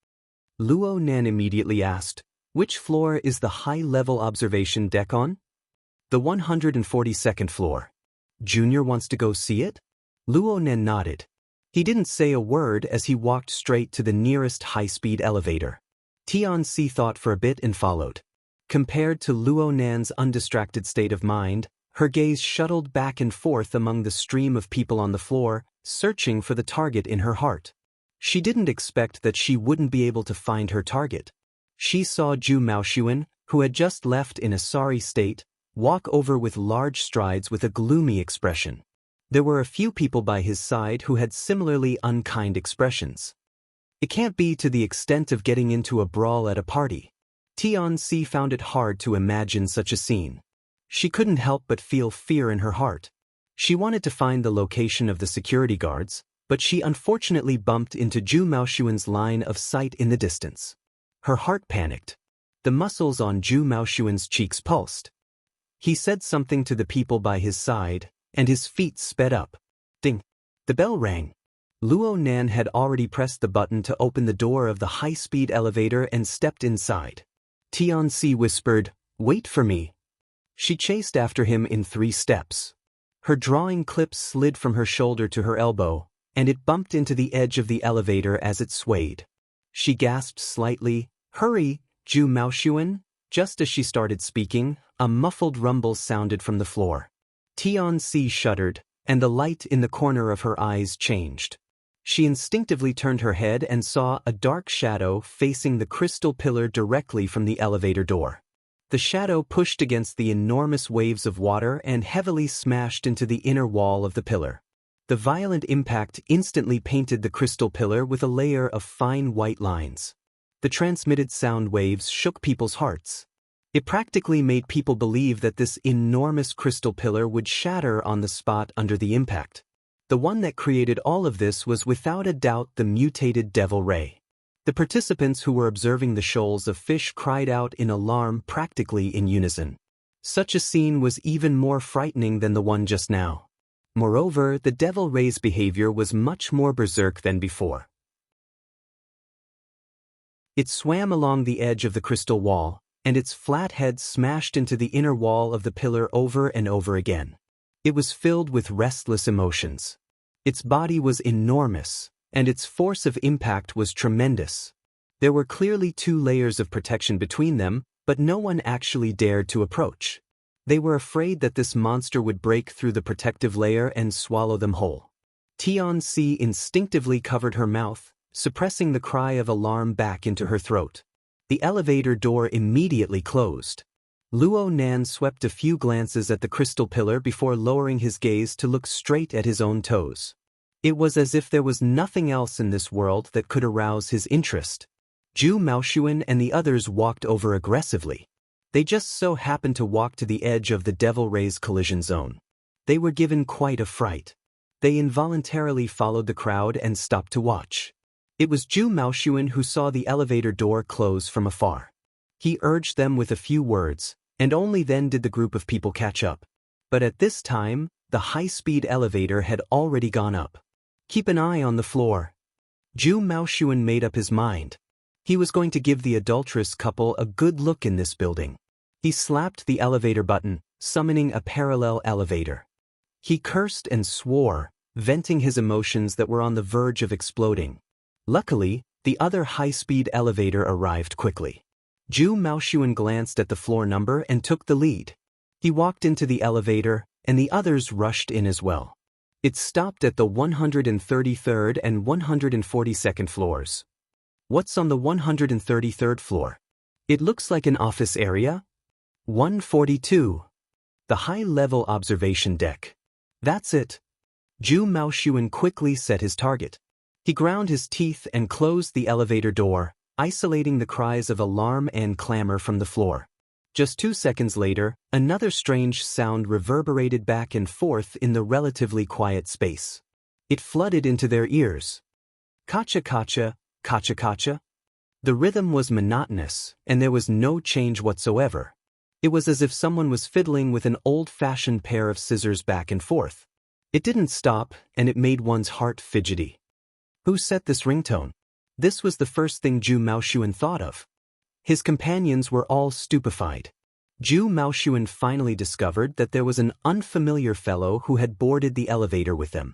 Luo Nan immediately asked, which floor is the high-level observation deck on? The 142nd floor. Junior wants to go see it? Luo Nan nodded. He didn't say a word as he walked straight to the nearest high-speed elevator. Tian-Si thought for a bit and followed. Compared to Luo Nan's undistracted state of mind, her gaze shuttled back and forth among the stream of people on the floor, searching for the target in her heart. She didn't expect that she wouldn't be able to find her target. She saw Zhu Maoxuan, who had just left in a sorry state, walk over with large strides with a gloomy expression. There were a few people by his side who had similarly unkind expressions. It can't be to the extent of getting into a brawl at a party. Tian-Si found it hard to imagine such a scene. She couldn't help but feel fear in her heart. She wanted to find the location of the security guards, but she unfortunately bumped into Zhu Maoxuan's line of sight in the distance. Her heart panicked. The muscles on Zhu Maoxuan's cheeks pulsed. He said something to the people by his side, and his feet sped up. Ding! The bell rang. Luo Nan had already pressed the button to open the door of the high-speed elevator and stepped inside. Tian-Si whispered, "Wait for me." She chased after him in 3 steps. Her drawing clip slid from her shoulder to her elbow, and it bumped into the edge of the elevator as it swayed. She gasped slightly, "Hurry, Zhu Maoxuan!" Just as she started speaking, a muffled rumble sounded from the floor. Tian-Si shuddered, and the light in the corner of her eyes changed. She instinctively turned her head and saw a dark shadow facing the crystal pillar directly from the elevator door. The shadow pushed against the enormous waves of water and heavily smashed into the inner wall of the pillar. The violent impact instantly painted the crystal pillar with a layer of fine white lines. The transmitted sound waves shook people's hearts. It practically made people believe that this enormous crystal pillar would shatter on the spot under the impact. The one that created all of this was without a doubt the mutated Devil Ray. The participants who were observing the shoals of fish cried out in alarm practically in unison. Such a scene was even more frightening than the one just now. Moreover, the Devil Ray's behavior was much more berserk than before. It swam along the edge of the crystal wall, and its flat head smashed into the inner wall of the pillar over and over again. It was filled with restless emotions. Its body was enormous, and its force of impact was tremendous. There were clearly 2 layers of protection between them, but no one actually dared to approach. They were afraid that this monster would break through the protective layer and swallow them whole. Tian-Si instinctively covered her mouth, suppressing the cry of alarm back into her throat. The elevator door immediately closed. Luo Nan swept a few glances at the crystal pillar before lowering his gaze to look straight at his own toes. It was as if there was nothing else in this world that could arouse his interest. Zhu Maoxuan and the others walked over aggressively. They just so happened to walk to the edge of the Devil Ray's collision zone. They were given quite a fright. They involuntarily followed the crowd and stopped to watch. It was Zhu Maoxuan who saw the elevator door close from afar. He urged them with a few words, and only then did the group of people catch up. But at this time, the high-speed elevator had already gone up. "Keep an eye on the floor." Zhu Maoxuan made up his mind. He was going to give the adulterous couple a good look in this building. He slapped the elevator button, summoning a parallel elevator. He cursed and swore, venting his emotions that were on the verge of exploding. Luckily, the other high-speed elevator arrived quickly. Zhu Maoxuan glanced at the floor number and took the lead. He walked into the elevator, and the others rushed in as well. It stopped at the 133rd and 142nd floors. What's on the 133rd floor? It looks like an office area. 142. The high-level observation deck. That's it. Zhu Maoxuan quickly set his target. He ground his teeth and closed the elevator door, isolating the cries of alarm and clamor from the floor. Just 2 seconds later, another strange sound reverberated back and forth in the relatively quiet space. It flooded into their ears. Kacha-kacha, kacha-kacha. The rhythm was monotonous, and there was no change whatsoever. It was as if someone was fiddling with an old-fashioned pair of scissors back and forth. It didn't stop, and it made one's heart fidgety. Who set this ringtone? This was the first thing Zhu Maoxuan thought of. His companions were all stupefied. Zhu Maoxuan finally discovered that there was an unfamiliar fellow who had boarded the elevator with them.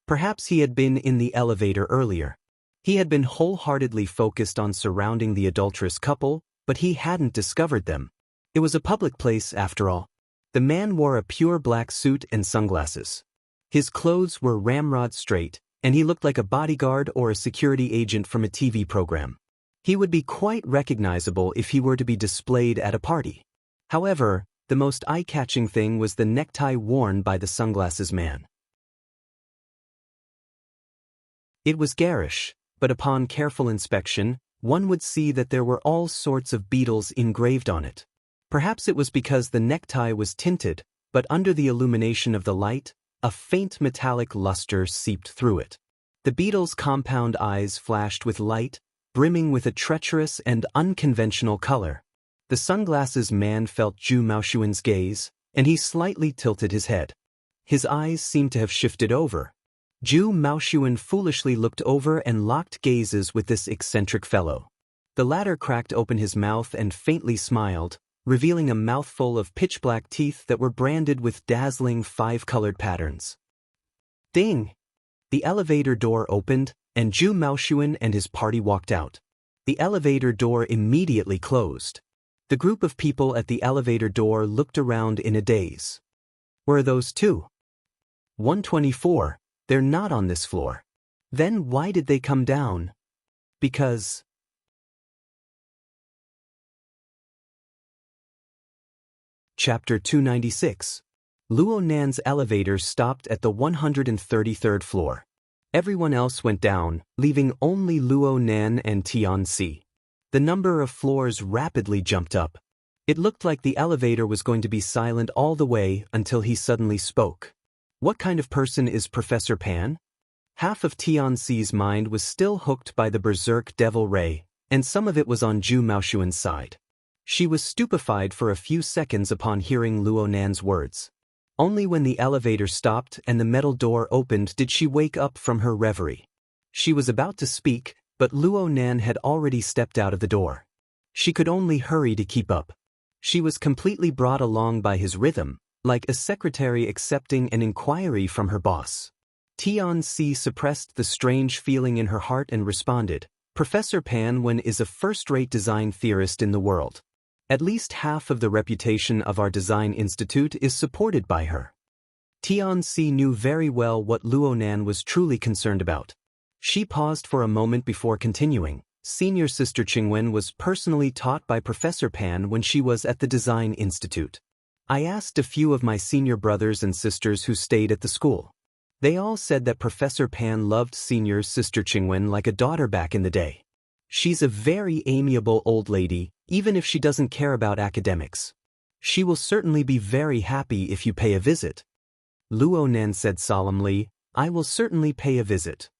Perhaps he had been in the elevator earlier. He had been wholeheartedly focused on surrounding the adulterous couple, but he hadn't discovered them. It was a public place, after all. The man wore a pure black suit and sunglasses. His clothes were ramrod straight, and he looked like a bodyguard or a security agent from a TV program. He would be quite recognizable if he were to be displayed at a party. However, the most eye-catching thing was the necktie worn by the sunglasses man. It was garish, but upon careful inspection, one would see that there were all sorts of beetles engraved on it. Perhaps it was because the necktie was tinted, but under the illumination of the light, a faint metallic luster seeped through it. The beetle's compound eyes flashed with light, brimming with a treacherous and unconventional color. The sunglasses man felt Zhu Maoxuan's gaze, and he slightly tilted his head. His eyes seemed to have shifted over. Zhu Maoxuan foolishly looked over and locked gazes with this eccentric fellow. The latter cracked open his mouth and faintly smiled, revealing a mouthful of pitch-black teeth that were branded with dazzling 5-colored patterns. Ding! The elevator door opened, and Zhu Maoxuan and his party walked out. The elevator door immediately closed. The group of people at the elevator door looked around in a daze. Where are those two? 124, they're not on this floor. Then why did they come down? Because... Chapter 296. Luo Nan's elevator stopped at the 133rd floor. Everyone else went down, leaving only Luo Nan and Tianxi. The number of floors rapidly jumped up. It looked like the elevator was going to be silent all the way until he suddenly spoke. What kind of person is Professor Pan? Half of Tianxi's mind was still hooked by the berserk devil ray, and some of it was on Zhu Maoxuan's side. She was stupefied for a few seconds upon hearing Luo Nan's words. Only when the elevator stopped and the metal door opened did she wake up from her reverie. She was about to speak, but Luo Nan had already stepped out of the door. She could only hurry to keep up. She was completely brought along by his rhythm, like a secretary accepting an inquiry from her boss. Tianxi suppressed the strange feeling in her heart and responded, "Professor Pan Wen is a first-rate design theorist in the world. At least half of the reputation of our design institute is supported by her." Tianxi knew very well what Luo Nan was truly concerned about. She paused for a moment before continuing. Senior Sister Qingwen was personally taught by Professor Pan when she was at the Design Institute. I asked a few of my senior brothers and sisters who stayed at the school. They all said that Professor Pan loved Senior Sister Qingwen like a daughter back in the day. She's a very amiable old lady, even if she doesn't care about academics. She will certainly be very happy if you pay a visit. Luo Nan said solemnly, "I will certainly pay a visit."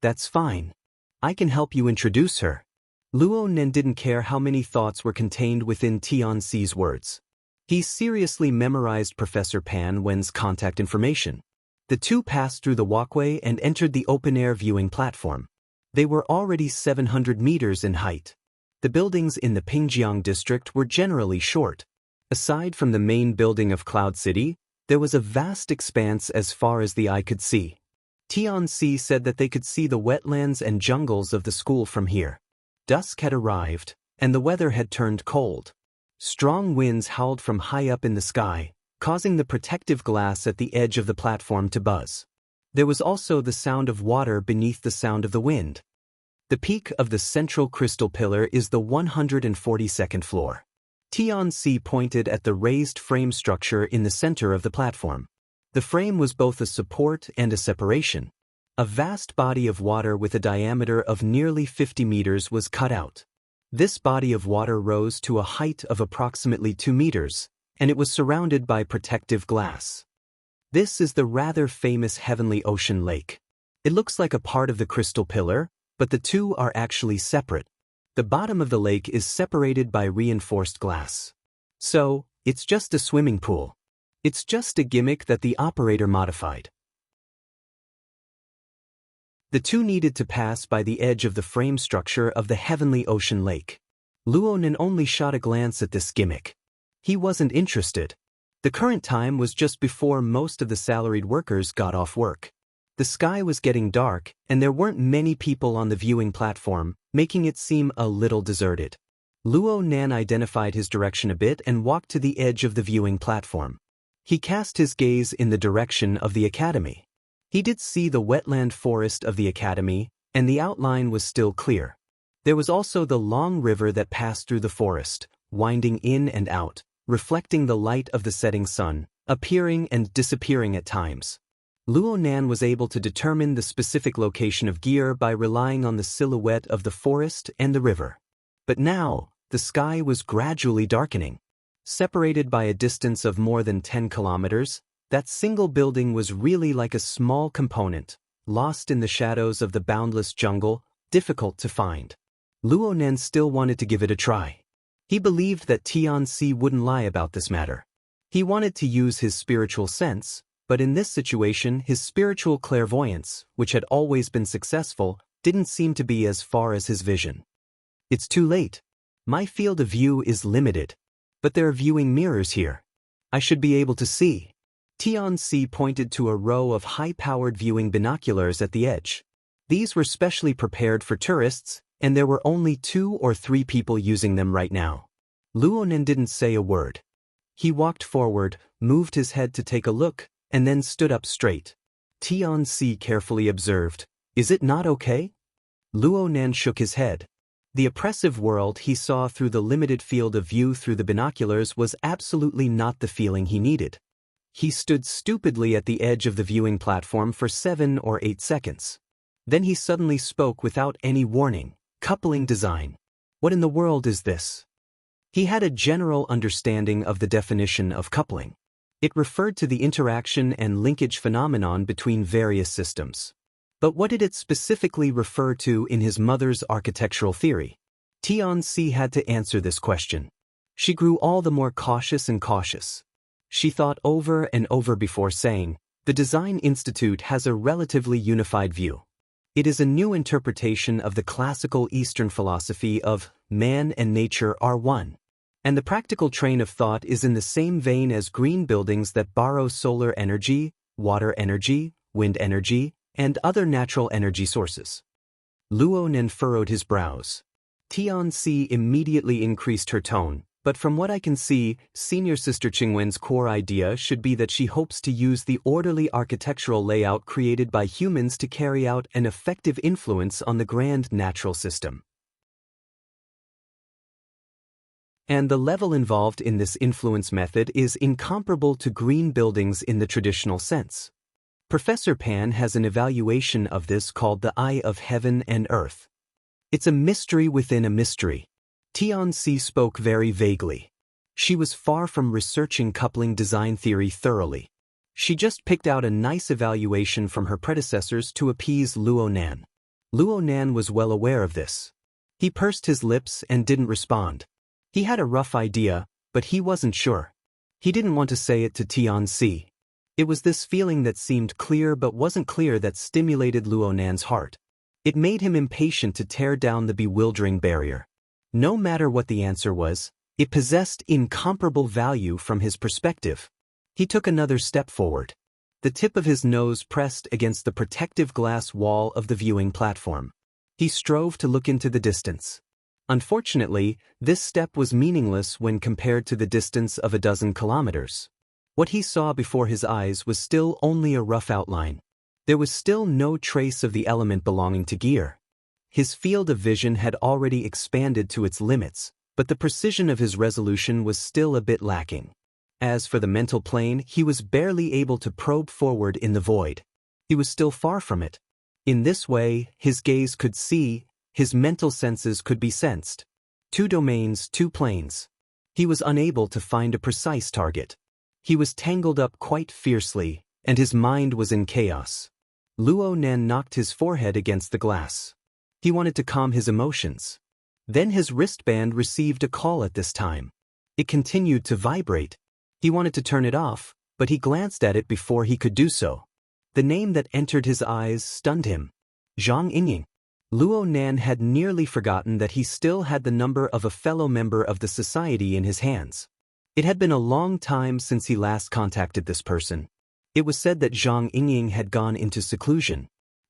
"That's fine. I can help you introduce her." Luo Nan didn't care how many thoughts were contained within Tianxi's words. He seriously memorized Professor Pan Wen's contact information. The two passed through the walkway and entered the open-air viewing platform. They were already 700 meters in height. The buildings in the Pingjiang district were generally short. Aside from the main building of Cloud City, there was a vast expanse as far as the eye could see. Tianxi said that they could see the wetlands and jungles of the school from here. Dusk had arrived, and the weather had turned cold. Strong winds howled from high up in the sky, causing the protective glass at the edge of the platform to buzz. There was also the sound of water beneath the sound of the wind. The peak of the central crystal pillar is the 142nd floor. Tianzi pointed at the raised frame structure in the center of the platform. The frame was both a support and a separation. A vast body of water with a diameter of nearly 50 meters was cut out. This body of water rose to a height of approximately 2 meters, and it was surrounded by protective glass. This is the rather famous Heavenly Ocean Lake. It looks like a part of the crystal pillar, but the two are actually separate. The bottom of the lake is separated by reinforced glass. So, it's just a swimming pool. It's just a gimmick that the operator modified. The two needed to pass by the edge of the frame structure of the Heavenly Ocean Lake. Luonan only shot a glance at this gimmick. He wasn't interested. The current time was just before most of the salaried workers got off work. The sky was getting dark, and there weren't many people on the viewing platform, making it seem a little deserted. Luonan identified his direction a bit and walked to the edge of the viewing platform. He cast his gaze in the direction of the academy. He did see the wetland forest of the academy, and the outline was still clear. There was also the long river that passed through the forest, winding in and out, reflecting the light of the setting sun, appearing and disappearing at times. Luonan was able to determine the specific location of gear by relying on the silhouette of the forest and the river. But now, the sky was gradually darkening. Separated by a distance of more than 10 kilometers, that single building was really like a small component, lost in the shadows of the boundless jungle, difficult to find. Luonan still wanted to give it a try. He believed that Tianzi wouldn't lie about this matter. He wanted to use his spiritual sense, but in this situation his spiritual clairvoyance, which had always been successful, didn't seem to be as far as his vision. It's too late. My field of view is limited. But there are viewing mirrors here. I should be able to see. Tianzi pointed to a row of high-powered viewing binoculars at the edge. These were specially prepared for tourists, and there were only 2 or 3 people using them right now. Luonan didn't say a word. He walked forward, moved his head to take a look, and then stood up straight. Tianzi carefully observed, "Is it not okay?" Luonan shook his head. The oppressive world he saw through the limited field of view through the binoculars was absolutely not the feeling he needed. He stood stupidly at the edge of the viewing platform for 7 or 8 seconds. Then he suddenly spoke without any warning. Coupling design. What in the world is this? He had a general understanding of the definition of coupling. It referred to the interaction and linkage phenomenon between various systems. But what did it specifically refer to in his mother's architectural theory? Tianzi had to answer this question. She grew all the more cautious and cautious. She thought over and over before saying, "The Design Institute has a relatively unified view. It is a new interpretation of the classical Eastern philosophy of man and nature are one. And the practical train of thought is in the same vein as green buildings that borrow solar energy, water energy, wind energy, and other natural energy sources." Luonan furrowed his brows. Tianzi immediately increased her tone, but from what I can see, Senior Sister Qingwen's core idea should be that she hopes to use the orderly architectural layout created by humans to carry out an effective influence on the grand natural system. And the level involved in this influence method is incomparable to green buildings in the traditional sense. Professor Pan has an evaluation of this called the Eye of Heaven and Earth. It's a mystery within a mystery. Tianzi spoke very vaguely. She was far from researching coupling design theory thoroughly. She just picked out a nice evaluation from her predecessors to appease Luonan. Luonan was well aware of this. He pursed his lips and didn't respond. He had a rough idea, but he wasn't sure. He didn't want to say it to Tianzi. It was this feeling that seemed clear but wasn't clear that stimulated Luonan's heart. It made him impatient to tear down the bewildering barrier. No matter what the answer was, it possessed incomparable value from his perspective. He took another step forward. The tip of his nose pressed against the protective glass wall of the viewing platform. He strove to look into the distance. Unfortunately, this step was meaningless when compared to the distance of a dozen kilometers. What he saw before his eyes was still only a rough outline. There was still no trace of the element belonging to gear. His field of vision had already expanded to its limits, but the precision of his resolution was still a bit lacking. As for the mental plane, he was barely able to probe forward in the void. He was still far from it. In this way, his gaze could see, his mental senses could be sensed. 2 domains, 2 planes. He was unable to find a precise target. He was tangled up quite fiercely, and his mind was in chaos. Luo Nen knocked his forehead against the glass. He wanted to calm his emotions. Then his wristband received a call at this time. It continued to vibrate. He wanted to turn it off, but he glanced at it before he could do so. The name that entered his eyes stunned him. Zhang Yingying. Luo Nan had nearly forgotten that he still had the number of a fellow member of the society in his hands. It had been a long time since he last contacted this person. It was said that Zhang Yingying had gone into seclusion.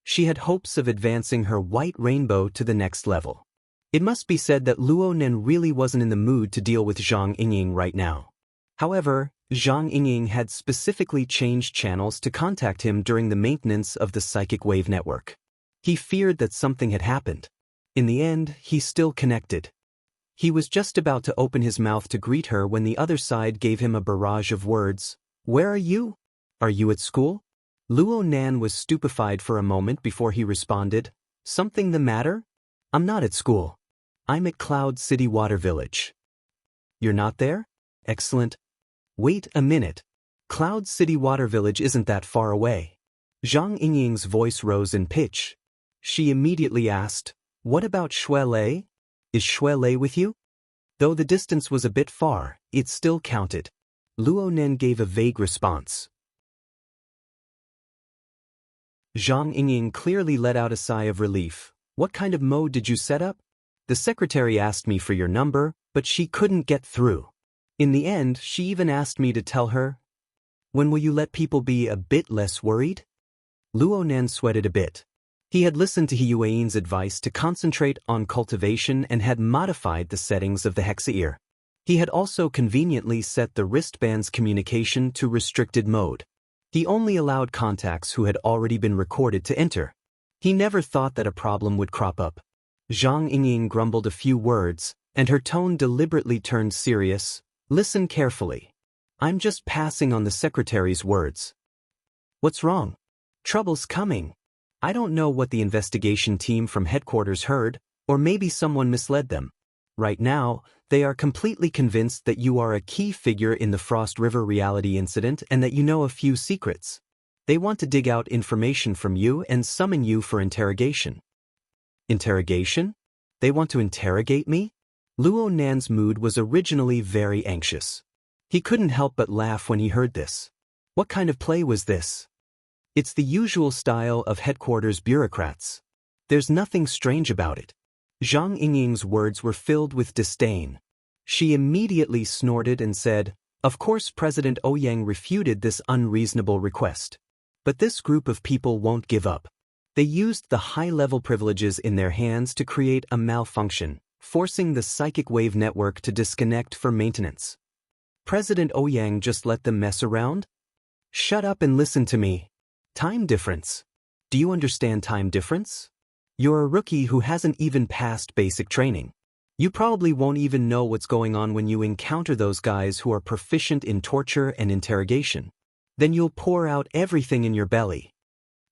She had hopes of advancing her white rainbow to the next level. It must be said that Luo Nen really wasn't in the mood to deal with Zhang Yingying right now. However, Zhang Yingying had specifically changed channels to contact him during the maintenance of the psychic wave network. He feared that something had happened. In the end, he still connected. He was just about to open his mouth to greet her when the other side gave him a barrage of words. "Where are you? Are you at school?" Luo Nan was stupefied for a moment before he responded. "Something the matter? I'm not at school. I'm at Cloud City Water Village." "You're not there? Excellent. Wait a minute. Cloud City Water Village isn't that far away." Zhang Yingying's voice rose in pitch. She immediately asked, "What about Xue Lei? Is Xue Lei with you?" Though the distance was a bit far, it still counted. Luo Nen gave a vague response. Zhang Yingying clearly let out a sigh of relief. "What kind of mode did you set up?" "The secretary asked me for your number, but she couldn't get through. In the end, she even asked me to tell her. When will you let people be a bit less worried?" Luo Nen sweated a bit. He had listened to He Yuan's advice to concentrate on cultivation and had modified the settings of the hexaear. He had also conveniently set the wristband's communication to restricted mode. He only allowed contacts who had already been recorded to enter. He never thought that a problem would crop up. Zhang Yingying grumbled a few words, and her tone deliberately turned serious. "Listen carefully. I'm just passing on the secretary's words." "What's wrong?" "Trouble's coming. I don't know what the investigation team from headquarters heard, or maybe someone misled them. Right now, they are completely convinced that you are a key figure in the Frost River reality incident and that you know a few secrets. They want to dig out information from you and summon you for interrogation." "Interrogation? They want to interrogate me?" Luo Nan's mood was originally very anxious. He couldn't help but laugh when he heard this. What kind of play was this? It's the usual style of headquarters bureaucrats. There's nothing strange about it. Zhang Yingying's words were filled with disdain. She immediately snorted and said, "Of course President Ouyang refuted this unreasonable request. But this group of people won't give up. They used the high-level privileges in their hands to create a malfunction, forcing the psychic wave network to disconnect for maintenance. President Ouyang just let them mess around? Shut up and listen to me. Time difference. Do you understand time difference? You're a rookie who hasn't even passed basic training. You probably won't even know what's going on when you encounter those guys who are proficient in torture and interrogation. Then you'll pour out everything in your belly."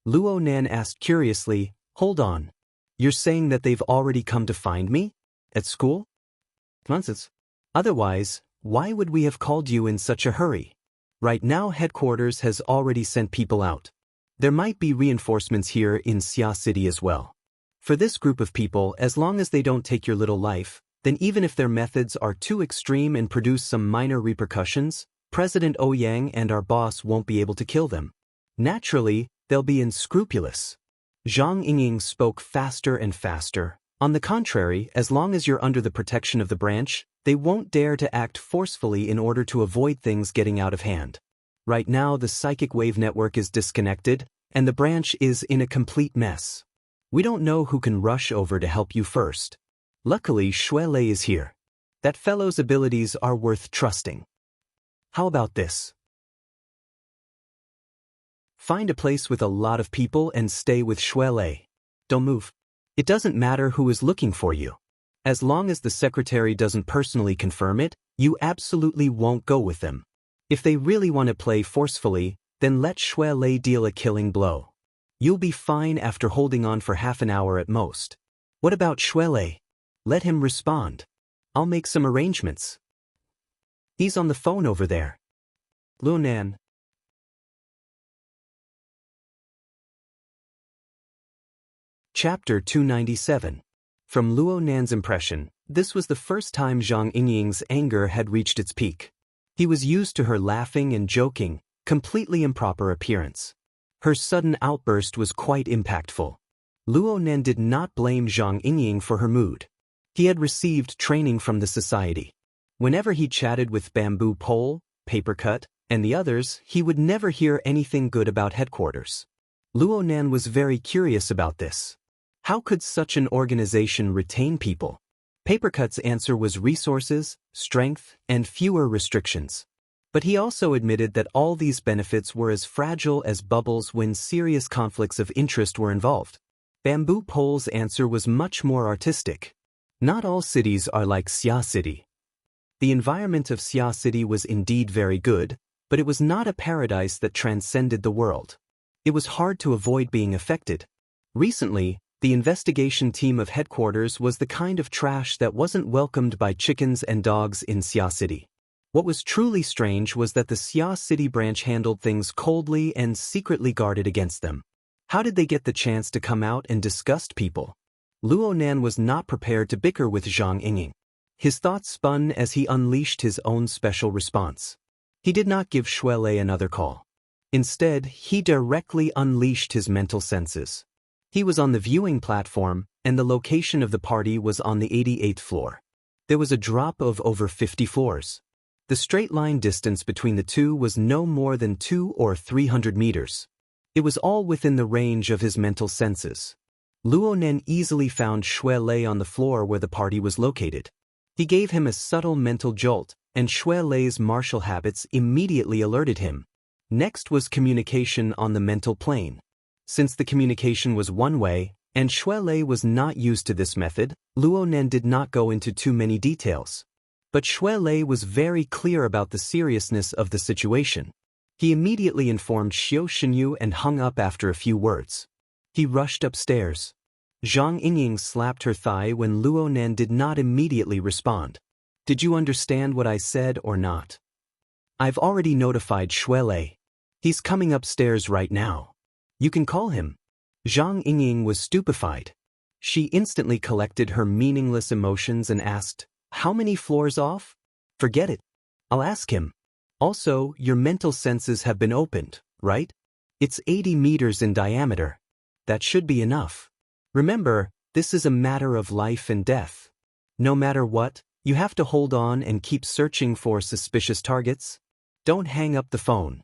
Luo Nan asked curiously, "Hold on. You're saying that they've already come to find me? At school?" "Nonsense. Otherwise, why would we have called you in such a hurry? Right now headquarters has already sent people out. There might be reinforcements here in Xia City as well. For this group of people, as long as they don't take your little life, then even if their methods are too extreme and produce some minor repercussions, President Ouyang and our boss won't be able to kill them. Naturally, they'll be unscrupulous." Zhang Yingying spoke faster and faster. "On the contrary, as long as you're under the protection of the branch, they won't dare to act forcefully in order to avoid things getting out of hand. Right now the psychic wave network is disconnected, and the branch is in a complete mess. We don't know who can rush over to help you first. Luckily Xue Lei is here. That fellow's abilities are worth trusting. How about this? Find a place with a lot of people and stay with Xue Lei. Don't move. It doesn't matter who is looking for you. As long as the secretary doesn't personally confirm it, you absolutely won't go with them. If they really want to play forcefully, then let Shui Lei deal a killing blow. You'll be fine after holding on for half an hour at most. What about Shui Lei? Let him respond. I'll make some arrangements. He's on the phone over there. Luonan. Chapter 297. From Luo Nan's impression, this was the first time Zhang Yingying's anger had reached its peak. He was used to her laughing and joking, completely improper appearance. Her sudden outburst was quite impactful. Luo Nan did not blame Zhang Yingying for her mood. He had received training from the society. Whenever he chatted with Bamboo Pole, Papercut, and the others, he would never hear anything good about headquarters. Luo Nan was very curious about this. How could such an organization retain people? Papercut's answer was resources, strength, and fewer restrictions. But he also admitted that all these benefits were as fragile as bubbles when serious conflicts of interest were involved. Bamboo Pole's answer was much more artistic. Not all cities are like Xia City. The environment of Xia City was indeed very good, but it was not a paradise that transcended the world. It was hard to avoid being affected. Recently, the investigation team of headquarters was the kind of trash that wasn't welcomed by chickens and dogs in Xia City. What was truly strange was that the Xia City branch handled things coldly and secretly guarded against them. How did they get the chance to come out and disgust people? Luo Nan was not prepared to bicker with Zhang Yingying. His thoughts spun as he unleashed his own special response. He did not give Shui Lei another call. Instead, he directly unleashed his mental senses. He was on the viewing platform, and the location of the party was on the 88th floor. There was a drop of over 50 floors. The straight-line distance between the two was no more than 200 or 300 meters. It was all within the range of his mental senses. Luo Nan easily found Shui Lei on the floor where the party was located. He gave him a subtle mental jolt, and Shui Lei's martial habits immediately alerted him. Next was communication on the mental plane. Since the communication was one way, and Shui Lei was not used to this method, Luo Nan did not go into too many details. But Shui Lei was very clear about the seriousness of the situation. He immediately informed Xiao Xinyu and hung up after a few words. He rushed upstairs. Zhang Yingying slapped her thigh when Luo Nan did not immediately respond. Did you understand what I said or not? I've already notified Shui Lei. He's coming upstairs right now. You can call him. Zhang Yingying was stupefied. She instantly collected her meaningless emotions and asked, how many floors off? Forget it. I'll ask him. Also, your mental senses have been opened, right? It's 80 meters in diameter. That should be enough. Remember, this is a matter of life and death. No matter what, you have to hold on and keep searching for suspicious targets. Don't hang up the phone.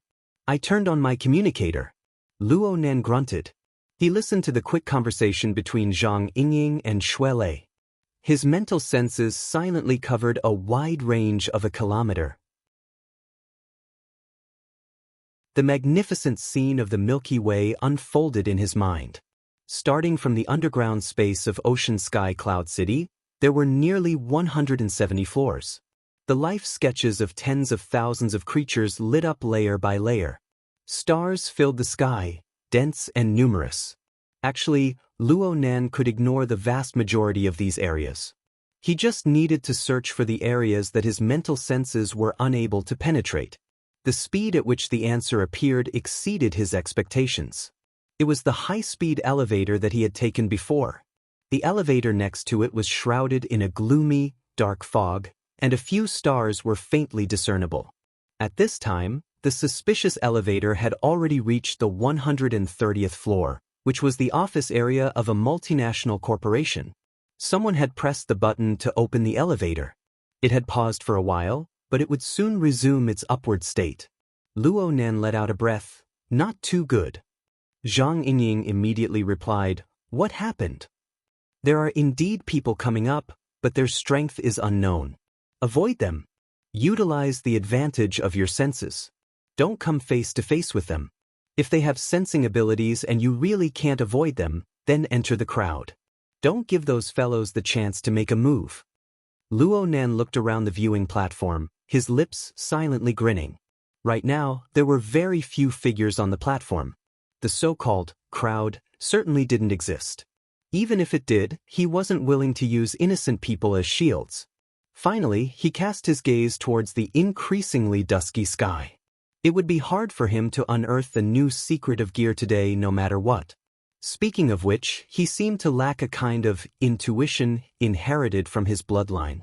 I turned on my communicator. Luo Nan grunted. He listened to the quick conversation between Zhang Yingying and Shui Lei. His mental senses silently covered a wide range of a kilometer. The magnificent scene of the Milky Way unfolded in his mind. Starting from the underground space of Ocean Sky Cloud City, there were nearly 170 floors. The life sketches of tens of thousands of creatures lit up layer by layer. Stars filled the sky, dense and numerous. Actually, Luo Nan could ignore the vast majority of these areas. He just needed to search for the areas that his mental senses were unable to penetrate. The speed at which the answer appeared exceeded his expectations. It was the high-speed elevator that he had taken before. The elevator next to it was shrouded in a gloomy, dark fog, and a few stars were faintly discernible. At this time, the suspicious elevator had already reached the 130th floor, which was the office area of a multinational corporation. Someone had pressed the button to open the elevator. It had paused for a while, but it would soon resume its upward state. Luo Nan let out a breath. Not too good. Zhang Yingying immediately replied, what happened? There are indeed people coming up, but their strength is unknown. Avoid them. Utilize the advantage of your senses. Don't come face to face with them. If they have sensing abilities and you really can't avoid them, then enter the crowd. Don't give those fellows the chance to make a move. Luo Nan looked around the viewing platform, his lips silently grinning. Right now, there were very few figures on the platform. The so-called crowd certainly didn't exist. Even if it did, he wasn't willing to use innocent people as shields. Finally, he cast his gaze towards the increasingly dusky sky. It would be hard for him to unearth the new secret of gear today no matter what. Speaking of which, he seemed to lack a kind of intuition inherited from his bloodline.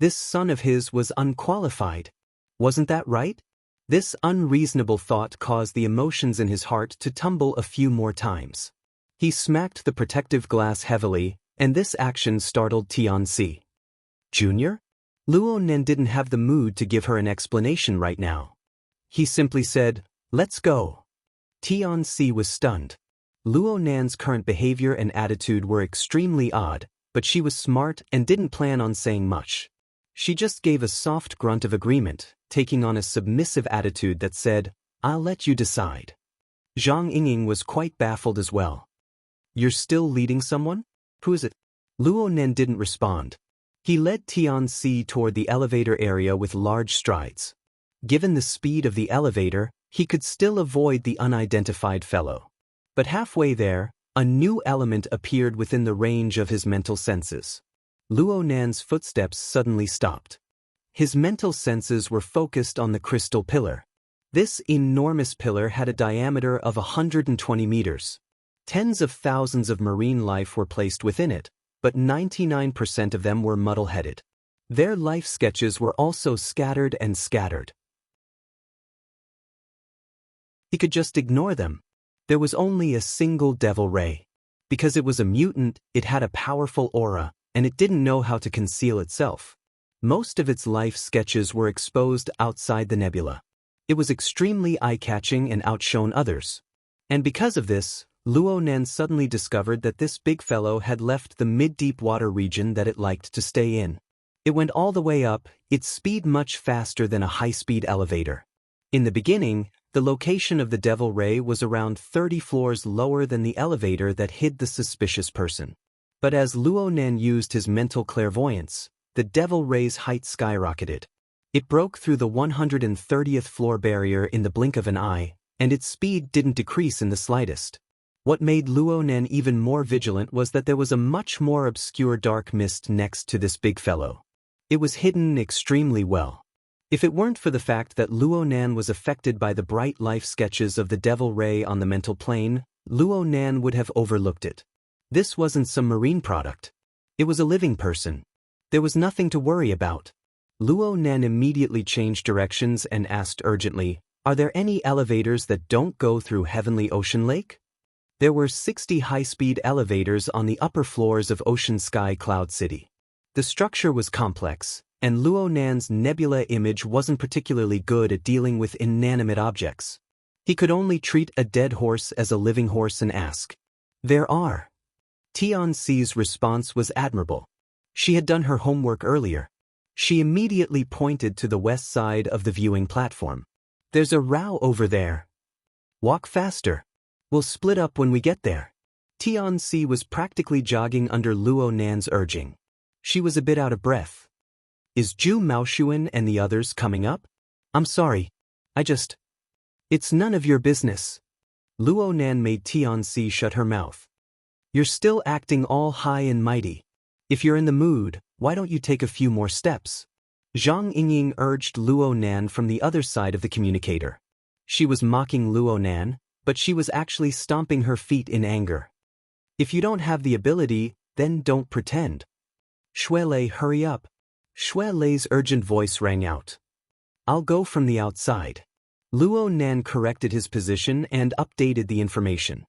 This son of his was unqualified. Wasn't that right? This unreasonable thought caused the emotions in his heart to tumble a few more times. He smacked the protective glass heavily, and this action startled Tianxi. Junior? Luo Nen didn't have the mood to give her an explanation right now. He simply said, "Let's go." Tianxi was stunned. Luo Nan's current behavior and attitude were extremely odd, but she was smart and didn't plan on saying much. She just gave a soft grunt of agreement, taking on a submissive attitude that said, "I'll let you decide." Zhang Yingying was quite baffled as well. "You're still leading someone? Who is it?" Luo Nen didn't respond. He led Tianxi toward the elevator area with large strides. Given the speed of the elevator, he could still avoid the unidentified fellow. But halfway there, a new element appeared within the range of his mental senses. Luo Nan's footsteps suddenly stopped. His mental senses were focused on the crystal pillar. This enormous pillar had a diameter of 120 meters. Tens of thousands of marine life were placed within it, but 99% of them were muddle-headed. Their life sketches were also scattered and scattered. He could just ignore them. There was only a single devil ray. Because it was a mutant, it had a powerful aura, and it didn't know how to conceal itself. Most of its life sketches were exposed outside the nebula. It was extremely eye-catching and outshone others. And because of this, Luo Nen suddenly discovered that this big fellow had left the mid-deep water region that it liked to stay in. It went all the way up, its speed much faster than a high-speed elevator. In the beginning, the location of the devil ray was around 30 floors lower than the elevator that hid the suspicious person. But as Luo Nen used his mental clairvoyance, the devil ray's height skyrocketed. It broke through the 130th floor barrier in the blink of an eye, and its speed didn't decrease in the slightest. What made Luo Nen even more vigilant was that there was a much more obscure dark mist next to this big fellow. It was hidden extremely well. If it weren't for the fact that Luo Nan was affected by the bright life sketches of the devil ray on the mental plane, Luo Nan would have overlooked it. This wasn't some marine product. It was a living person. There was nothing to worry about. Luo Nan immediately changed directions and asked urgently, "Are there any elevators that don't go through Heavenly Ocean Lake?" There were 60 high-speed elevators on the upper floors of Ocean Sky Cloud City. The structure was complex, and Luo Nan's nebula image wasn't particularly good at dealing with inanimate objects. He could only treat a dead horse as a living horse and ask, "There are." Tianxi's response was admirable. She had done her homework earlier. She immediately pointed to the west side of the viewing platform. "There's a row over there. Walk faster. We'll split up when we get there." Tianxi was practically jogging under Luo Nan's urging. She was a bit out of breath. "Is Zhu Maoshuan and the others coming up? I'm sorry. It's none of your business." Luo Nan made Tianxi shut her mouth. "You're still acting all high and mighty. If you're in the mood, why don't you take a few more steps?" Zhang Yingying urged Luo Nan from the other side of the communicator. She was mocking Luo Nan, but she was actually stomping her feet in anger. "If you don't have the ability, then don't pretend. Shuelei, hurry up." Shuelei's urgent voice rang out. "I'll go from the outside." Luo Nan corrected his position and updated the information.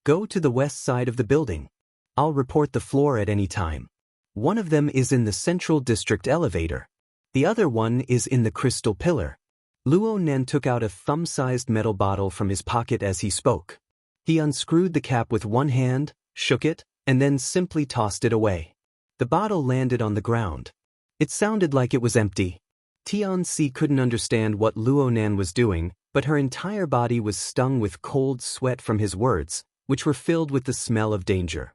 "Go to the west side of the building. I'll report the floor at any time. One of them is in the Central District elevator. The other one is in the Crystal Pillar." Luo Nan took out a thumb-sized metal bottle from his pocket as he spoke. He unscrewed the cap with one hand, shook it, and then simply tossed it away. The bottle landed on the ground. It sounded like it was empty. Tianxi couldn't understand what Luo Nan was doing, but her entire body was stung with cold sweat from his words, which were filled with the smell of danger.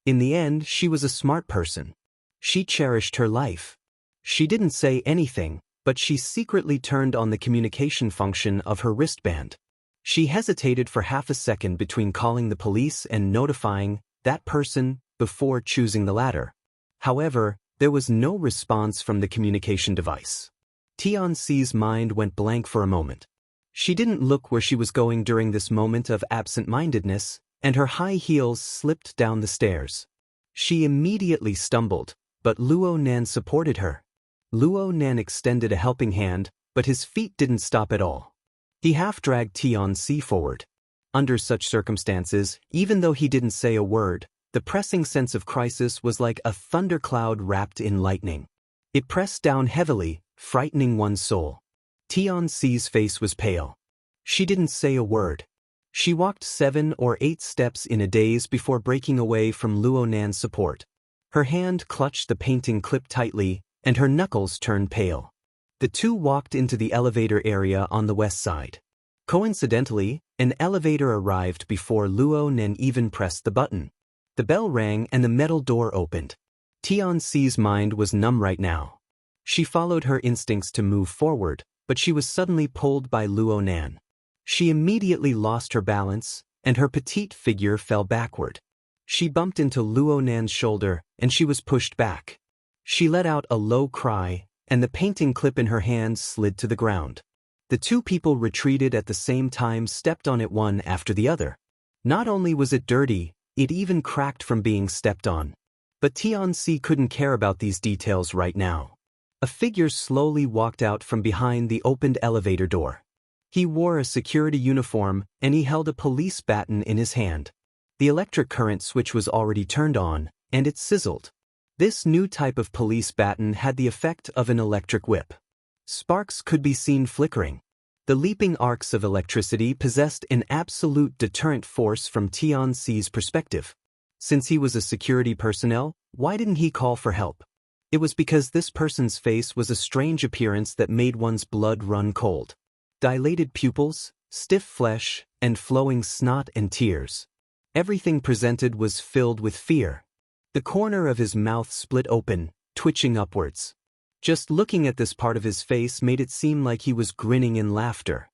In the end, she was a smart person. She cherished her life. She didn't say anything, but she secretly turned on the communication function of her wristband. She hesitated for half a second between calling the police and notifying that person before choosing the latter. However, there was no response from the communication device. Tianxi's mind went blank for a moment. She didn't look where she was going during this moment of absent-mindedness, and her high heels slipped down the stairs. She immediately stumbled, but Luo Nan supported her. Luo Nan extended a helping hand, but his feet didn't stop at all. He half-dragged Tianxi forward. Under such circumstances, even though he didn't say a word, the pressing sense of crisis was like a thundercloud wrapped in lightning. It pressed down heavily, frightening one's soul. Tianxi's face was pale. She didn't say a word. She walked 7 or 8 steps in a daze before breaking away from Luo Nan's support. Her hand clutched the painting clip tightly, and her knuckles turned pale. The two walked into the elevator area on the west side. Coincidentally, an elevator arrived before Luo Nan even pressed the button. The bell rang and the metal door opened. Tianxi's mind was numb right now. She followed her instincts to move forward, but she was suddenly pulled by Luo Nan. She immediately lost her balance, and her petite figure fell backward. She bumped into Luo Nan's shoulder, and she was pushed back. She let out a low cry, and the painting clip in her hand slid to the ground. The two people retreated at the same time, stepped on it one after the other. Not only was it dirty, it even cracked from being stepped on. But Tianxi couldn't care about these details right now. A figure slowly walked out from behind the opened elevator door. He wore a security uniform, and he held a police baton in his hand. The electric current switch was already turned on, and it sizzled. This new type of police baton had the effect of an electric whip. Sparks could be seen flickering. The leaping arcs of electricity possessed an absolute deterrent force from Tianxi's perspective. Since he was a security personnel, why didn't he call for help? It was because this person's face was a strange appearance that made one's blood run cold. Dilated pupils, stiff flesh, and flowing snot and tears. Everything presented was filled with fear. The corner of his mouth split open, twitching upwards. Just looking at this part of his face made it seem like he was grinning in laughter.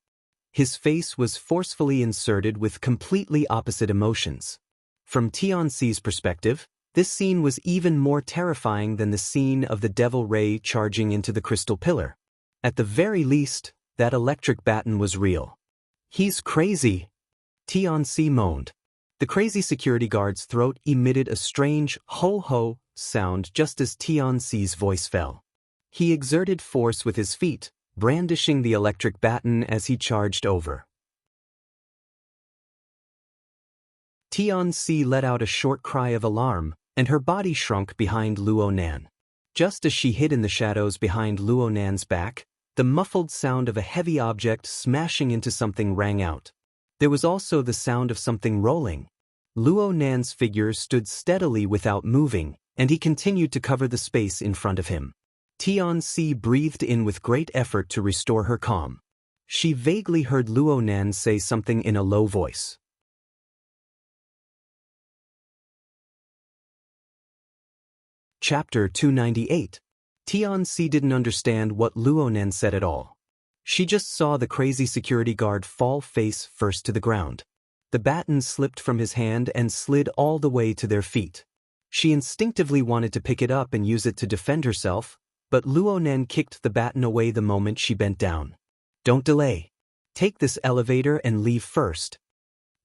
His face was forcefully inserted with completely opposite emotions. From Tianxi's perspective, this scene was even more terrifying than the scene of the devil ray charging into the crystal pillar. At the very least, that electric baton was real. "He's crazy," Tianxi moaned. The crazy security guard's throat emitted a strange ho-ho sound just as Tianxi's voice fell. He exerted force with his feet, brandishing the electric baton as he charged over. Tianxi let out a short cry of alarm, and her body shrunk behind Luo Nan. Just as she hid in the shadows behind Luo Nan's back, the muffled sound of a heavy object smashing into something rang out. There was also the sound of something rolling. Luo Nan's figure stood steadily without moving, and he continued to cover the space in front of him. Tianxi breathed in with great effort to restore her calm. She vaguely heard Luo Nan say something in a low voice. Chapter 298. Tianxi didn't understand what Luo Nan said at all. She just saw the crazy security guard fall face first to the ground. The baton slipped from his hand and slid all the way to their feet. She instinctively wanted to pick it up and use it to defend herself, but Luo Nan kicked the baton away the moment she bent down. "Don't delay. Take this elevator and leave first."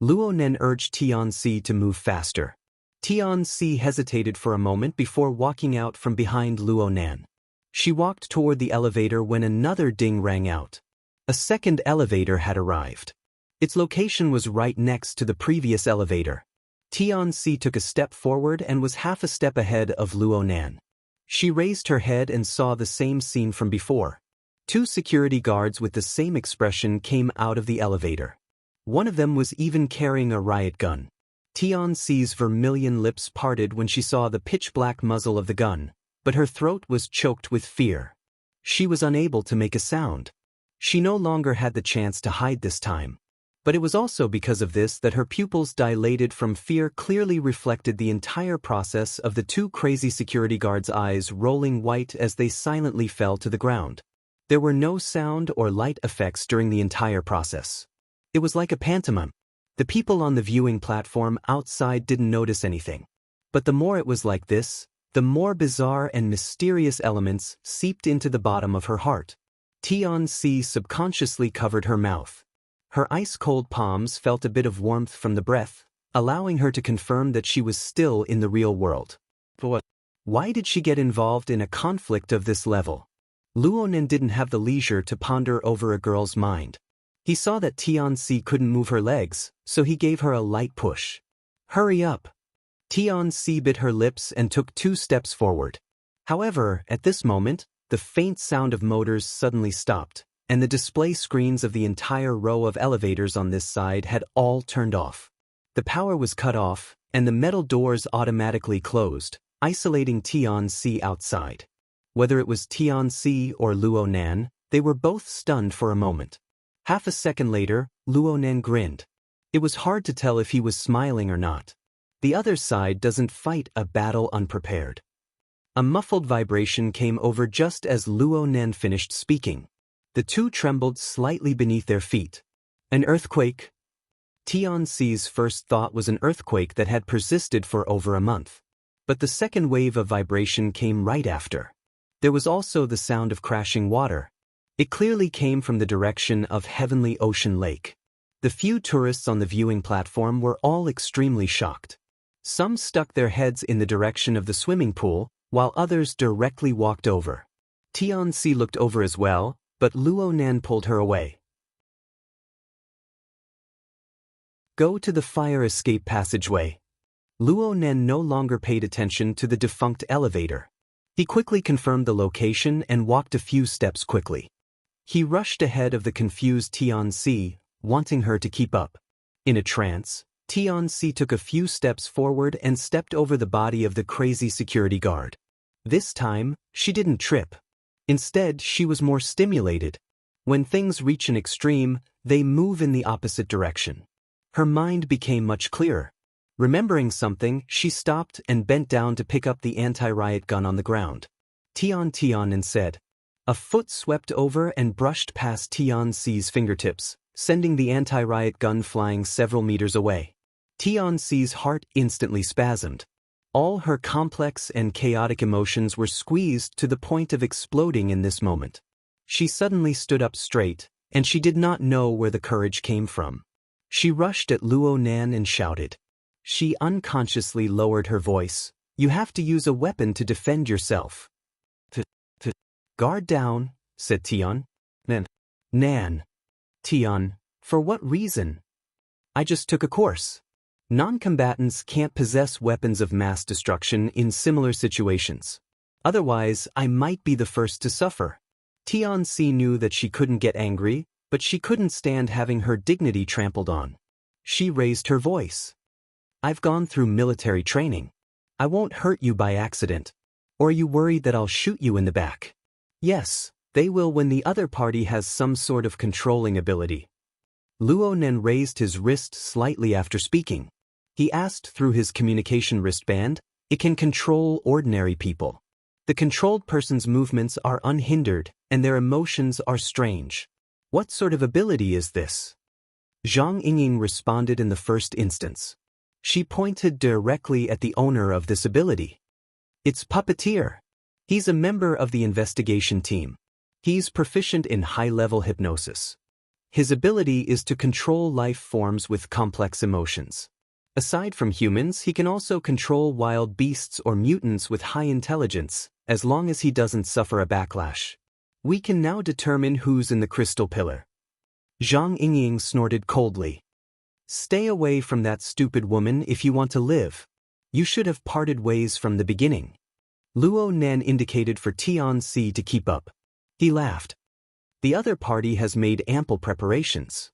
Luo Nan urged Tianxi to move faster. Tianxi hesitated for a moment before walking out from behind Luo Nan. She walked toward the elevator when another ding rang out. A second elevator had arrived. Its location was right next to the previous elevator. Tianxi took a step forward and was half a step ahead of Luo Nan. She raised her head and saw the same scene from before. Two security guards with the same expression came out of the elevator. One of them was even carrying a riot gun. Tianxi's vermilion lips parted when she saw the pitch-black muzzle of the gun, but her throat was choked with fear. She was unable to make a sound. She no longer had the chance to hide this time. But it was also because of this that her pupils dilated from fear clearly reflected the entire process of the two crazy security guards' eyes rolling white as they silently fell to the ground. There were no sound or light effects during the entire process. It was like a pantomime. The people on the viewing platform outside didn't notice anything. But the more it was like this, the more bizarre and mysterious elements seeped into the bottom of her heart. Tian-Si subconsciously covered her mouth. Her ice-cold palms felt a bit of warmth from the breath, allowing her to confirm that she was still in the real world. But what? Why did she get involved in a conflict of this level? Luonen didn't have the leisure to ponder over a girl's mind. He saw that Tian-Si couldn't move her legs, so he gave her a light push. Hurry up! Tian-Si bit her lips and took 2 steps forward. However, at this moment, the faint sound of motors suddenly stopped, and the display screens of the entire row of elevators on this side had all turned off. The power was cut off, and the metal doors automatically closed, isolating Tian-Si outside. Whether it was Tian-Si or Luonan, they were both stunned for a moment. Half a second later, Luonan grinned. It was hard to tell if he was smiling or not. The other side doesn't fight a battle unprepared. A muffled vibration came over just as Luonan finished speaking. The two trembled slightly beneath their feet. An earthquake? Tian-Si's first thought was an earthquake that had persisted for over a month. But the second wave of vibration came right after. There was also the sound of crashing water. It clearly came from the direction of Heavenly Ocean Lake. The few tourists on the viewing platform were all extremely shocked. Some stuck their heads in the direction of the swimming pool, while others directly walked over. Tian-Si looked over as well, but Luonan pulled her away. Go to the fire escape passageway. Luonan no longer paid attention to the defunct elevator. He quickly confirmed the location and walked a few steps quickly. He rushed ahead of the confused Tian-Si, wanting her to keep up. In a trance, Tian-Si took a few steps forward and stepped over the body of the crazy security guard. This time, she didn't trip. Instead, she was more stimulated. When things reach an extreme, they move in the opposite direction. Her mind became much clearer. Remembering something, she stopped and bent down to pick up the anti-riot gun on the ground. Tian said. A foot swept over and brushed past Tian-Si's fingertips, sending the anti-riot gun flying several meters away. Tian-Si's heart instantly spasmed. All her complex and chaotic emotions were squeezed to the point of exploding in this moment. She suddenly stood up straight, and she did not know where the courage came from. She rushed at Luonan and shouted. She unconsciously lowered her voice. You have to use a weapon to defend yourself. Guard down, said Tian. Nan. Tian, for what reason? I just took a course. Non-combatants can't possess weapons of mass destruction in similar situations. Otherwise, I might be the first to suffer. Tian-Si knew that she couldn't get angry, but she couldn't stand having her dignity trampled on. She raised her voice. I've gone through military training. I won't hurt you by accident. Or are you worried that I'll shoot you in the back? Yes, they will when the other party has some sort of controlling ability. Luonan raised his wrist slightly after speaking. He asked through his communication wristband, it can control ordinary people. The controlled person's movements are unhindered, and their emotions are strange. What sort of ability is this? Zhang Yingying responded in the first instance. She pointed directly at the owner of this ability. It's Puppeteer. He's a member of the investigation team. He's proficient in high-level hypnosis. His ability is to control life forms with complex emotions. Aside from humans, he can also control wild beasts or mutants with high intelligence, as long as he doesn't suffer a backlash. We can now determine who's in the crystal pillar. Zhang Yingying snorted coldly. Stay away from that stupid woman if you want to live. You should have parted ways from the beginning. Luonan indicated for Tian-Si to keep up. He laughed. The other party has made ample preparations.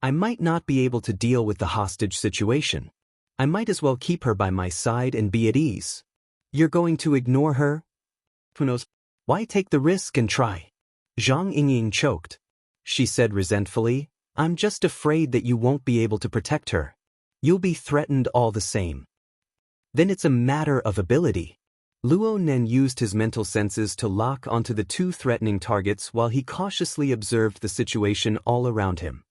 I might not be able to deal with the hostage situation. I might as well keep her by my side and be at ease. You're going to ignore her? Who knows? Why take the risk and try? Zhang Yingying choked. She said resentfully, I'm just afraid that you won't be able to protect her. You'll be threatened all the same. Then it's a matter of ability. Luo Nen used his mental senses to lock onto the two threatening targets while he cautiously observed the situation all around him.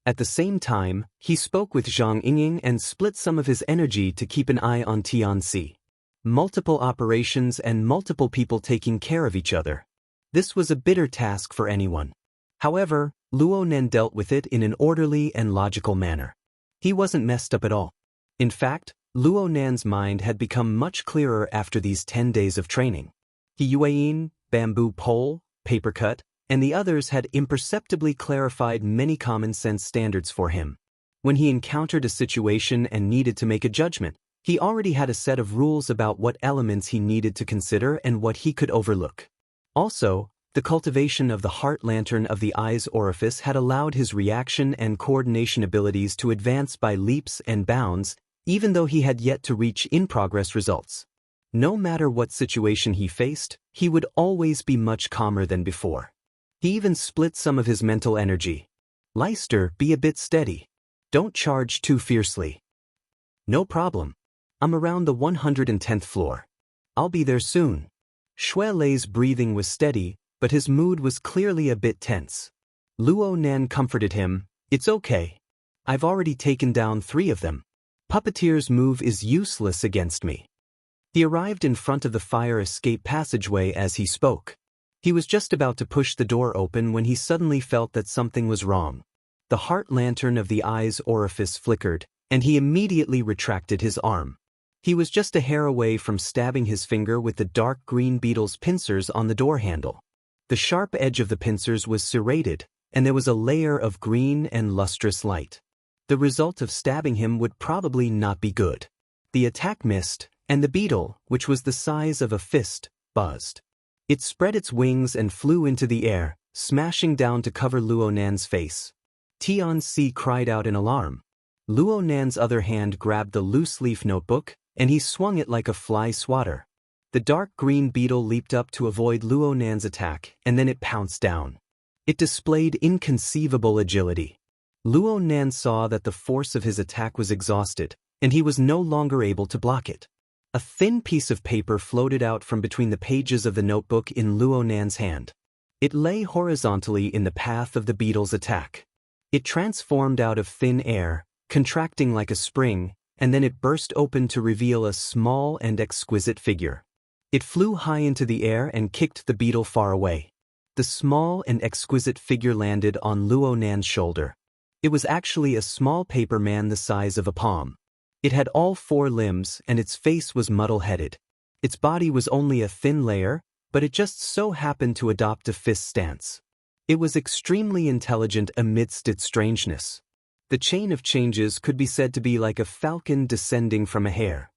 At the same time, he spoke with Zhang Yingying and split some of his energy to keep an eye on Tianxi. Multiple operations and multiple people taking care of each other. This was a bitter task for anyone. However, Luo Nen dealt with it in an orderly and logical manner. He wasn't messed up at all. In fact, Luo Nan's mind had become much clearer after these 10 days of training. Yueyin, bamboo pole, paper cut, and the others had imperceptibly clarified many common-sense standards for him. When he encountered a situation and needed to make a judgment, he already had a set of rules about what elements he needed to consider and what he could overlook. Also, the cultivation of the heart lantern of the eye's orifice had allowed his reaction and coordination abilities to advance by leaps and bounds, even though he had yet to reach in-progress results. No matter what situation he faced, he would always be much calmer than before. He even split some of his mental energy. Leister, be a bit steady. Don't charge too fiercely. No problem. I'm around the 110th floor. I'll be there soon. Xue Lei's breathing was steady, but his mood was clearly a bit tense. Luo Nan comforted him, it's okay. I've already taken down 3 of them. Puppeteer's move is useless against me. He arrived in front of the fire escape passageway as he spoke. He was just about to push the door open when he suddenly felt that something was wrong. The heart lantern of the eye's orifice flickered, and he immediately retracted his arm. He was just a hair away from stabbing his finger with the dark green beetle's pincers on the door handle. The sharp edge of the pincers was serrated, and there was a layer of green and lustrous light. The result of stabbing him would probably not be good. The attack missed, and the beetle, which was the size of a fist, buzzed. It spread its wings and flew into the air, smashing down to cover Luo Nan's face. Tianxi cried out in alarm. Luo Nan's other hand grabbed the loose-leaf notebook, and he swung it like a fly swatter. The dark green beetle leaped up to avoid Luo Nan's attack, and then it pounced down. It displayed inconceivable agility. Luo Nan saw that the force of his attack was exhausted, and he was no longer able to block it. A thin piece of paper floated out from between the pages of the notebook in Luo Nan's hand. It lay horizontally in the path of the beetle's attack. It transformed out of thin air, contracting like a spring, and then it burst open to reveal a small and exquisite figure. It flew high into the air and kicked the beetle far away. The small and exquisite figure landed on Luo Nan's shoulder. It was actually a small paper man the size of a palm. It had all 4 limbs and its face was muddle-headed. Its body was only a thin layer, but it just so happened to adopt a fist stance. It was extremely intelligent amidst its strangeness. The chain of changes could be said to be like a falcon descending from a hare.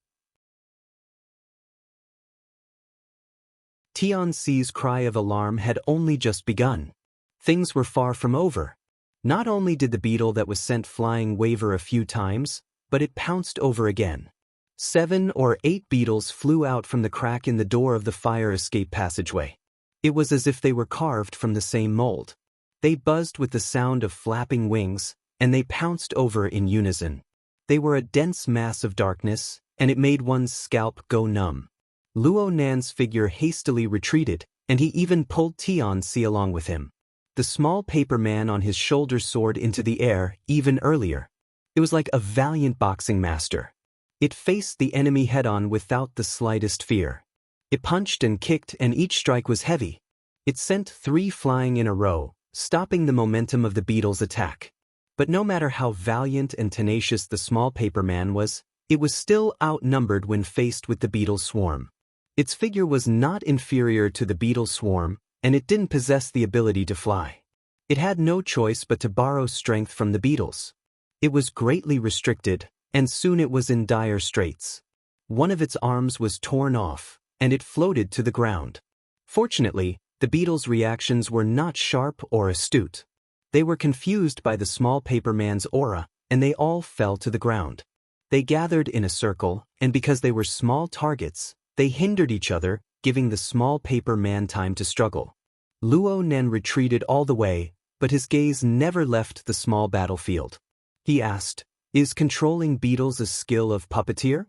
Tianxi's cry of alarm had only just begun. Things were far from over. Not only did the beetle that was sent flying waver a few times, but it pounced over again. 7 or 8 beetles flew out from the crack in the door of the fire escape passageway. It was as if they were carved from the same mold. They buzzed with the sound of flapping wings, and they pounced over in unison. They were a dense mass of darkness, and it made one's scalp go numb. Luo Nan's figure hastily retreated, and he even pulled Tianxi along with him. The small paper man on his shoulder soared into the air even earlier. It was like a valiant boxing master. It faced the enemy head-on without the slightest fear. It punched and kicked, and each strike was heavy. It sent 3 flying in a row, stopping the momentum of the beetle's attack. But no matter how valiant and tenacious the small paper man was, it was still outnumbered when faced with the beetle swarm. Its figure was not inferior to the beetle swarm, and it didn't possess the ability to fly. It had no choice but to borrow strength from the beetles. It was greatly restricted, and soon it was in dire straits. One of its arms was torn off, and it floated to the ground. Fortunately, the beetle's reactions were not sharp or astute. They were confused by the small paper man's aura, and they all fell to the ground. They gathered in a circle, and because they were small targets, they hindered each other, giving the small paper man time to struggle. Luo Nen retreated all the way, but his gaze never left the small battlefield. He asked, "Is controlling beetles a skill of puppeteer?"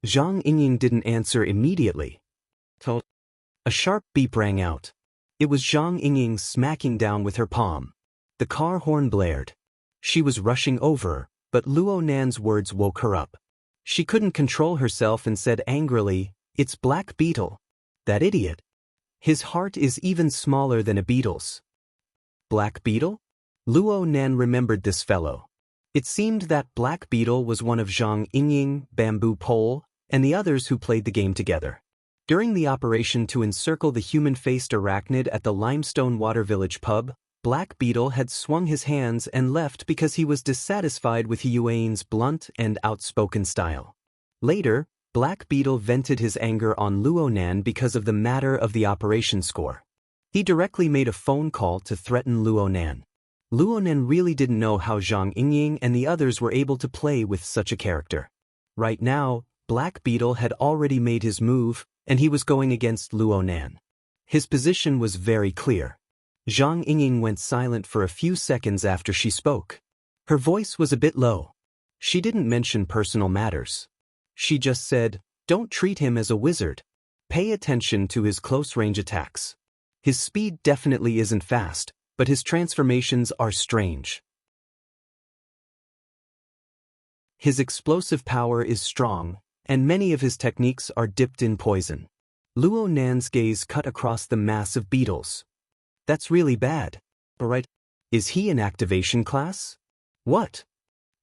Zhang Yingying didn't answer immediately. A sharp beep rang out. It was Zhang Yingying smacking down with her palm. The car horn blared. She was rushing over, but Luo Nan's words woke her up. She couldn't control herself and said angrily, "It's Black Beetle. That idiot. His heart is even smaller than a beetle's." Black Beetle? Luo Nan remembered this fellow. It seemed that Black Beetle was one of Zhang Yingying, Bamboo Pole, and the others who played the game together. During the operation to encircle the human-faced arachnid at the Limestone Water Village pub, Black Beetle had swung his hands and left because he was dissatisfied with Yuan's blunt and outspoken style. Later, Black Beetle vented his anger on Luo Nan because of the matter of the operation score. He directly made a phone call to threaten Luo Nan. Luo Nan really didn't know how Zhang Yingying and the others were able to play with such a character. Right now, Black Beetle had already made his move, and he was going against Luo Nan. His position was very clear. Zhang Yingying went silent for a few seconds after she spoke. Her voice was a bit low. She didn't mention personal matters. She just said, "Don't treat him as a wizard. Pay attention to his close-range attacks. His speed definitely isn't fast, but his transformations are strange. His explosive power is strong, and many of his techniques are dipped in poison." Luo Nan's gaze cut across the mass of beetles. "That's really bad. Alright. Is he an activation class?" "What?"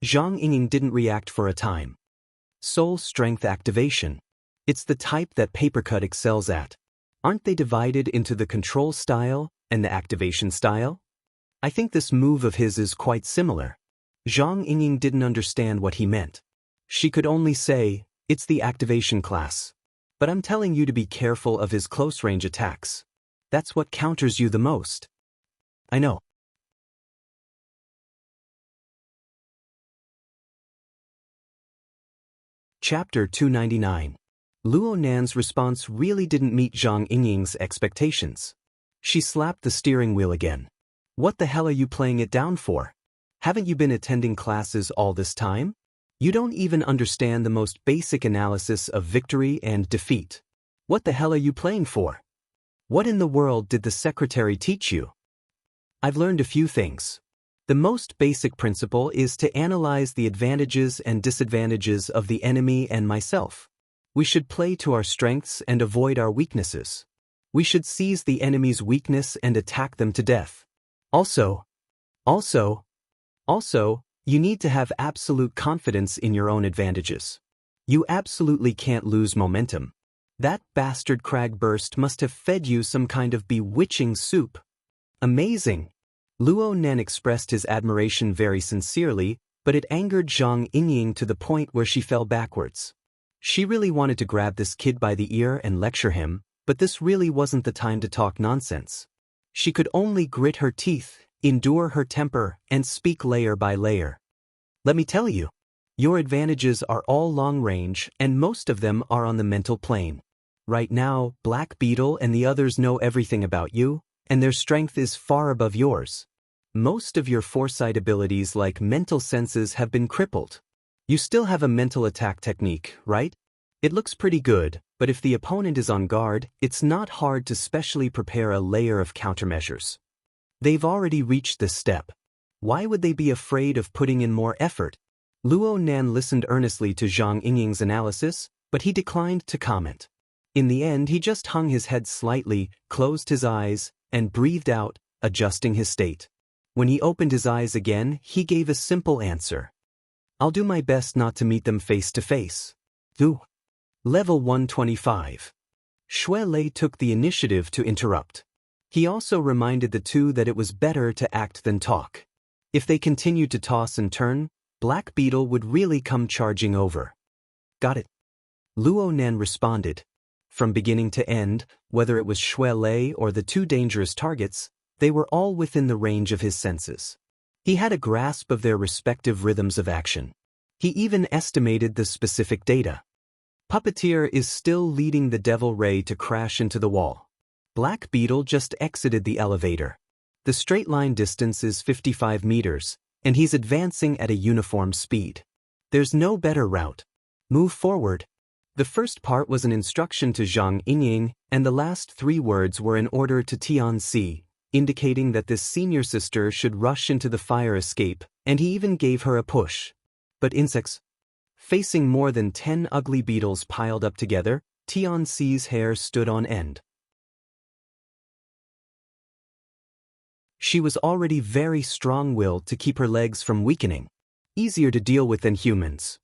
Zhang Yingying didn't react for a time. "Soul strength activation. It's the type that Papercut excels at. Aren't they divided into the control style and the activation style? I think this move of his is quite similar." Zhang Yingying didn't understand what he meant. She could only say, "It's the activation class. But I'm telling you to be careful of his close-range attacks. That's what counters you the most." "I know." Chapter 299. Luo Nan's response really didn't meet Zhang Yingying's expectations. She slapped the steering wheel again. "What the hell are you playing it down for? Haven't you been attending classes all this time? You don't even understand the most basic analysis of victory and defeat. What the hell are you playing for? What in the world did the secretary teach you?" "I've learned a few things. The most basic principle is to analyze the advantages and disadvantages of the enemy and myself. We should play to our strengths and avoid our weaknesses. We should seize the enemy's weakness and attack them to death. Also, you need to have absolute confidence in your own advantages. You absolutely can't lose momentum. That bastard Cragburst must have fed you some kind of bewitching soup." "Amazing." Luo Nan expressed his admiration very sincerely, but it angered Zhang Yingying to the point where she fell backwards. She really wanted to grab this kid by the ear and lecture him, but this really wasn't the time to talk nonsense. She could only grit her teeth, endure her temper, and speak layer by layer. "Let me tell you, your advantages are all long range, and most of them are on the mental plane. Right now, Black Beetle and the others know everything about you, and their strength is far above yours. Most of your foresight abilities like mental senses have been crippled. You still have a mental attack technique, right? It looks pretty good, but if the opponent is on guard, it's not hard to specially prepare a layer of countermeasures. They've already reached this step. Why would they be afraid of putting in more effort?" Luo Nan listened earnestly to Zhang Yingying's analysis, but he declined to comment. In the end, he just hung his head slightly, closed his eyes, and breathed out, adjusting his state. When he opened his eyes again, he gave a simple answer. "I'll do my best not to meet them face to face." Level 125. Shui Lei took the initiative to interrupt. He also reminded the two that it was better to act than talk. If they continued to toss and turn, Black Beetle would really come charging over. "Got it." Luo Nan responded. From beginning to end, whether it was Shui Lei or the two dangerous targets, they were all within the range of his senses. He had a grasp of their respective rhythms of action. He even estimated the specific data. Puppeteer is still leading the Devil Ray to crash into the wall. Black Beetle just exited the elevator. The straight line distance is 55 meters, and he's advancing at a uniform speed. There's no better route. Move forward. The first part was an instruction to Zhang Yingying, and the last 3 words were an order to Tianxi, indicating that this senior sister should rush into the fire escape, and he even gave her a push. But insects. Facing more than 10 ugly beetles piled up together, Tianxi's hair stood on end. She was already very strong-willed to keep her legs from weakening. Easier to deal with than humans.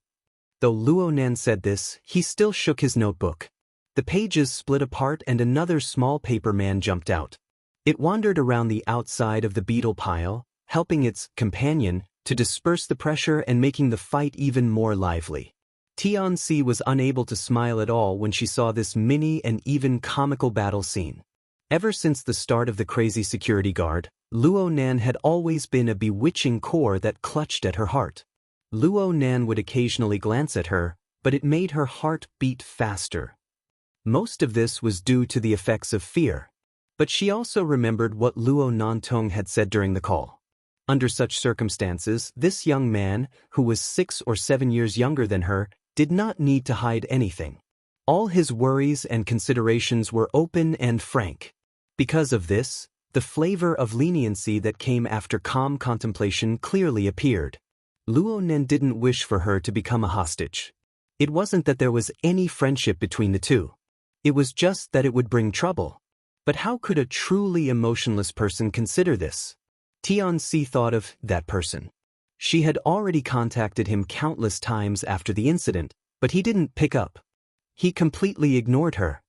Though Luo Nan said this, he still shook his notebook. The pages split apart and another small paper man jumped out. It wandered around the outside of the beetle pile, helping its companion to disperse the pressure and making the fight even more lively. Tianxi was unable to smile at all when she saw this mini and even comical battle scene. Ever since the start of the crazy security guard, Luo Nan had always been a bewitching core that clutched at her heart. Luo Nan would occasionally glance at her, but it made her heart beat faster. Most of this was due to the effects of fear. But she also remembered what Luo Nantong had said during the call. Under such circumstances, this young man, who was 6 or 7 years younger than her, did not need to hide anything. All his worries and considerations were open and frank. Because of this, the flavor of leniency that came after calm contemplation clearly appeared. Luo Nan didn't wish for her to become a hostage. It wasn't that there was any friendship between the two. It was just that it would bring trouble. But how could a truly emotionless person consider this? Tianxi thought of that person. She had already contacted him countless times after the incident, but he didn't pick up. He completely ignored her.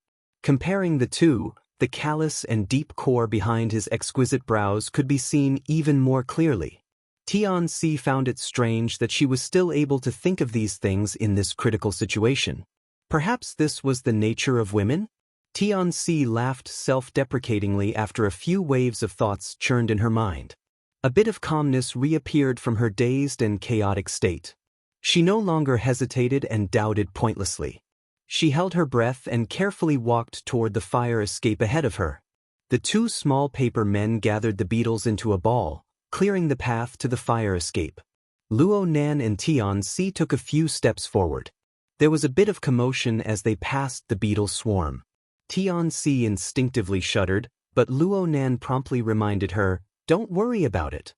Comparing the two, the callous and deep core behind his exquisite brows could be seen even more clearly. Tianxi found it strange that she was still able to think of these things in this critical situation. Perhaps this was the nature of women? Tianxi laughed self-deprecatingly after a few waves of thoughts churned in her mind. A bit of calmness reappeared from her dazed and chaotic state. She no longer hesitated and doubted pointlessly. She held her breath and carefully walked toward the fire escape ahead of her. The 2 small paper men gathered the beetles into a ball, clearing the path to the fire escape. Luo Nan and Tianxi took a few steps forward. There was a bit of commotion as they passed the beetle swarm. Tianxi instinctively shuddered, but Luo Nan promptly reminded her, "Don't worry about it."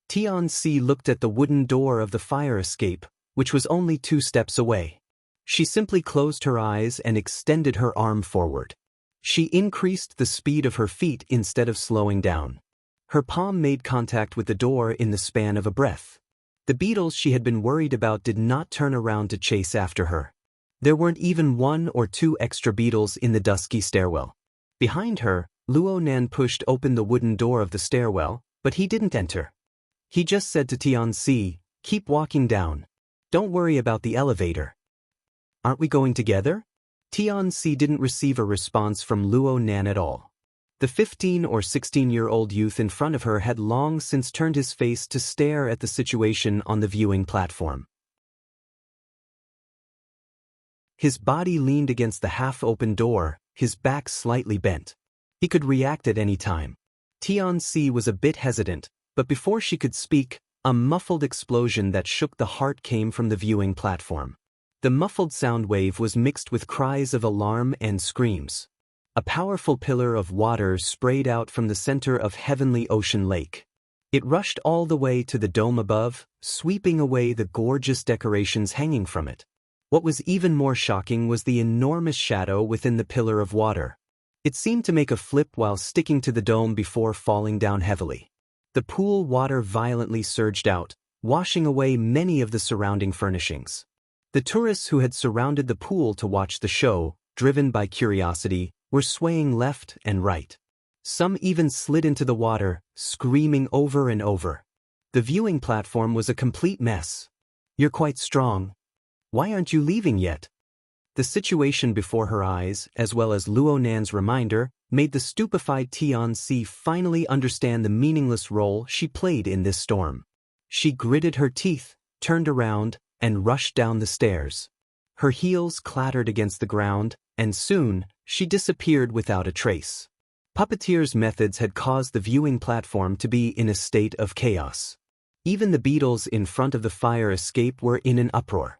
Tianxi looked at the wooden door of the fire escape, which was only 2 steps away. She simply closed her eyes and extended her arm forward. She increased the speed of her feet instead of slowing down. Her palm made contact with the door in the span of a breath. The beetles she had been worried about did not turn around to chase after her. There weren't even 1 or 2 extra beetles in the dusky stairwell. Behind her, Luo Nan pushed open the wooden door of the stairwell, but he didn't enter. He just said to Tianxi, "Keep walking down. Don't worry about the elevator." "Aren't we going together?" Tianxi didn't receive a response from Luo Nan at all. The 15 or 16-year-old youth in front of her had long since turned his face to stare at the situation on the viewing platform. His body leaned against the half-open door, his back slightly bent. He could react at any time. Tianxi was a bit hesitant, but before she could speak, a muffled explosion that shook the heart came from the viewing platform. The muffled sound wave was mixed with cries of alarm and screams. A powerful pillar of water sprayed out from the center of Heavenly Ocean Lake. It rushed all the way to the dome above, sweeping away the gorgeous decorations hanging from it. What was even more shocking was the enormous shadow within the pillar of water. It seemed to make a flip while sticking to the dome before falling down heavily. The pool water violently surged out, washing away many of the surrounding furnishings. The tourists who had surrounded the pool to watch the show, driven by curiosity, were swaying left and right. Some even slid into the water, screaming over and over. The viewing platform was a complete mess. "You're quite strong. Why aren't you leaving yet?" The situation before her eyes, as well as Luo Nan's reminder, made the stupefied Tianxi finally understand the meaningless role she played in this storm. She gritted her teeth, turned around, and rushed down the stairs. Her heels clattered against the ground, and soon, she disappeared without a trace. Puppeteer's methods had caused the viewing platform to be in a state of chaos. Even the beetles in front of the fire escape were in an uproar.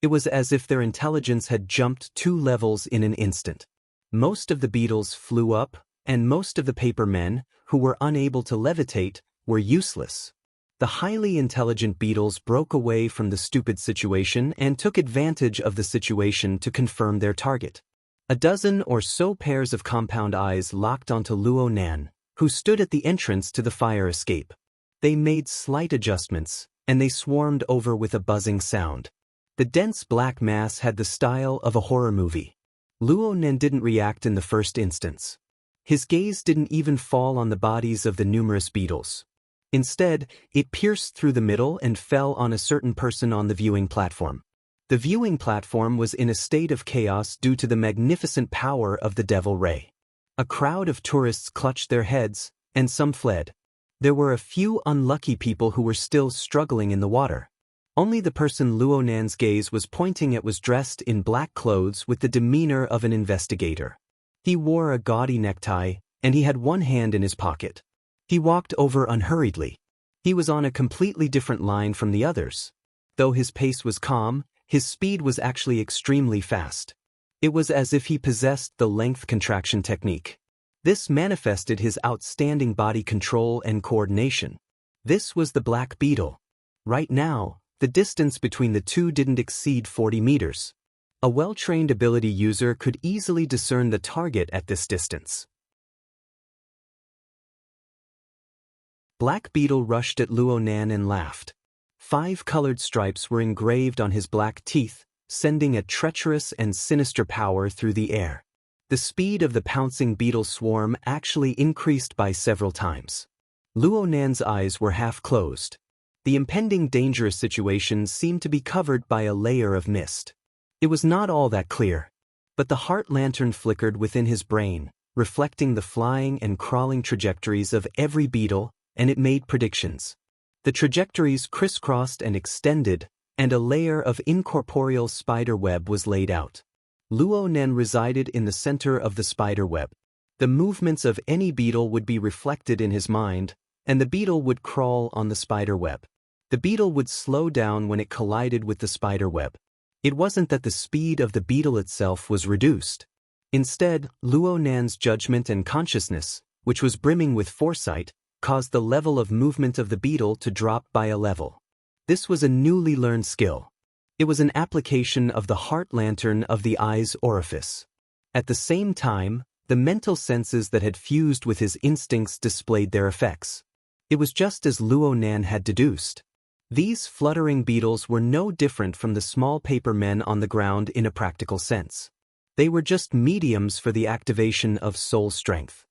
It was as if their intelligence had jumped 2 levels in an instant. Most of the beetles flew up, and most of the paper men, who were unable to levitate, were useless. The highly intelligent beetles broke away from the stupid situation and took advantage of the situation to confirm their target. A dozen or so pairs of compound eyes locked onto Luo Nan, who stood at the entrance to the fire escape. They made slight adjustments, and they swarmed over with a buzzing sound. The dense black mass had the style of a horror movie. Luo Nan didn't react in the first instance. His gaze didn't even fall on the bodies of the numerous beetles. Instead, it pierced through the middle and fell on a certain person on the viewing platform. The viewing platform was in a state of chaos due to the magnificent power of the Devil Ray. A crowd of tourists clutched their heads, and some fled. There were a few unlucky people who were still struggling in the water. Only the person Luo Nan's gaze was pointing at was dressed in black clothes with the demeanor of an investigator. He wore a gaudy necktie, and he had one hand in his pocket. He walked over unhurriedly. He was on a completely different line from the others. Though his pace was calm, his speed was actually extremely fast. It was as if he possessed the length contraction technique. This manifested his outstanding body control and coordination. This was the black beetle. Right now, the distance between the two didn't exceed 40 meters. A well-trained ability user could easily discern the target at this distance. Black Beetle rushed at Luo Nan and laughed. 5 colored stripes were engraved on his black teeth, sending a treacherous and sinister power through the air. The speed of the pouncing beetle swarm actually increased by several times. Luo Nan's eyes were half closed. The impending dangerous situation seemed to be covered by a layer of mist. It was not all that clear, but the heart lantern flickered within his brain, reflecting the flying and crawling trajectories of every beetle, and it made predictions. The trajectories crisscrossed and extended, and a layer of incorporeal spider web was laid out. Luo Nan resided in the center of the spider web. The movements of any beetle would be reflected in his mind, and the beetle would crawl on the spider web. The beetle would slow down when it collided with the spider web. It wasn't that the speed of the beetle itself was reduced. Instead, Luo Nan's judgment and consciousness, which was brimming with foresight, caused the level of movement of the beetle to drop by a level. This was a newly learned skill. It was an application of the heart lantern of the eye's orifice. At the same time, the mental senses that had fused with his instincts displayed their effects. It was just as Luo Nan had deduced. These fluttering beetles were no different from the small paper men on the ground in a practical sense. They were just mediums for the activation of soul strength.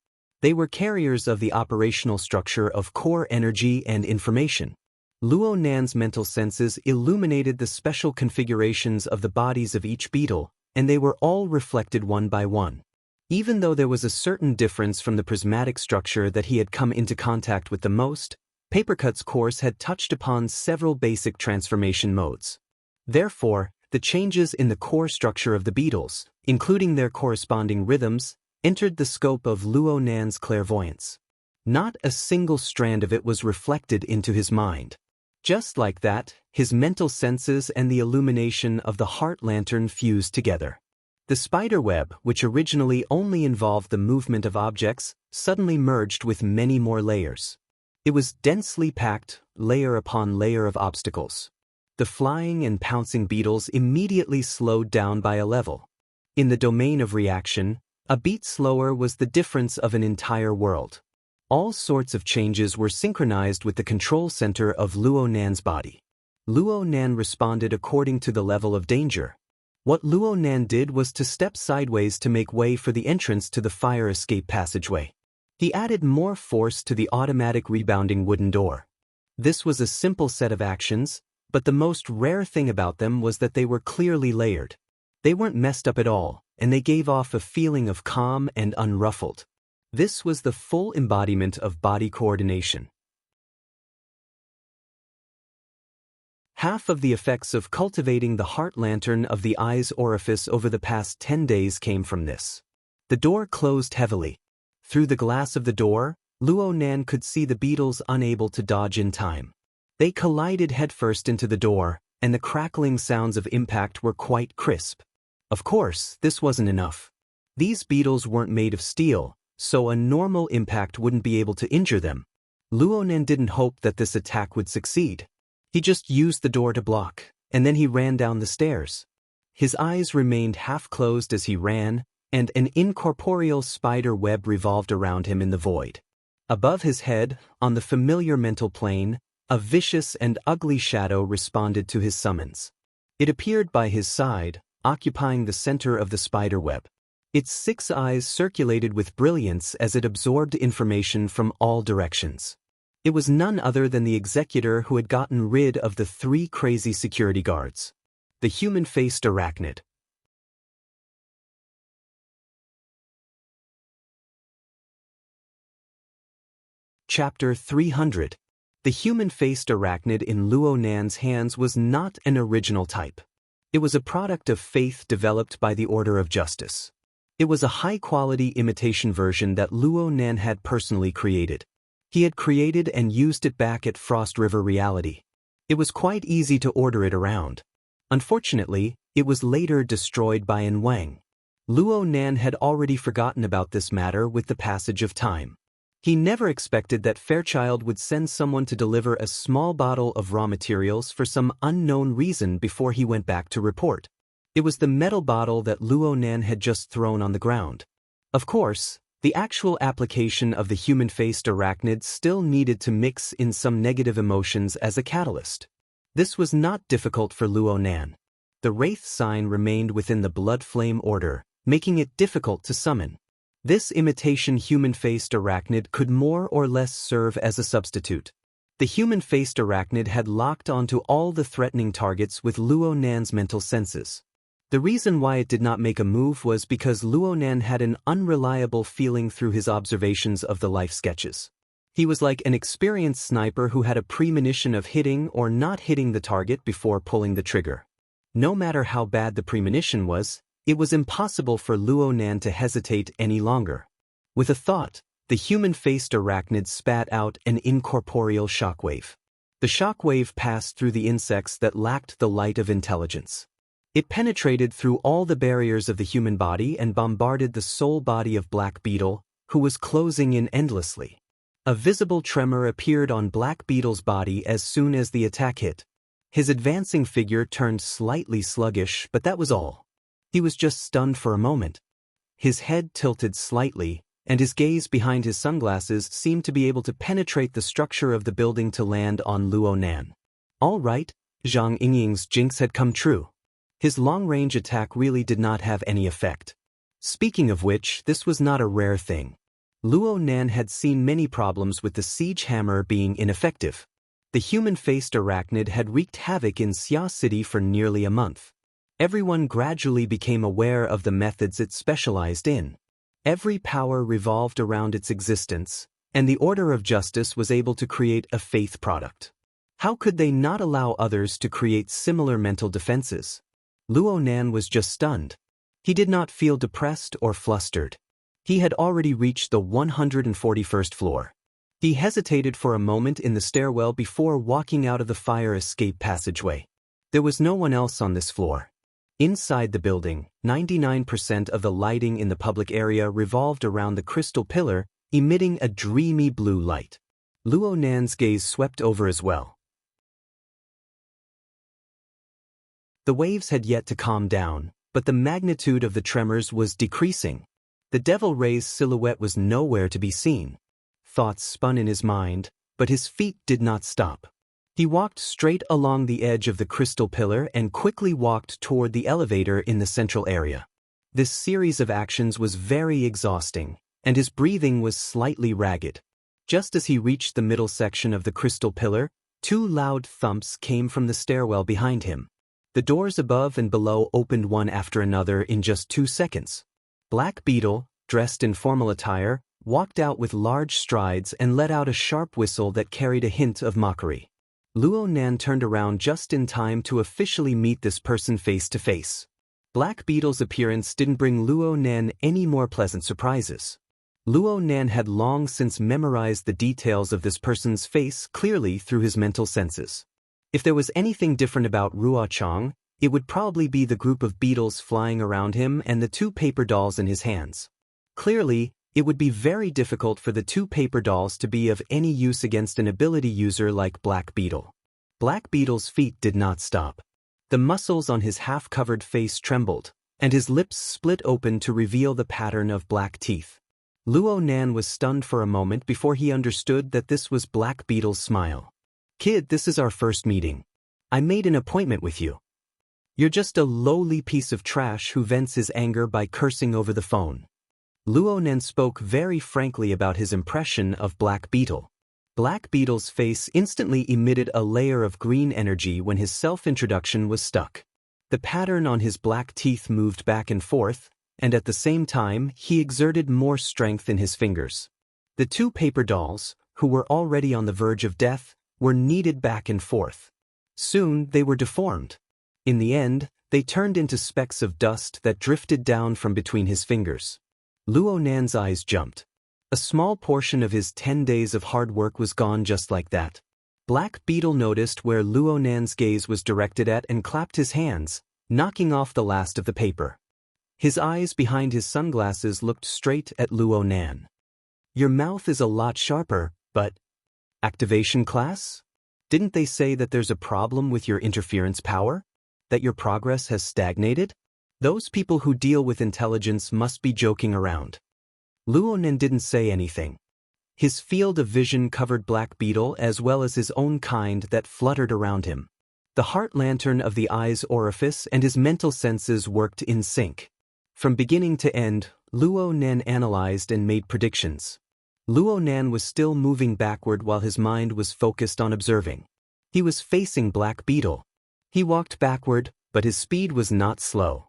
They were carriers of the operational structure of core energy and information. Luo Nan's mental senses illuminated the special configurations of the bodies of each beetle, and they were all reflected one by one. Even though there was a certain difference from the prismatic structure that he had come into contact with the most, Papercut's course had touched upon several basic transformation modes. Therefore, the changes in the core structure of the beetles, including their corresponding rhythms, entered the scope of Luo Nan's clairvoyance. Not a single strand of it was reflected into his mind. Just like that, his mental senses and the illumination of the heart lantern fused together. The spider web, which originally only involved the movement of objects, suddenly merged with many more layers. It was densely packed, layer upon layer of obstacles. The flying and pouncing beetles immediately slowed down by a level. In the domain of reaction, a beat slower was the difference of an entire world. All sorts of changes were synchronized with the control center of Luo Nan's body. Luo Nan responded according to the level of danger. What Luo Nan did was to step sideways to make way for the entrance to the fire escape passageway. He added more force to the automatic rebounding wooden door. This was a simple set of actions, but the most rare thing about them was that they were clearly layered. They weren't messed up at all, and they gave off a feeling of calm and unruffled. This was the full embodiment of body coordination. Half of the effects of cultivating the heart lantern of the eye's orifice over the past 10 days came from this. The door closed heavily. Through the glass of the door, Luo Nan could see the beetles unable to dodge in time. They collided headfirst into the door, and the crackling sounds of impact were quite crisp. Of course, this wasn't enough. These beetles weren't made of steel, so a normal impact wouldn't be able to injure them. Luo Nan didn't hope that this attack would succeed. He just used the door to block, and then he ran down the stairs. His eyes remained half-closed as he ran, and an incorporeal spider web revolved around him in the void. Above his head, on the familiar mental plane, a vicious and ugly shadow responded to his summons. It appeared by his side, occupying the center of the spider web. Its 6 eyes circulated with brilliance as it absorbed information from all directions. It was none other than the executor who had gotten rid of the 3 crazy security guards. The human-faced arachnid. Chapter 300. The human-faced arachnid in Luo Nan's hands was not an original type. It was a product of faith developed by the Order of Justice. It was a high-quality imitation version that Luo Nan had personally created. He had created and used it back at Frost River Reality. It was quite easy to order it around. Unfortunately, it was later destroyed by An Wang. Luo Nan had already forgotten about this matter with the passage of time. He never expected that Fairchild would send someone to deliver a small bottle of raw materials for some unknown reason before he went back to report. It was the metal bottle that Luo Nan had just thrown on the ground. Of course, the actual application of the human-faced arachnid still needed to mix in some negative emotions as a catalyst. This was not difficult for Luo Nan. The Wraith sign remained within the Blood Flame order, making it difficult to summon. This imitation human-faced arachnid could more or less serve as a substitute. The human-faced arachnid had locked onto all the threatening targets with Luo Nan's mental senses. The reason why it did not make a move was because Luo Nan had an unreliable feeling through his observations of the life sketches. He was like an experienced sniper who had a premonition of hitting or not hitting the target before pulling the trigger. No matter how bad the premonition was, it was impossible for Luo Nan to hesitate any longer. With a thought, the human-faced arachnid spat out an incorporeal shockwave. The shockwave passed through the insects that lacked the light of intelligence. It penetrated through all the barriers of the human body and bombarded the soul body of Black Beetle, who was closing in endlessly. A visible tremor appeared on Black Beetle's body as soon as the attack hit. His advancing figure turned slightly sluggish, but that was all. He was just stunned for a moment. His head tilted slightly, and his gaze behind his sunglasses seemed to be able to penetrate the structure of the building to land on Luo Nan. All right, Zhang Yingying's jinx had come true. His long-range attack really did not have any effect. Speaking of which, this was not a rare thing. Luo Nan had seen many problems with the siege hammer being ineffective. The human-faced arachnid had wreaked havoc in Xia City for nearly a month. Everyone gradually became aware of the methods it specialized in. Every power revolved around its existence, and the Order of Justice was able to create a faith product. How could they not allow others to create similar mental defenses? Luo Nan was just stunned. He did not feel depressed or flustered. He had already reached the 141st floor. He hesitated for a moment in the stairwell before walking out of the fire escape passageway. There was no one else on this floor. Inside the building, 99% of the lighting in the public area revolved around the crystal pillar, emitting a dreamy blue light. Luo Nan's gaze swept over as well. The waves had yet to calm down, but the magnitude of the tremors was decreasing. The Devil Ray's silhouette was nowhere to be seen. Thoughts spun in his mind, but his feet did not stop. He walked straight along the edge of the crystal pillar and quickly walked toward the elevator in the central area. This series of actions was very exhausting, and his breathing was slightly ragged. Just as he reached the middle section of the crystal pillar, 2 loud thumps came from the stairwell behind him. The doors above and below opened one after another in just 2 seconds. Black Beetle, dressed in formal attire, walked out with large strides and let out a sharp whistle that carried a hint of mockery. Luo Nan turned around just in time to officially meet this person face to face. Black Beetle's appearance didn't bring Luo Nan any more pleasant surprises. Luo Nan had long since memorized the details of this person's face clearly through his mental senses. If there was anything different about Ruo Chang, it would probably be the group of beetles flying around him and the two paper dolls in his hands. Clearly, it would be very difficult for the two paper dolls to be of any use against an ability user like Black Beetle. Black Beetle's feet did not stop. The muscles on his half-covered face trembled, and his lips split open to reveal the pattern of black teeth. Luo Nan was stunned for a moment before he understood that this was Black Beetle's smile. "Kid, this is our first meeting. I made an appointment with you. You're just a lowly piece of trash who vents his anger by cursing over the phone." Luo Nan spoke very frankly about his impression of Black Beetle. Black Beetle's face instantly emitted a layer of green energy when his self-introduction was stuck. The pattern on his black teeth moved back and forth, and at the same time he exerted more strength in his fingers. The two paper dolls, who were already on the verge of death, were kneaded back and forth. Soon they were deformed. In the end, they turned into specks of dust that drifted down from between his fingers. Luo Nan's eyes jumped. A small portion of his 10 days of hard work was gone just like that. Black Beetle noticed where Luo Nan's gaze was directed at and clapped his hands, knocking off the last of the paper. His eyes behind his sunglasses looked straight at Luo Nan. "Your mouth is a lot sharper, but... Activation class? Didn't they say that there's a problem with your interference power? That your progress has stagnated? Those people who deal with intelligence must be joking around." Luo Nan didn't say anything. His field of vision covered Black Beetle as well as his own kind that fluttered around him. The heart lantern of the eye's orifice and his mental senses worked in sync. From beginning to end, Luo Nan analyzed and made predictions. Luo Nan was still moving backward while his mind was focused on observing. He was facing Black Beetle. He walked backward, but his speed was not slow.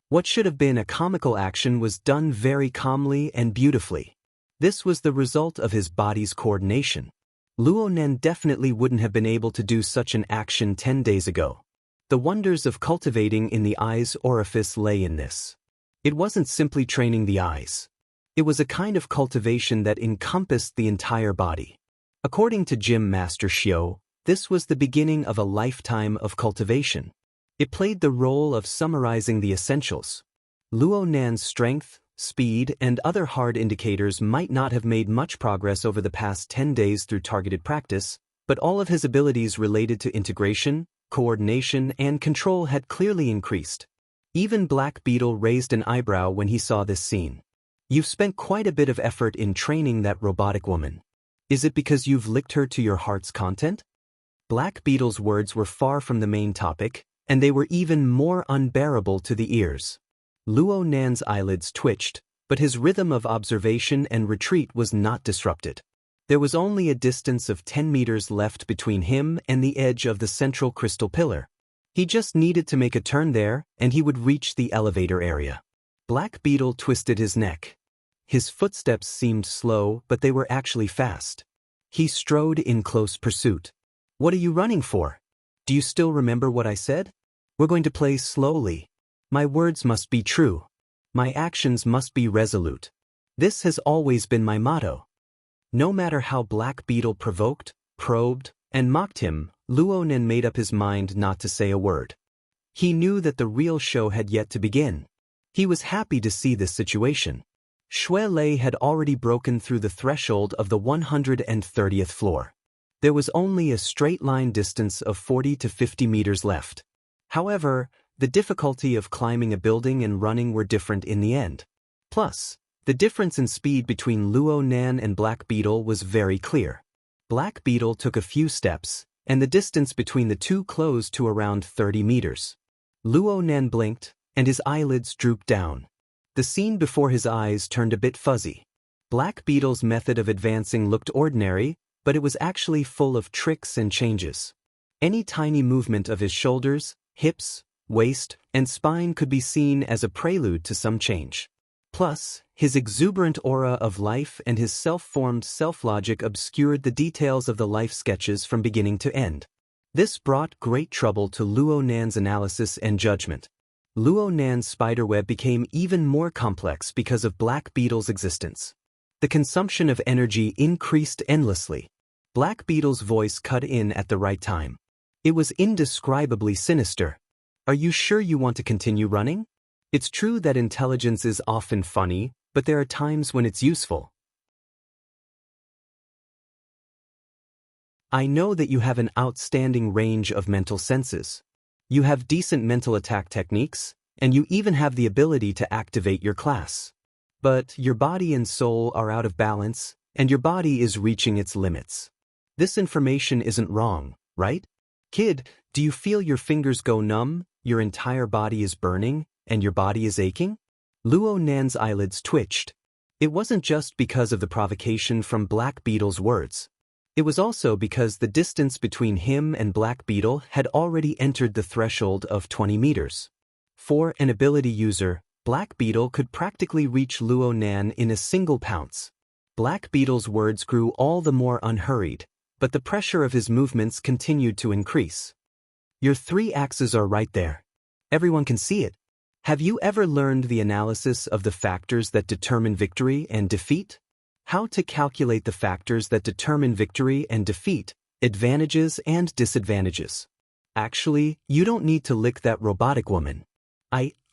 What should have been a comical action was done very calmly and beautifully. This was the result of his body's coordination. Luo Nan definitely wouldn't have been able to do such an action 10 days ago. The wonders of cultivating in the eye's orifice lay in this. It wasn't simply training the eyes. It was a kind of cultivation that encompassed the entire body. According to Gym Master Xiao, this was the beginning of a lifetime of cultivation. It played the role of summarizing the essentials. Luo Nan's strength, speed, and other hard indicators might not have made much progress over the past 10 days through targeted practice, but all of his abilities related to integration, coordination, and control had clearly increased. Even Black Beetle raised an eyebrow when he saw this scene. "You've spent quite a bit of effort in training that robotic woman. Is it because you've licked her to your heart's content?" Black Beetle's words were far from the main topic, and they were even more unbearable to the ears. Luo Nan's eyelids twitched, but his rhythm of observation and retreat was not disrupted. There was only a distance of 10 meters left between him and the edge of the central crystal pillar. He just needed to make a turn there, and he would reach the elevator area. Black Beetle twisted his neck. His footsteps seemed slow, but they were actually fast. He strode in close pursuit. "What are you running for? Do you still remember what I said? We're going to play slowly. My words must be true. My actions must be resolute. This has always been my motto." No matter how Black Beetle provoked, probed, and mocked him, Luo Nan made up his mind not to say a word. He knew that the real show had yet to begin. He was happy to see this situation. Shui Lei had already broken through the threshold of the 130th floor. There was only a straight line distance of 40 to 50 meters left. However, the difficulty of climbing a building and running were different in the end. Plus, the difference in speed between Luo Nan and Black Beetle was very clear. Black Beetle took a few steps, and the distance between the two closed to around 30 meters. Luo Nan blinked, and his eyelids drooped down. The scene before his eyes turned a bit fuzzy. Black Beetle's method of advancing looked ordinary, but it was actually full of tricks and changes. Any tiny movement of his shoulders, hips, waist, and spine could be seen as a prelude to some change. Plus, his exuberant aura of life and his self-formed self-logic obscured the details of the life sketches from beginning to end. This brought great trouble to Luo Nan's analysis and judgment. Luo Nan's spiderweb became even more complex because of Black Beetle's existence. The consumption of energy increased endlessly. Black Beetle's voice cut in at the right time. It was indescribably sinister. Are you sure you want to continue running? It's true that intelligence is often funny, but there are times when it's useful. I know that you have an outstanding range of mental senses. You have decent mental attack techniques, and you even have the ability to activate your class. But your body and soul are out of balance, and your body is reaching its limits. This information isn't wrong, right? Kid, do you feel your fingers go numb, your entire body is burning, and your body is aching? Luo Nan's eyelids twitched. It wasn't just because of the provocation from Black Beetle's words. It was also because the distance between him and Black Beetle had already entered the threshold of 20 meters. For an ability user, Black Beetle could practically reach Luo Nan in a single pounce. Black Beetle's words grew all the more unhurried, but the pressure of his movements continued to increase. Your 3 axes are right there. Everyone can see it. Have you ever learned the analysis of the factors that determine victory and defeat? How to calculate the factors that determine victory and defeat, advantages and disadvantages. Actually, you don't need to lick that robotic woman.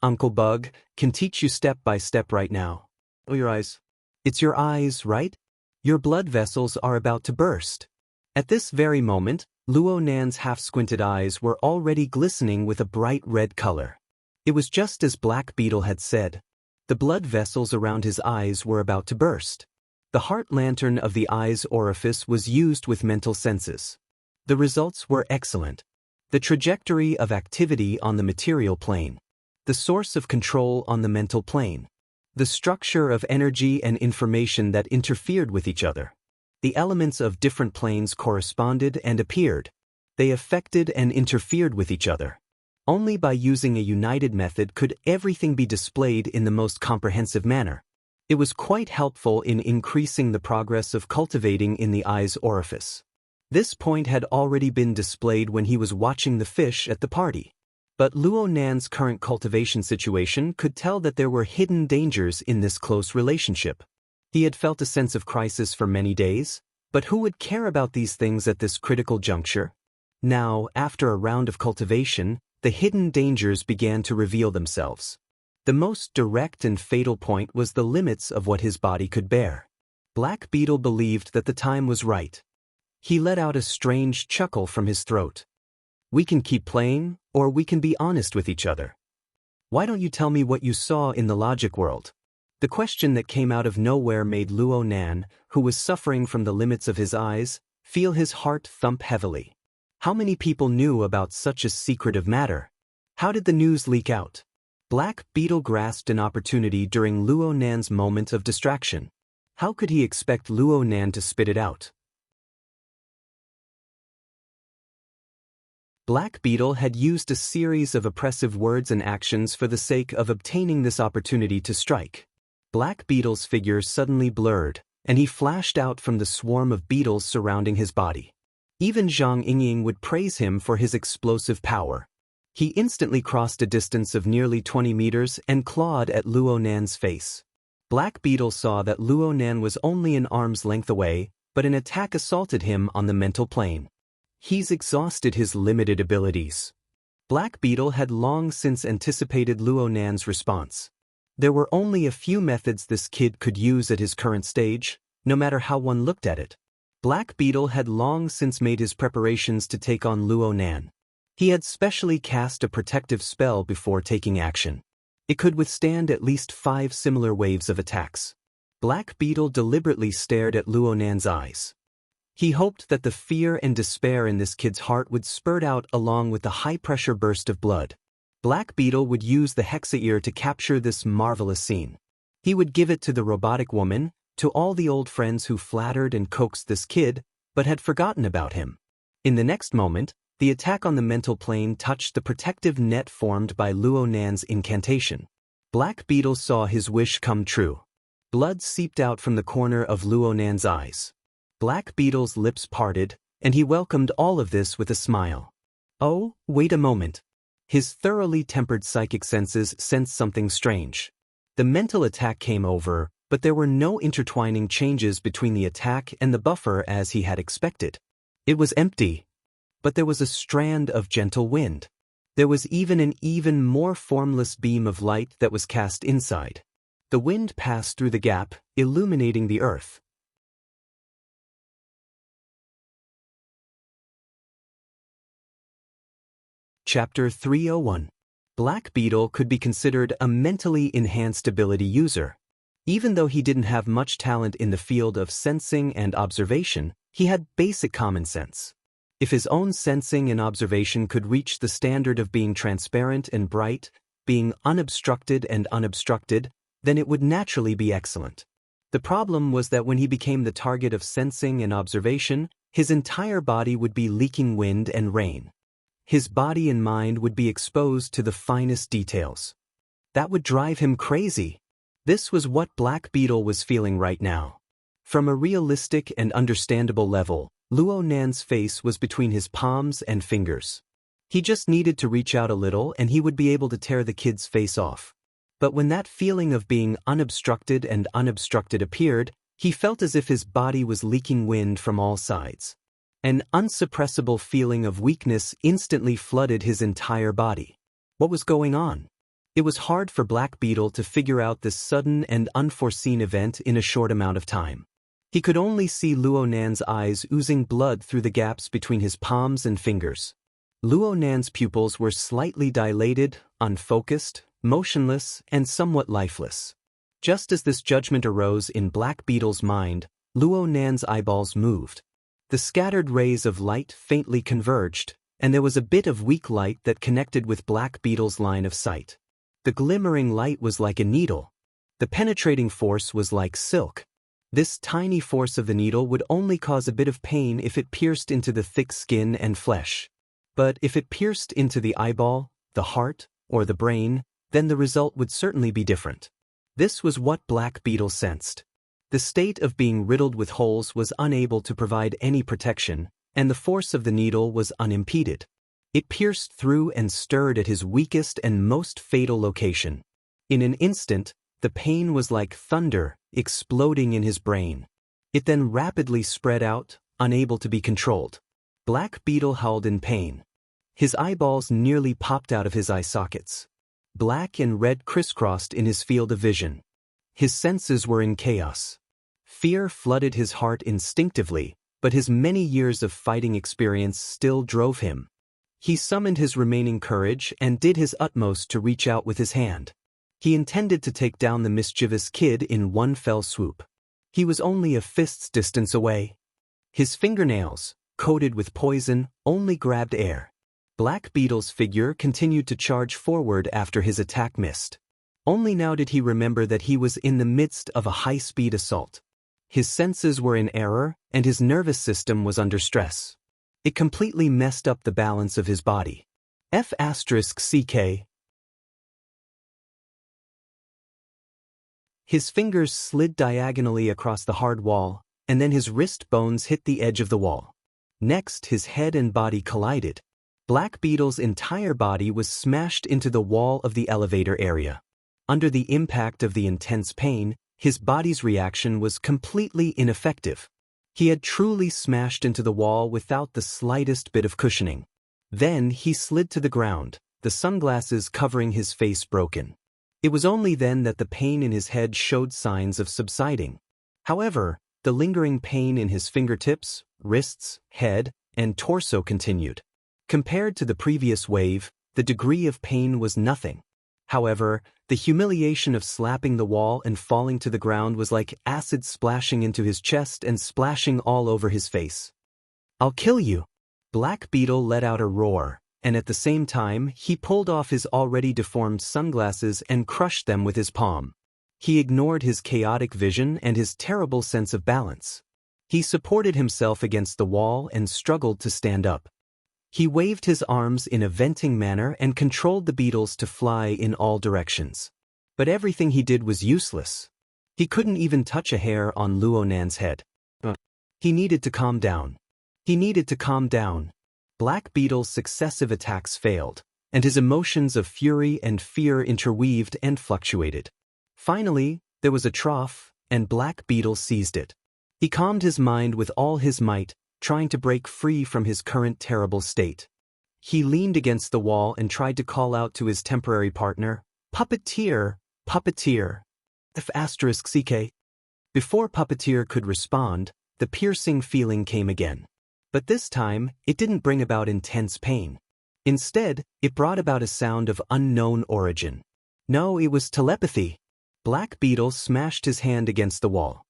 Uncle Bug, can teach you step by step right now. Oh, your eyes. It's your eyes, right? Your blood vessels are about to burst. At this very moment, Luo Nan's half-squinted eyes were already glistening with a bright red color. It was just as Black Beetle had said. The blood vessels around his eyes were about to burst. The heart lantern of the eye's orifice was used with mental senses. The results were excellent. The trajectory of activity on the material plane. The source of control on the mental plane. The structure of energy and information that interfered with each other. The elements of different planes corresponded and appeared. They affected and interfered with each other. Only by using a united method could everything be displayed in the most comprehensive manner. It was quite helpful in increasing the progress of cultivating in the eye's orifice. This point had already been displayed when he was watching the fish at the party. But Luo Nan's current cultivation situation could tell that there were hidden dangers in this close relationship. He had felt a sense of crisis for many days, but who would care about these things at this critical juncture? Now, after a round of cultivation, the hidden dangers began to reveal themselves. The most direct and fatal point was the limits of what his body could bear. Black Beetle believed that the time was right. He let out a strange chuckle from his throat. We can keep playing, or we can be honest with each other. Why don't you tell me what you saw in the logic world? The question that came out of nowhere made Luo Nan, who was suffering from the limits of his eyes, feel his heart thump heavily. How many people knew about such a secretive matter? How did the news leak out? Black Beetle grasped an opportunity during Luo Nan's moment of distraction. How could he expect Luo Nan to spit it out? Black Beetle had used a series of oppressive words and actions for the sake of obtaining this opportunity to strike. Black Beetle's figure suddenly blurred, and he flashed out from the swarm of beetles surrounding his body. Even Zhang Yingying would praise him for his explosive power. He instantly crossed a distance of nearly 20 meters and clawed at Luo Nan's face. Black Beetle saw that Luo Nan was only an arm's length away, but an attack assaulted him on the mental plane. He's exhausted his limited abilities. Black Beetle had long since anticipated Luo Nan's response. There were only a few methods this kid could use at his current stage, no matter how one looked at it. Black Beetle had long since made his preparations to take on Luo Nan. He had specially cast a protective spell before taking action. It could withstand at least 5 similar waves of attacks. Black Beetle deliberately stared at Luo Nan's eyes. He hoped that the fear and despair in this kid's heart would spurt out along with the high-pressure burst of blood. Black Beetle would use the Hexa-ear to capture this marvelous scene. He would give it to the robotic woman, to all the old friends who flattered and coaxed this kid, but had forgotten about him. In the next moment, the attack on the mental plane touched the protective net formed by Luo Nan's incantation. Black Beetle saw his wish come true. Blood seeped out from the corner of Luo Nan's eyes. Black Beetle's lips parted, and he welcomed all of this with a smile. Oh, wait a moment. His thoroughly tempered psychic senses sensed something strange. The mental attack came over, but there were no intertwining changes between the attack and the buffer as he had expected. It was empty, but there was a strand of gentle wind. There was even an even more formless beam of light that was cast inside. The wind passed through the gap, illuminating the earth. Chapter 301. Black Beetle could be considered a mentally enhanced ability user. Even though he didn't have much talent in the field of sensing and observation, he had basic common sense. If his own sensing and observation could reach the standard of being transparent and bright, being unobstructed and unobstructed, then it would naturally be excellent. The problem was that when he became the target of sensing and observation, his entire body would be leaking wind and rain. His body and mind would be exposed to the finest details. That would drive him crazy. This was what Black Beetle was feeling right now. From a realistic and understandable level, Luo Nan's face was between his palms and fingers. He just needed to reach out a little and he would be able to tear the kid's face off. But when that feeling of being unobstructed and unobstructed appeared, he felt as if his body was leaking wind from all sides. An unsuppressible feeling of weakness instantly flooded his entire body. What was going on? It was hard for Black Beetle to figure out this sudden and unforeseen event in a short amount of time. He could only see Luo Nan's eyes oozing blood through the gaps between his palms and fingers. Luo Nan's pupils were slightly dilated, unfocused, motionless, and somewhat lifeless. Just as this judgment arose in Black Beetle's mind, Luo Nan's eyeballs moved. The scattered rays of light faintly converged, and there was a bit of weak light that connected with Black Beetle's line of sight. The glimmering light was like a needle. The penetrating force was like silk. This tiny force of the needle would only cause a bit of pain if it pierced into the thick skin and flesh. But if it pierced into the eyeball, the heart, or the brain, then the result would certainly be different. This was what Black Beetle sensed. The state of being riddled with holes was unable to provide any protection, and the force of the needle was unimpeded. It pierced through and stirred at his weakest and most fatal location. In an instant, the pain was like thunder exploding in his brain. It then rapidly spread out, unable to be controlled. Black Beetle howled in pain. His eyeballs nearly popped out of his eye sockets. Black and red crisscrossed in his field of vision. His senses were in chaos. Fear flooded his heart instinctively, but his many years of fighting experience still drove him. He summoned his remaining courage and did his utmost to reach out with his hand. He intended to take down the mischievous kid in one fell swoop. He was only a fist's distance away. His fingernails, coated with poison, only grabbed air. Black Beetle's figure continued to charge forward after his attack missed. Only now did he remember that he was in the midst of a high-speed assault. His senses were in error, and his nervous system was under stress. It completely messed up the balance of his body. F***CK. His fingers slid diagonally across the hard wall, and then his wrist bones hit the edge of the wall. Next, his head and body collided. Black Beetle's entire body was smashed into the wall of the elevator area. Under the impact of the intense pain, his body's reaction was completely ineffective. He had truly smashed into the wall without the slightest bit of cushioning. Then he slid to the ground, the sunglasses covering his face broken. It was only then that the pain in his head showed signs of subsiding. However, the lingering pain in his fingertips, wrists, head, and torso continued. Compared to the previous wave, the degree of pain was nothing. However, the humiliation of slapping the wall and falling to the ground was like acid splashing into his chest and splashing all over his face. "I'll kill you!" Black Beetle let out a roar, and at the same time, he pulled off his already deformed sunglasses and crushed them with his palm. He ignored his chaotic vision and his terrible sense of balance. He supported himself against the wall and struggled to stand up. He waved his arms in a venting manner and controlled the beetles to fly in all directions. But everything he did was useless. He couldn't even touch a hair on Luo Nan's head. He needed to calm down. He needed to calm down. Black Beetle's successive attacks failed, and his emotions of fury and fear interweaved and fluctuated. Finally, there was a trough, and Black Beetle seized it. He calmed his mind with all his might, trying to break free from his current terrible state. He leaned against the wall and tried to call out to his temporary partner, "Puppeteer, Puppeteer." F***ck. Before Puppeteer could respond, the piercing feeling came again. But this time, it didn't bring about intense pain. Instead, it brought about a sound of unknown origin. No, it was telepathy. Black Beetle smashed his hand against the wall.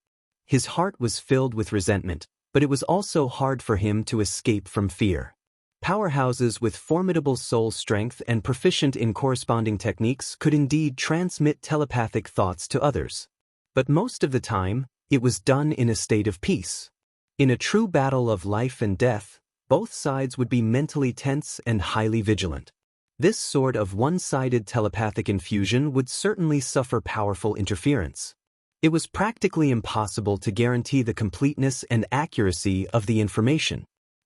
His heart was filled with resentment, but it was also hard for him to escape from fear. Powerhouses with formidable soul strength and proficient in corresponding techniques could indeed transmit telepathic thoughts to others. But most of the time, it was done in a state of peace. In a true battle of life and death, both sides would be mentally tense and highly vigilant. This sort of one-sided telepathic infusion would certainly suffer powerful interference. It was practically impossible to guarantee the completeness and accuracy of the information.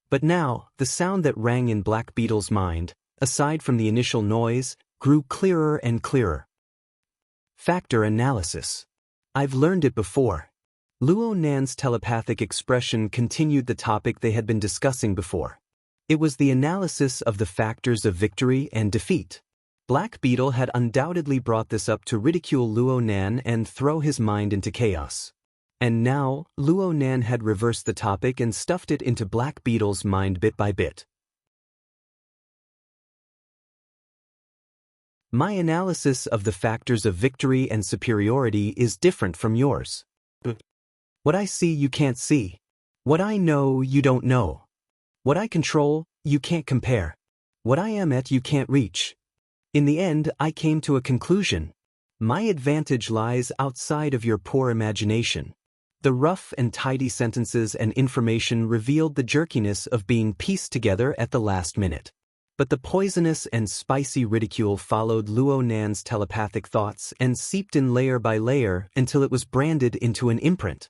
But now, the sound that rang in Black Beetle's mind, aside from the initial noise, grew clearer and clearer. Factor analysis. I've learned it before. Luo Nan's telepathic expression continued the topic they had been discussing before. It was the analysis of the factors of victory and defeat. Black Beetle had undoubtedly brought this up to ridicule Luo Nan and throw his mind into chaos. And now, Luo Nan had reversed the topic and stuffed it into Black Beetle's mind bit by bit. My analysis of the factors of victory and superiority is different from yours. What I see you can't see. What I know you don't know. What I control, you can't compare. What I am at you can't reach. In the end, I came to a conclusion. My advantage lies outside of your poor imagination. The rough and tidy sentences and information revealed the jerkiness of being pieced together at the last minute. But the poisonous and spicy ridicule followed Luo Nan's telepathic thoughts and seeped in layer by layer until it was branded into an imprint.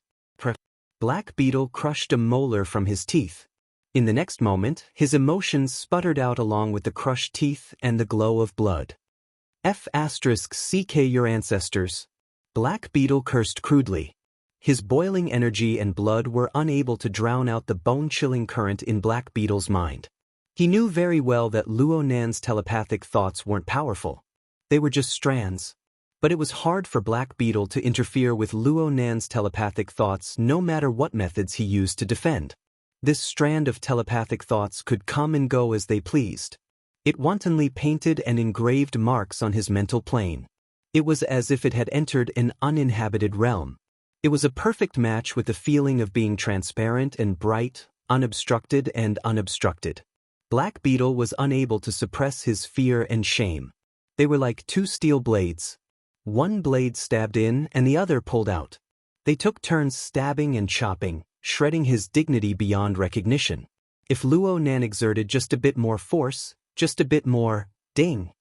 Black Beetle crushed a molar from his teeth. In the next moment, his emotions sputtered out along with the crushed teeth and the glow of blood. F***ck your ancestors. Black Beetle cursed crudely. His boiling energy and blood were unable to drown out the bone-chilling current in Black Beetle's mind. He knew very well that Luo Nan's telepathic thoughts weren't powerful. They were just strands. But it was hard for Black Beetle to interfere with Luo Nan's telepathic thoughts no matter what methods he used to defend. This strand of telepathic thoughts could come and go as they pleased. It wantonly painted and engraved marks on his mental plane. It was as if it had entered an uninhabited realm. It was a perfect match with the feeling of being transparent and bright, unobstructed and unobstructed. Black Beetle was unable to suppress his fear and shame. They were like two steel blades. One blade stabbed in and the other pulled out. They took turns stabbing and chopping, shredding his dignity beyond recognition. If Luo Nan exerted just a bit more force, just a bit more, ding!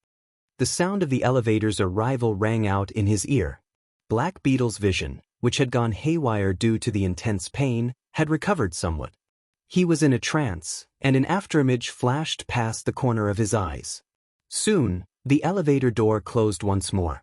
The sound of the elevator's arrival rang out in his ear. Black Beetle's vision, which had gone haywire due to the intense pain, had recovered somewhat. He was in a trance, and an afterimage flashed past the corner of his eyes. Soon, the elevator door closed once more.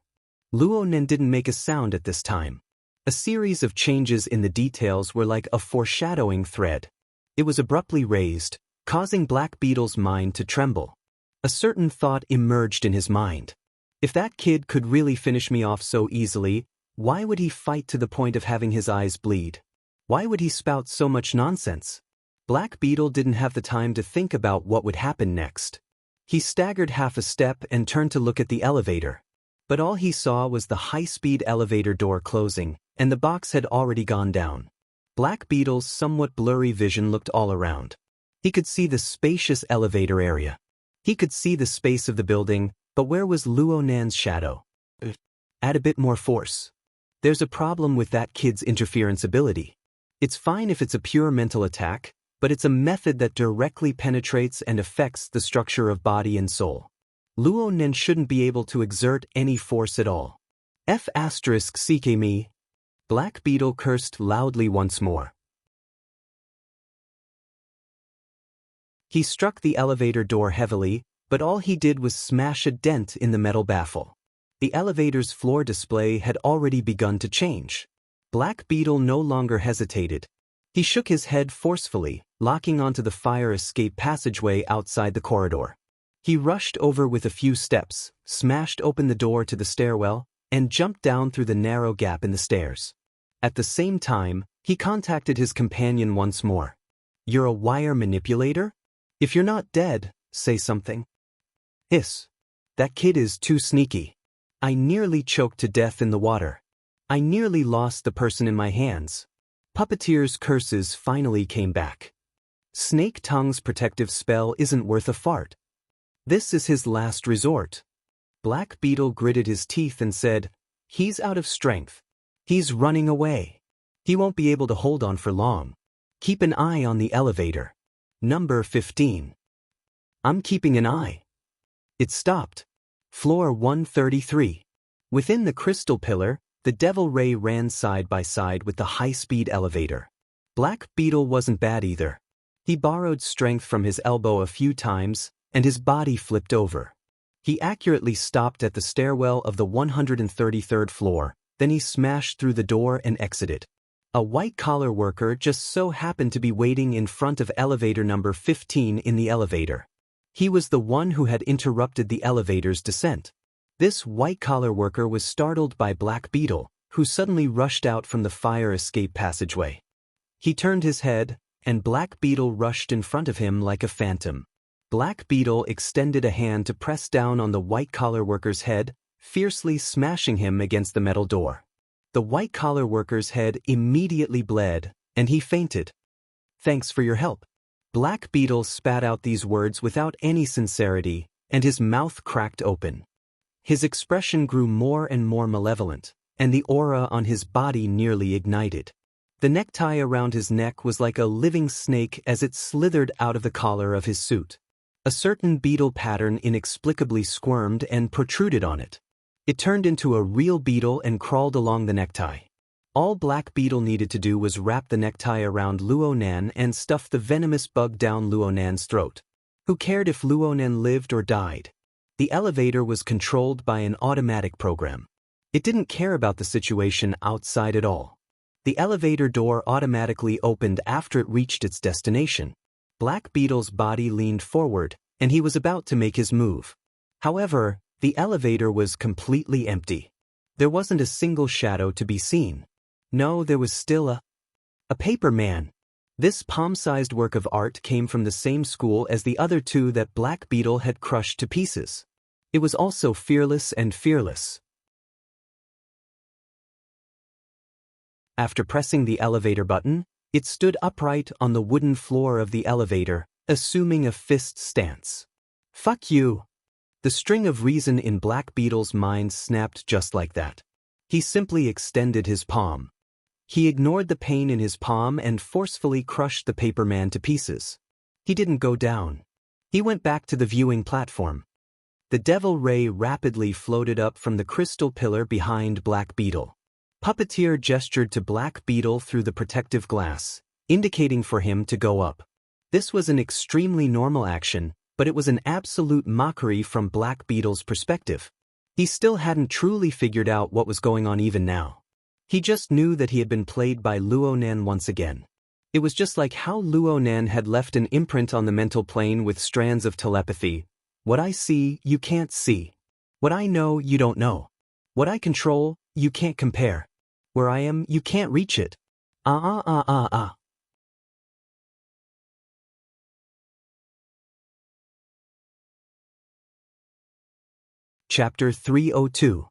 Luo Nan didn't make a sound at this time. A series of changes in the details were like a foreshadowing thread. It was abruptly raised, causing Black Beetle's mind to tremble. A certain thought emerged in his mind. If that kid could really finish me off so easily, why would he fight to the point of having his eyes bleed? Why would he spout so much nonsense? Black Beetle didn't have the time to think about what would happen next. He staggered half a step and turned to look at the elevator. But all he saw was the high-speed elevator door closing, and the box had already gone down. Black Beetle's somewhat blurry vision looked all around. He could see the spacious elevator area. He could see the space of the building, but where was Luo Nan's shadow? Add a bit more force. There's a problem with that kid's interference ability. It's fine if it's a pure mental attack, but it's a method that directly penetrates and affects the structure of body and soul. Luo Nan shouldn't be able to exert any force at all. F***ck me. Black Beetle cursed loudly once more. He struck the elevator door heavily, but all he did was smash a dent in the metal baffle. The elevator's floor display had already begun to change. Black Beetle no longer hesitated. He shook his head forcefully, locking onto the fire escape passageway outside the corridor. He rushed over with a few steps, smashed open the door to the stairwell, and jumped down through the narrow gap in the stairs. At the same time, he contacted his companion once more. "You're a wire manipulator? If you're not dead, say something." "Hiss. That kid is too sneaky. I nearly choked to death in the water. I nearly lost the person in my hands." Puppeteer's curses finally came back. Snake Tongue's protective spell isn't worth a fart. This is his last resort. Black Beetle gritted his teeth and said, "He's out of strength. He's running away. He won't be able to hold on for long. Keep an eye on the elevator. Number 15. "I'm keeping an eye." It stopped. Floor 133. Within the crystal pillar, the Devil Ray ran side by side with the high-speed elevator. Black Beetle wasn't bad either. He borrowed strength from his elbow a few times, and his body flipped over. He accurately stopped at the stairwell of the 133rd floor, then he smashed through the door and exited. A white-collar worker just so happened to be waiting in front of elevator number 15 in the elevator. He was the one who had interrupted the elevator's descent. This white-collar worker was startled by Black Beetle, who suddenly rushed out from the fire escape passageway. He turned his head, and Black Beetle rushed in front of him like a phantom. Black Beetle extended a hand to press down on the white-collar worker's head, fiercely smashing him against the metal door. The white-collar worker's head immediately bled, and he fainted. "Thanks for your help." Black Beetle spat out these words without any sincerity, and his mouth cracked open. His expression grew more and more malevolent, and the aura on his body nearly ignited. The necktie around his neck was like a living snake as it slithered out of the collar of his suit. A certain beetle pattern inexplicably squirmed and protruded on it. It turned into a real beetle and crawled along the necktie. All Black Beetle needed to do was wrap the necktie around Luonan and stuff the venomous bug down Luonan's throat. Who cared if Luonan lived or died? The elevator was controlled by an automatic program. It didn't care about the situation outside at all. The elevator door automatically opened after it reached its destination. Black Beetle's body leaned forward, and he was about to make his move. However, the elevator was completely empty. There wasn't a single shadow to be seen. No, there was still a paper man. This palm-sized work of art came from the same school as the other two that Black Beetle had crushed to pieces. It was also fearless and fearless. After pressing the elevator button, it stood upright on the wooden floor of the elevator, assuming a fist stance. "Fuck you." The string of reason in Black Beetle's mind snapped just like that. He simply extended his palm. He ignored the pain in his palm and forcefully crushed the paper man to pieces. He didn't go down. He went back to the viewing platform. The Devil Ray rapidly floated up from the crystal pillar behind Black Beetle. Puppeteer gestured to Black Beetle through the protective glass, indicating for him to go up. This was an extremely normal action, but it was an absolute mockery from Black Beetle's perspective. He still hadn't truly figured out what was going on even now. He just knew that he had been played by Luonan once again. It was just like how Luonan had left an imprint on the mental plane with strands of telepathy. What I see, you can't see. What I know, you don't know. What I control, you can't compare. Where I am, you can't reach it. Chapter 302.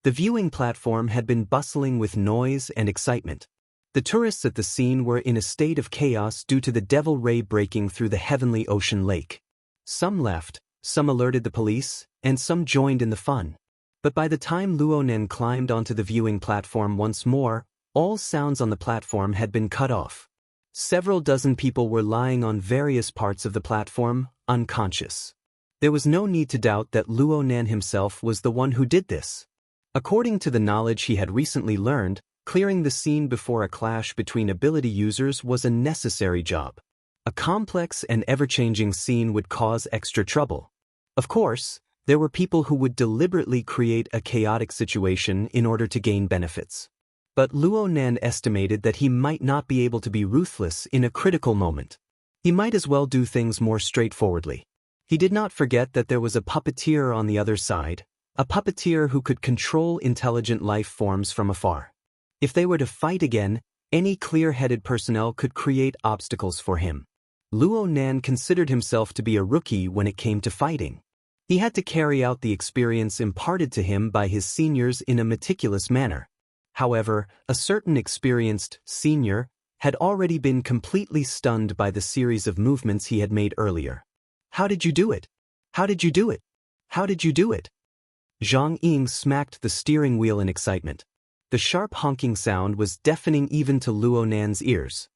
The viewing platform had been bustling with noise and excitement. The tourists at the scene were in a state of chaos due to the Devil Ray breaking through the heavenly ocean lake. Some left, some alerted the police, and some joined in the fun. But by the time Luonan climbed onto the viewing platform once more, all sounds on the platform had been cut off. Several dozen people were lying on various parts of the platform, unconscious. There was no need to doubt that Luonan himself was the one who did this. According to the knowledge he had recently learned, clearing the scene before a clash between ability users was a necessary job. A complex and ever-changing scene would cause extra trouble. Of course, there were people who would deliberately create a chaotic situation in order to gain benefits. But Luo Nan estimated that he might not be able to be ruthless in a critical moment. He might as well do things more straightforwardly. He did not forget that there was a puppeteer on the other side, a puppeteer who could control intelligent life forms from afar. If they were to fight again, any clear-headed personnel could create obstacles for him. Luo Nan considered himself to be a rookie when it came to fighting. He had to carry out the experience imparted to him by his seniors in a meticulous manner. However, a certain experienced senior had already been completely stunned by the series of movements he had made earlier. "How did you do it? How did you do it? How did you do it?" Zhang Ying smacked the steering wheel in excitement. The sharp honking sound was deafening even to Luo Nan's ears.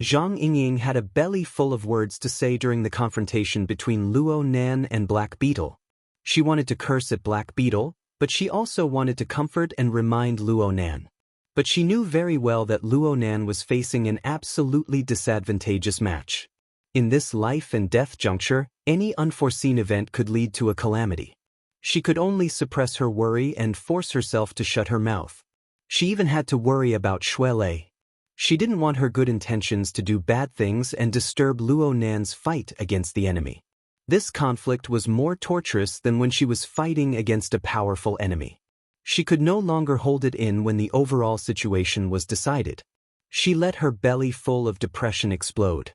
Zhang Ying had a belly full of words to say during the confrontation between Luo Nan and Black Beetle. She wanted to curse at Black Beetle, but she also wanted to comfort and remind Luo Nan. But she knew very well that Luo Nan was facing an absolutely disadvantageous match. In this life and death juncture, any unforeseen event could lead to a calamity. She could only suppress her worry and force herself to shut her mouth. She even had to worry about Shuelei. She didn't want her good intentions to do bad things and disturb Luo Nan's fight against the enemy. This conflict was more torturous than when she was fighting against a powerful enemy. She could no longer hold it in when the overall situation was decided. She let her belly full of depression explode.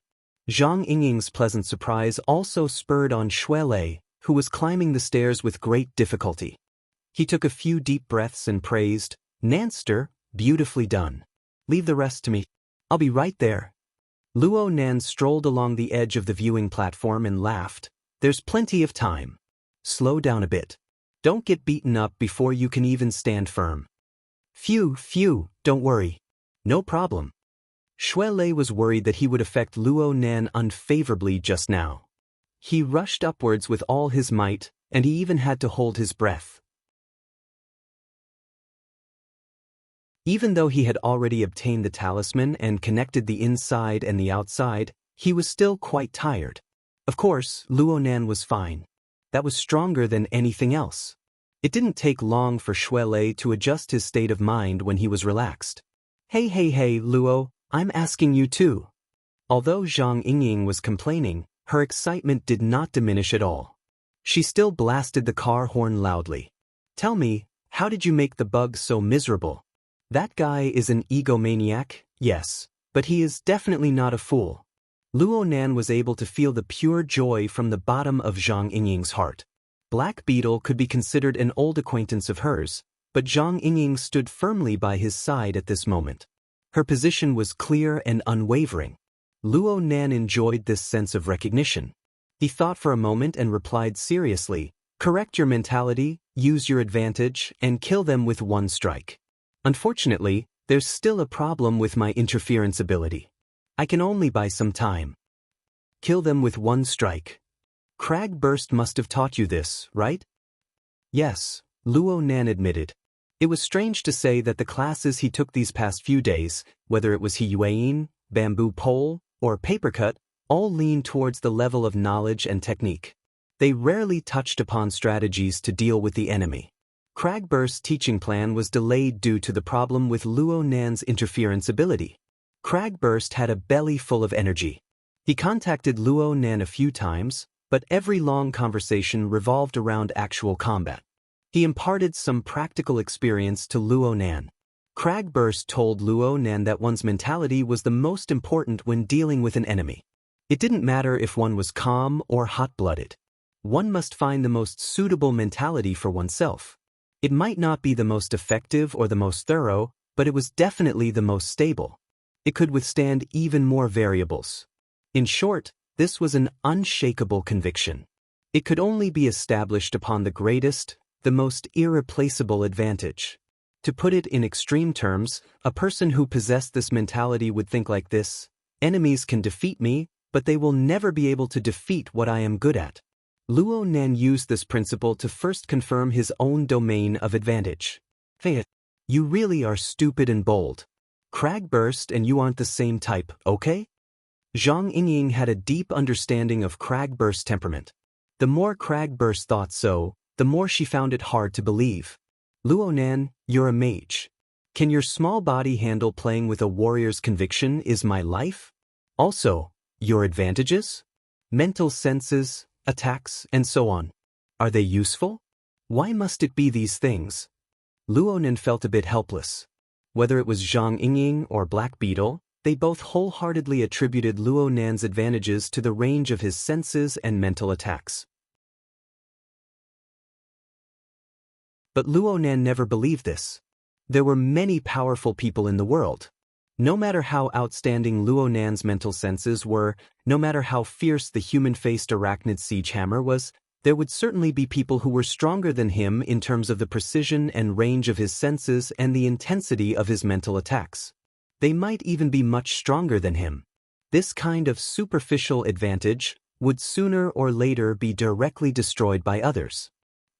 Zhang Ying's pleasant surprise also spurred on Shuelei, who was climbing the stairs with great difficulty. He took a few deep breaths and praised, "Nanster, beautifully done. Leave the rest to me. I'll be right there." Luo Nan strolled along the edge of the viewing platform and laughed. "There's plenty of time. Slow down a bit. Don't get beaten up before you can even stand firm." Phew, don't worry. No problem." Shuelei was worried that he would affect Luo Nan unfavorably just now. He rushed upwards with all his might, and he even had to hold his breath. Even though he had already obtained the talisman and connected the inside and the outside, he was still quite tired. Of course, Luo Nan was fine. That was stronger than anything else. It didn't take long for Shuelei to adjust his state of mind when he was relaxed. Hey, Luo, I'm asking you too." Although Zhang Ying was complaining, her excitement did not diminish at all. She still blasted the car horn loudly. "Tell me, how did you make the bug so miserable? That guy is an egomaniac, yes, but he is definitely not a fool." Luo Nan was able to feel the pure joy from the bottom of Zhang Ying's heart. Black Beetle could be considered an old acquaintance of hers, but Zhang Ying stood firmly by his side at this moment. Her position was clear and unwavering. Luo Nan enjoyed this sense of recognition. He thought for a moment and replied seriously, "Correct your mentality, use your advantage, and kill them with one strike. Unfortunately, there's still a problem with my interference ability. I can only buy some time." "Kill them with one strike. Crag Burst must have taught you this, right?" "Yes," Luo Nan admitted. It was strange to say that the classes he took these past few days, whether it was Hiyuan, Bamboo Pole, or Papercut, all leaned towards the level of knowledge and technique. They rarely touched upon strategies to deal with the enemy. Cragburst's teaching plan was delayed due to the problem with Luo Nan's interference ability. Cragburst had a belly full of energy. He contacted Luo Nan a few times, but every long conversation revolved around actual combat. He imparted some practical experience to Luo Nan. Cragburst told Luo Nan that one's mentality was the most important when dealing with an enemy. It didn't matter if one was calm or hot-blooded. One must find the most suitable mentality for oneself. It might not be the most effective or the most thorough, but it was definitely the most stable. It could withstand even more variables. In short, this was an unshakable conviction. It could only be established upon the greatest, the most irreplaceable advantage. To put it in extreme terms, a person who possessed this mentality would think like this: enemies can defeat me, but they will never be able to defeat what I am good at. Luo Nan used this principle to first confirm his own domain of advantage. Hey, you really are stupid and bold. Cragburst and you aren't the same type, okay? Zhang Ying had a deep understanding of Cragburst's temperament. The more Cragburst thought so, the more she found it hard to believe. Luonan, you're a mage. Can your small body handle playing with a warrior's conviction is my life? Also, your advantages? Mental senses, attacks, and so on. Are they useful? Why must it be these things? Luonan felt a bit helpless. Whether it was Zhang Yingying or Black Beetle, they both wholeheartedly attributed Luonan's advantages to the range of his senses and mental attacks. But Luonan never believed this. There were many powerful people in the world. No matter how outstanding Luonan's mental senses were, no matter how fierce the human-faced arachnid siege hammer was, there would certainly be people who were stronger than him in terms of the precision and range of his senses and the intensity of his mental attacks. They might even be much stronger than him. This kind of superficial advantage would sooner or later be directly destroyed by others.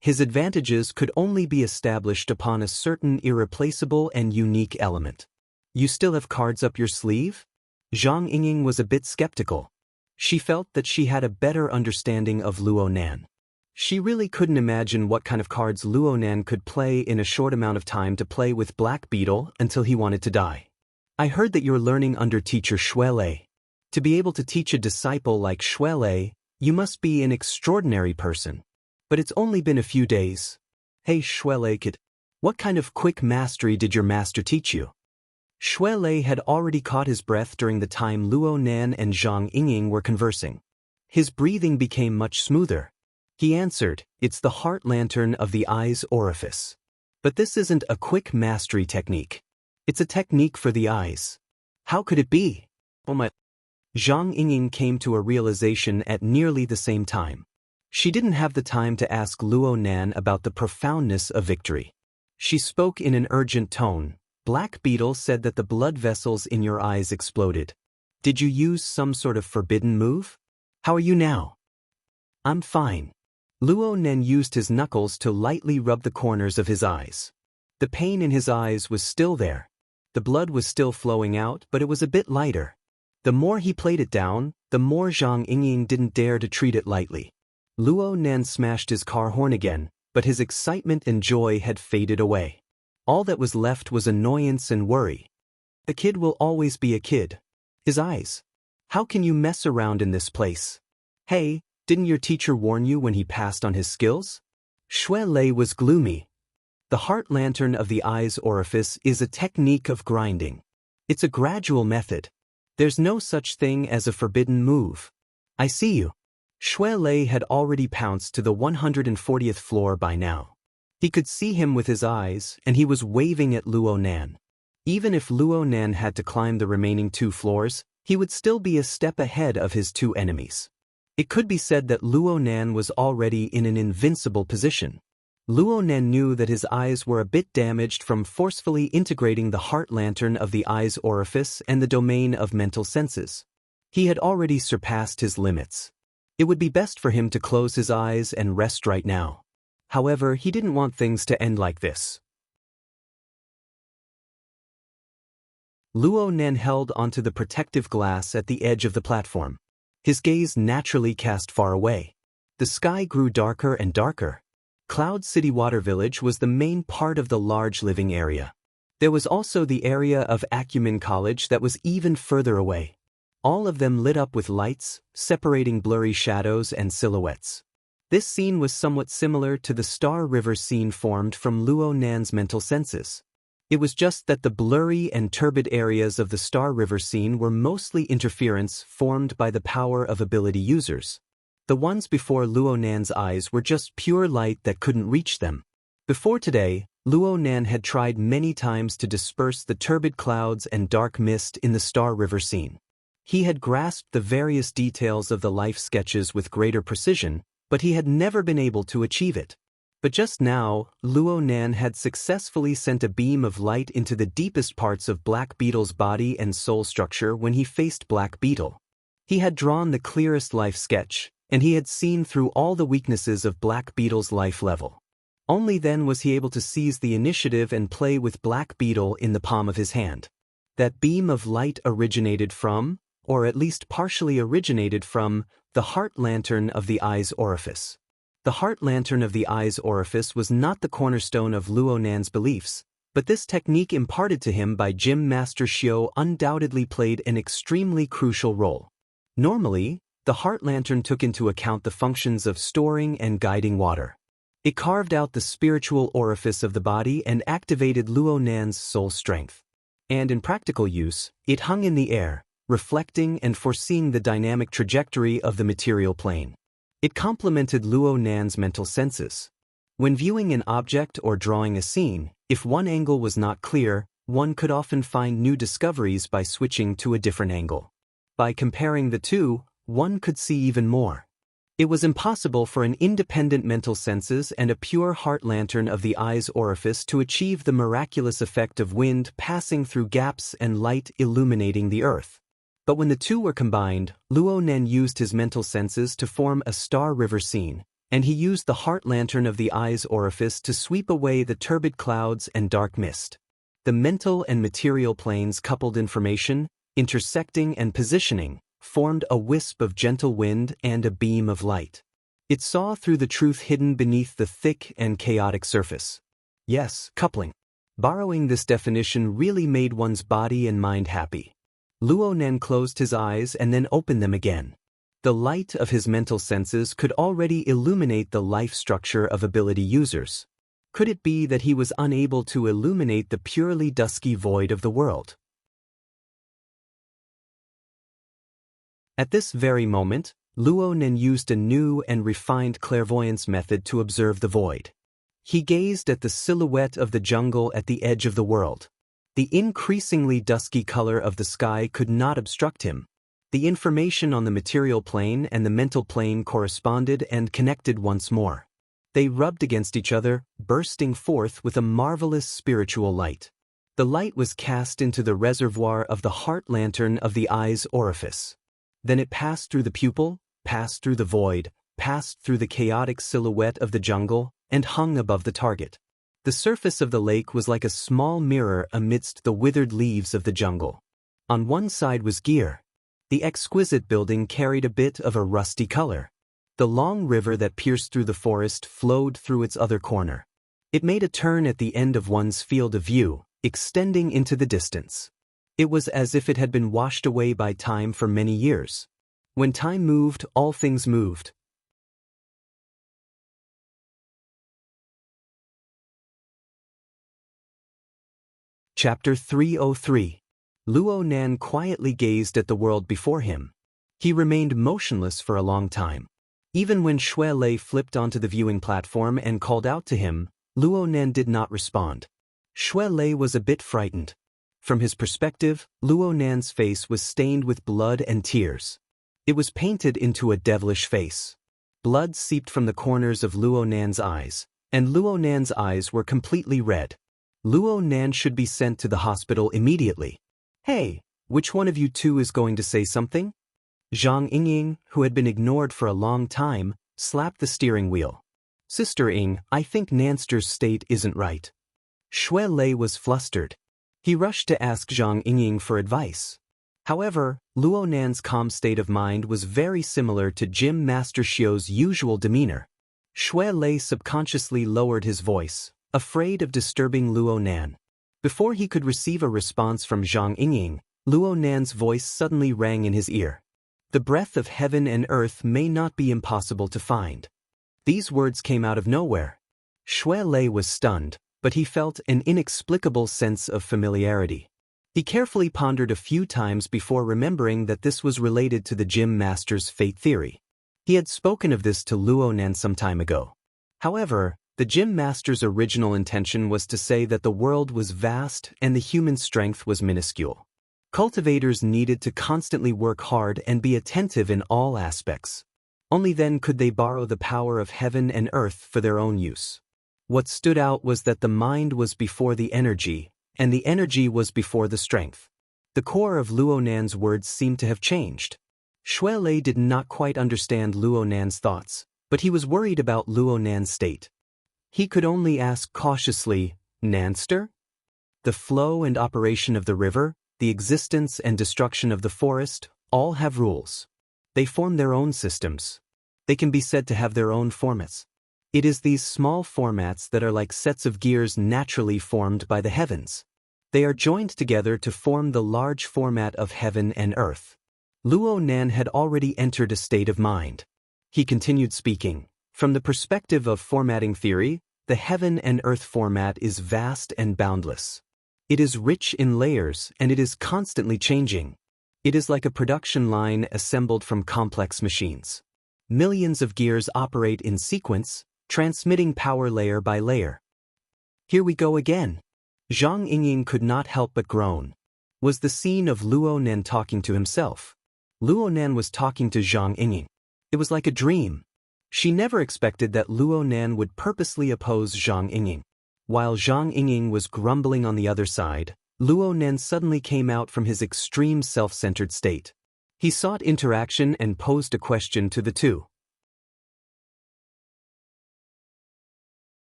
His advantages could only be established upon a certain irreplaceable and unique element. You still have cards up your sleeve? Zhang Yingying was a bit skeptical. She felt that she had a better understanding of Luonan. She really couldn't imagine what kind of cards Luonan could play in a short amount of time to play with Black Beetle until he wanted to die. I heard that you're learning under teacher Shuele. To be able to teach a disciple like Shuele, you must be an extraordinary person. But it's only been a few days. Hey Shuele kid, what kind of quick mastery did your master teach you? Shuele had already caught his breath during the time Luonan and Zhang Yingying were conversing. His breathing became much smoother. He answered, it's the heart lantern of the eye's orifice. But this isn't a quick mastery technique. It's a technique for the eyes. How could it be? Oh my. Zhang Yingying came to a realization at nearly the same time. She didn't have the time to ask Luonan about the profoundness of victory. She spoke in an urgent tone. Black Beetle said that the blood vessels in your eyes exploded. Did you use some sort of forbidden move? How are you now? I'm fine. Luonan used his knuckles to lightly rub the corners of his eyes. The pain in his eyes was still there. The blood was still flowing out, but it was a bit lighter. The more he played it down, the more Zhang Yingying didn't dare to treat it lightly. Luonan smashed his car horn again, but his excitement and joy had faded away. All that was left was annoyance and worry. The kid will always be a kid. His eyes. How can you mess around in this place? Hey, didn't your teacher warn you when he passed on his skills? Shuele was gloomy. The heart lantern of the eye's orifice is a technique of grinding. It's a gradual method. There's no such thing as a forbidden move. I see you. Shuele had already pounced to the 140th floor by now. He could see him with his eyes, and he was waving at Luonan. Even if Luonan had to climb the remaining 2 floors, he would still be a step ahead of his 2 enemies. It could be said that Luonan was already in an invincible position. Luonan knew that his eyes were a bit damaged from forcefully integrating the heart lantern of the eye's orifice and the domain of mental senses. He had already surpassed his limits. It would be best for him to close his eyes and rest right now. However, he didn't want things to end like this. Luonan held onto the protective glass at the edge of the platform. His gaze naturally cast far away. The sky grew darker and darker. Cloud City Water Village was the main part of the large living area. There was also the area of Acumen College that was even further away. All of them lit up with lights, separating blurry shadows and silhouettes. This scene was somewhat similar to the Star River scene formed from Luonan's mental senses. It was just that the blurry and turbid areas of the Star River scene were mostly interference formed by the power of ability users. The ones before Luonan's eyes were just pure light that couldn't reach them. Before today, Luonan had tried many times to disperse the turbid clouds and dark mist in the Star River scene. He had grasped the various details of the life sketches with greater precision, but he had never been able to achieve it. But just now, Luonan had successfully sent a beam of light into the deepest parts of Black Beetle's body and soul structure when he faced Black Beetle. He had drawn the clearest life sketch, and he had seen through all the weaknesses of Black Beetle's life level. Only then was he able to seize the initiative and play with Black Beetle in the palm of his hand. That beam of light originated from, or at least partially originated from, the heart lantern of the eye's orifice. The heart lantern of the eye's orifice was not the cornerstone of Luo Nan's beliefs, but this technique imparted to him by Gym Master Xiao undoubtedly played an extremely crucial role. Normally, the heart lantern took into account the functions of storing and guiding water. It carved out the spiritual orifice of the body and activated Luo Nan's soul strength. And in practical use, it hung in the air, reflecting and foreseeing the dynamic trajectory of the material plane. It complemented Luo Nan's mental senses. When viewing an object or drawing a scene, if one angle was not clear, one could often find new discoveries by switching to a different angle. By comparing the two, one could see even more. It was impossible for an independent mental senses and a pure heart lantern of the eye's orifice to achieve the miraculous effect of wind passing through gaps and light illuminating the earth. But when the two were combined, Luo Nan used his mental senses to form a star river scene, and he used the heart lantern of the eye's orifice to sweep away the turbid clouds and dark mist. The mental and material planes coupled information, intersecting and positioning, formed a wisp of gentle wind and a beam of light. It saw through the truth hidden beneath the thick and chaotic surface. Yes, coupling. Borrowing this definition really made one's body and mind happy. Luo Nan closed his eyes and then opened them again. The light of his mental senses could already illuminate the life structure of ability users. Could it be that he was unable to illuminate the purely dusky void of the world? At this very moment, Luo Nan used a new and refined clairvoyance method to observe the void. He gazed at the silhouette of the jungle at the edge of the world. The increasingly dusky color of the sky could not obstruct him. The information on the material plane and the mental plane corresponded and connected once more. They rubbed against each other, bursting forth with a marvelous spiritual light. The light was cast into the reservoir of the heart lantern of the eye's orifice. Then it passed through the pupil, passed through the void, passed through the chaotic silhouette of the jungle, and hung above the target. The surface of the lake was like a small mirror amidst the withered leaves of the jungle. On one side was gear. The exquisite building carried a bit of a rusty color. The long river that pierced through the forest flowed through its other corner. It made a turn at the end of one's field of view, extending into the distance. It was as if it had been washed away by time for many years. When time moved, all things moved. Chapter 303. Luo Nan quietly gazed at the world before him. He remained motionless for a long time. Even when Xue Lei flipped onto the viewing platform and called out to him, Luo Nan did not respond. Xue Lei was a bit frightened. From his perspective, Luo Nan's face was stained with blood and tears. It was painted into a devilish face. Blood seeped from the corners of Luo Nan's eyes, and Luo Nan's eyes were completely red. Luo Nan should be sent to the hospital immediately. Hey, which one of you two is going to say something? Zhang Yingying, who had been ignored for a long time, slapped the steering wheel. Sister Ying, I think Nanster's state isn't right. Xue Lei was flustered. He rushed to ask Zhang Yingying for advice. However, Luo Nan's calm state of mind was very similar to Gym Master Xiao's usual demeanor. Xue Lei subconsciously lowered his voice, afraid of disturbing Luo Nan. Before he could receive a response from Zhang Yingying, Luo Nan's voice suddenly rang in his ear. The breath of heaven and earth may not be impossible to find. These words came out of nowhere. Xue Lei was stunned, but he felt an inexplicable sense of familiarity. He carefully pondered a few times before remembering that this was related to the Gym Master's fate theory. He had spoken of this to Luo Nan some time ago. However, the Gym Master's original intention was to say that the world was vast and the human strength was minuscule. Cultivators needed to constantly work hard and be attentive in all aspects. Only then could they borrow the power of heaven and earth for their own use. What stood out was that the mind was before the energy, and the energy was before the strength. The core of Luo Nan's words seemed to have changed. Xue Lei did not quite understand Luo Nan's thoughts, but he was worried about Luo Nan's state. He could only ask cautiously, Nanster? The flow and operation of the river, the existence and destruction of the forest, all have rules. They form their own systems. They can be said to have their own formats. It is these small formats that are like sets of gears naturally formed by the heavens. They are joined together to form the large format of heaven and earth. Luo Nan had already entered a state of mind. He continued speaking. From the perspective of formatting theory, the heaven and earth format is vast and boundless. It is rich in layers and it is constantly changing. It is like a production line assembled from complex machines. Millions of gears operate in sequence, transmitting power layer by layer. Here we go again. Zhang Yingying could not help but groan. Was the scene of Luo Nan talking to himself? Luo Nan was talking to Zhang Yingying. It was like a dream. She never expected that Luo Nan would purposely oppose Zhang Yingying. While Zhang Yingying was grumbling on the other side, Luo Nan suddenly came out from his extreme self-centered state. He sought interaction and posed a question to the two.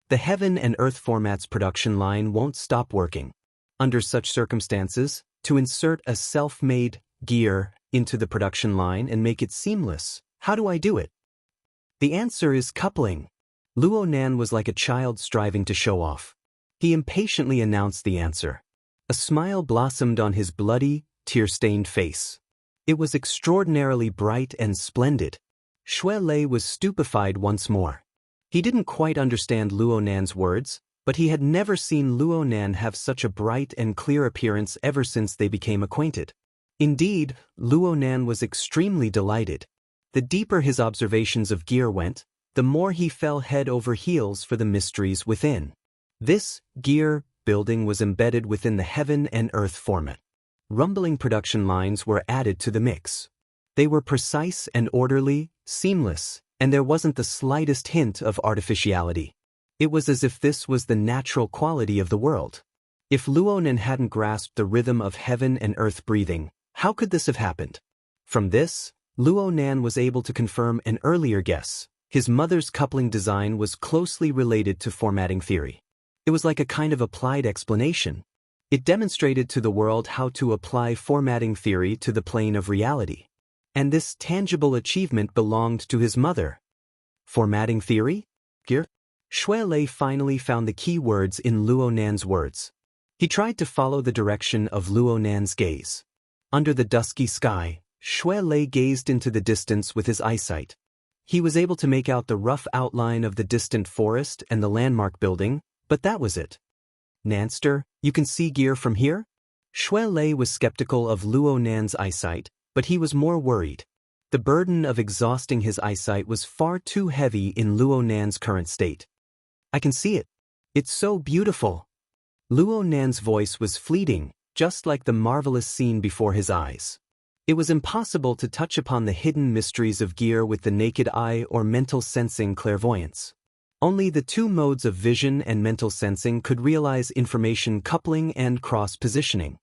The heaven and earth format's production line won't stop working. Under such circumstances, to insert a self-made gear into the production line and make it seamless, how do I do it? The answer is coupling. Luo Nan was like a child striving to show off. He impatiently announced the answer. A smile blossomed on his bloody, tear-stained face. It was extraordinarily bright and splendid. Xue Lei was stupefied once more. He didn't quite understand Luo Nan's words, but he had never seen Luo Nan have such a bright and clear appearance ever since they became acquainted. Indeed, Luo Nan was extremely delighted. The deeper his observations of gear went, the more he fell head over heels for the mysteries within. This gear building was embedded within the heaven and earth format. Rumbling production lines were added to the mix. They were precise and orderly, seamless, and there wasn't the slightest hint of artificiality. It was as if this was the natural quality of the world. If Luo Nan hadn't grasped the rhythm of heaven and earth breathing, how could this have happened? From this, Luo Nan was able to confirm an earlier guess. His mother's coupling design was closely related to formatting theory. It was like a kind of applied explanation. It demonstrated to the world how to apply formatting theory to the plane of reality. And this tangible achievement belonged to his mother. Formatting theory? Gear? Xue Lei finally found the key words in Luo Nan's words. He tried to follow the direction of Luo Nan's gaze. Under the dusky sky, Xue Lei gazed into the distance with his eyesight. He was able to make out the rough outline of the distant forest and the landmark building, but that was it. Nanster, you can see gear from here? Xue Lei was skeptical of Luo Nan's eyesight, but he was more worried. The burden of exhausting his eyesight was far too heavy in Luo Nan's current state. I can see it. It's so beautiful. Luo Nan's voice was fleeting, just like the marvelous scene before his eyes. It was impossible to touch upon the hidden mysteries of gear with the naked eye or mental sensing clairvoyance. Only the two modes of vision and mental sensing could realize information coupling and cross-positioning.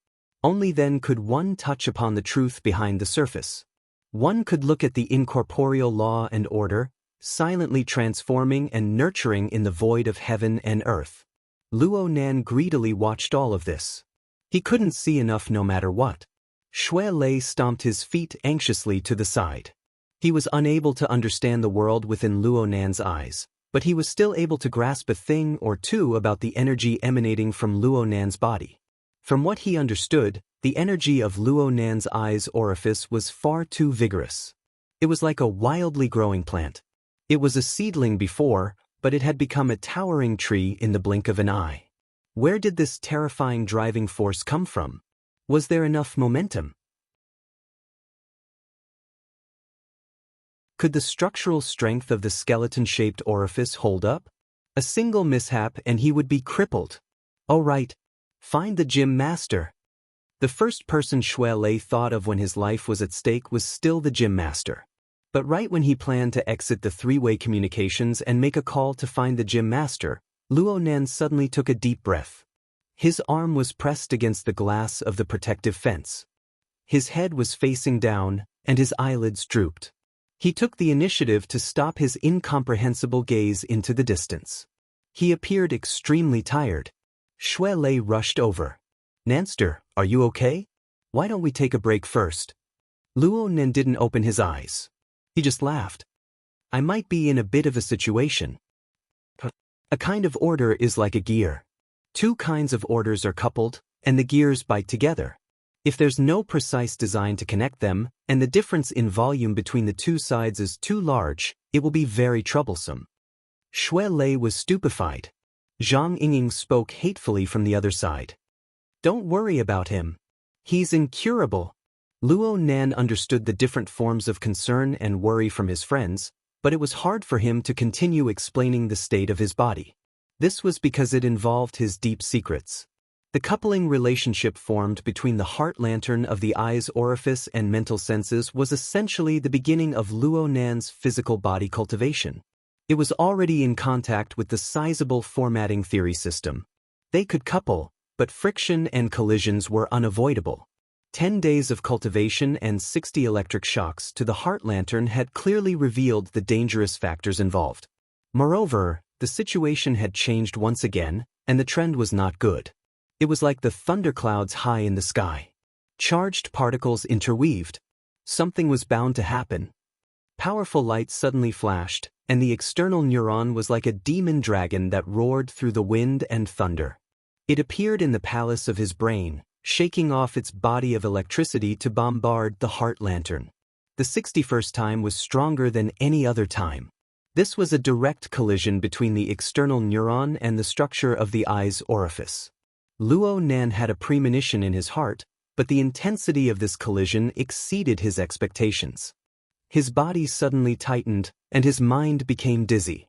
Only then could one touch upon the truth behind the surface. One could look at the incorporeal law and order, silently transforming and nurturing in the void of heaven and earth. Luo Nan greedily watched all of this. He couldn't see enough no matter what. Xue Lei stomped his feet anxiously to the side. He was unable to understand the world within Luo Nan's eyes, but he was still able to grasp a thing or two about the energy emanating from Luo Nan's body. From what he understood, the energy of Luo Nan's eye's orifice was far too vigorous. It was like a wildly growing plant. It was a seedling before, but it had become a towering tree in the blink of an eye. Where did this terrifying driving force come from? Was there enough momentum? Could the structural strength of the skeleton-shaped orifice hold up? A single mishap and he would be crippled. Oh right, find the gym master. The first person Xue Lei thought of when his life was at stake was still the gym master. But right when he planned to exit the three-way communications and make a call to find the gym master, Luo Nan suddenly took a deep breath. His arm was pressed against the glass of the protective fence. His head was facing down, and his eyelids drooped. He took the initiative to stop his incomprehensible gaze into the distance. He appeared extremely tired. Xue Lei rushed over. Nanster, are you okay? Why don't we take a break first? Luo Nen didn't open his eyes. He just laughed. I might be in a bit of a situation. A kind of order is like a gear. Two kinds of orders are coupled, and the gears bite together. If there's no precise design to connect them, and the difference in volume between the two sides is too large, it will be very troublesome. Xue Lei was stupefied. Zhang Yingying spoke hatefully from the other side. Don't worry about him. He's incurable. Luo Nan understood the different forms of concern and worry from his friends, but it was hard for him to continue explaining the state of his body. This was because it involved his deep secrets. The coupling relationship formed between the heart lantern of the eye's orifice and mental senses was essentially the beginning of Luo Nan's physical body cultivation. It was already in contact with the sizable formatting theory system. They could couple, but friction and collisions were unavoidable. 10 days of cultivation and 60 electric shocks to the heart lantern had clearly revealed the dangerous factors involved. Moreover, the situation had changed once again, and the trend was not good. It was like the thunderclouds high in the sky. Charged particles interweaved. Something was bound to happen. Powerful light suddenly flashed, and the external neuron was like a demon dragon that roared through the wind and thunder. It appeared in the palace of his brain, shaking off its body of electricity to bombard the heart lantern. The 61st time was stronger than any other time. This was a direct collision between the external neuron and the structure of the eye's orifice. Luo Nan had a premonition in his heart, but the intensity of this collision exceeded his expectations. His body suddenly tightened, and his mind became dizzy.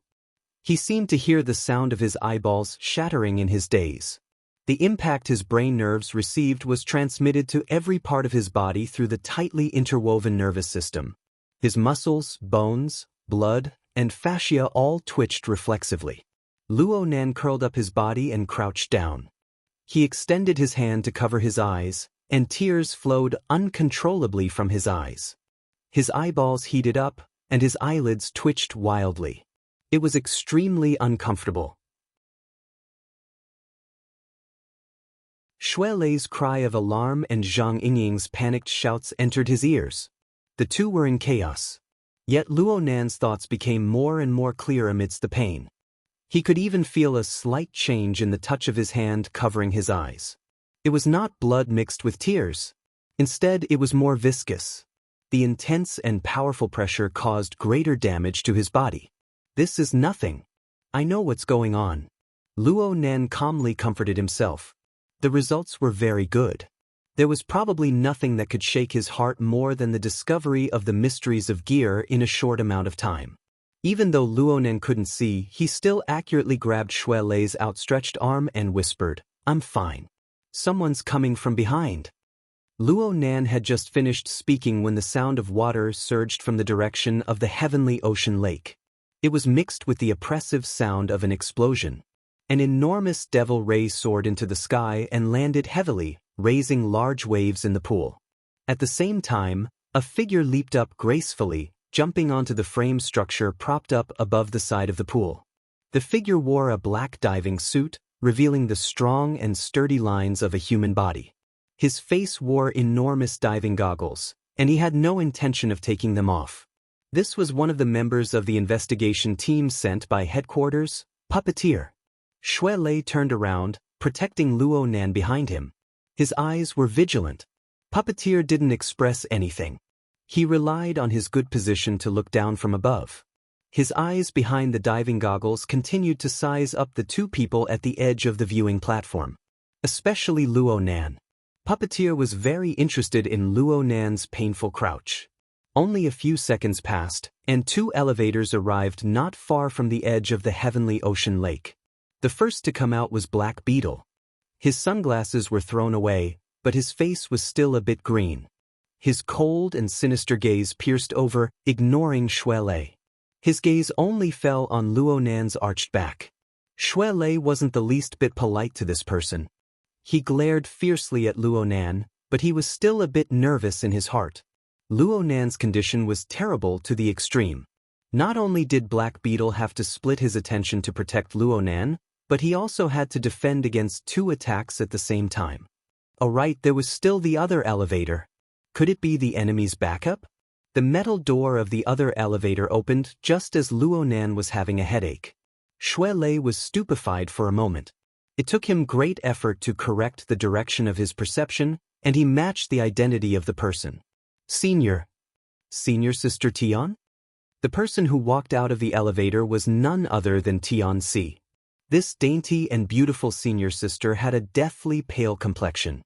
He seemed to hear the sound of his eyeballs shattering in his daze. The impact his brain nerves received was transmitted to every part of his body through the tightly interwoven nervous system. His muscles, bones, blood, and fascia all twitched reflexively. Luo Nan curled up his body and crouched down. He extended his hand to cover his eyes, and tears flowed uncontrollably from his eyes. His eyeballs heated up, and his eyelids twitched wildly. It was extremely uncomfortable. Xue Lei's cry of alarm and Zhang Yingying's panicked shouts entered his ears. The two were in chaos. Yet Luo Nan's thoughts became more and more clear amidst the pain. He could even feel a slight change in the touch of his hand covering his eyes. It was not blood mixed with tears. Instead, it was more viscous. The intense and powerful pressure caused greater damage to his body. This is nothing. I know what's going on. Luo Nan calmly comforted himself. The results were very good. There was probably nothing that could shake his heart more than the discovery of the mysteries of gear in a short amount of time. Even though Luo Nan couldn't see, he still accurately grabbed Xue Lei's outstretched arm and whispered, "I'm fine. Someone's coming from behind." Luo Nan had just finished speaking when the sound of water surged from the direction of the heavenly ocean lake. It was mixed with the oppressive sound of an explosion. An enormous devil ray soared into the sky and landed heavily, raising large waves in the pool. At the same time, a figure leaped up gracefully, jumping onto the frame structure propped up above the side of the pool. The figure wore a black diving suit, revealing the strong and sturdy lines of a human body. His face wore enormous diving goggles, and he had no intention of taking them off. This was one of the members of the investigation team sent by headquarters, Puppeteer. Xue Lei turned around, protecting Luo Nan behind him. His eyes were vigilant. Puppeteer didn't express anything. He relied on his good position to look down from above. His eyes behind the diving goggles continued to size up the two people at the edge of the viewing platform. Especially Luo Nan. Puppeteer was very interested in Luo Nan's painful crouch. Only a few seconds passed, and two elevators arrived not far from the edge of the heavenly ocean lake. The first to come out was Black Beetle. His sunglasses were thrown away, but his face was still a bit green. His cold and sinister gaze pierced over, ignoring Xue Lei. His gaze only fell on Luo Nan's arched back. Xue Lei wasn't the least bit polite to this person. He glared fiercely at Luo Nan, but he was still a bit nervous in his heart. Luo Nan's condition was terrible to the extreme. Not only did Black Beetle have to split his attention to protect Luo Nan, but he also had to defend against two attacks at the same time. Alright, there was still the other elevator. Could it be the enemy's backup? The metal door of the other elevator opened just as Luo Nan was having a headache. Xue Lei was stupefied for a moment. It took him great effort to correct the direction of his perception, and he matched the identity of the person. Senior Sister Tian? The person who walked out of the elevator was none other than Tian Si. This dainty and beautiful senior sister had a deathly pale complexion.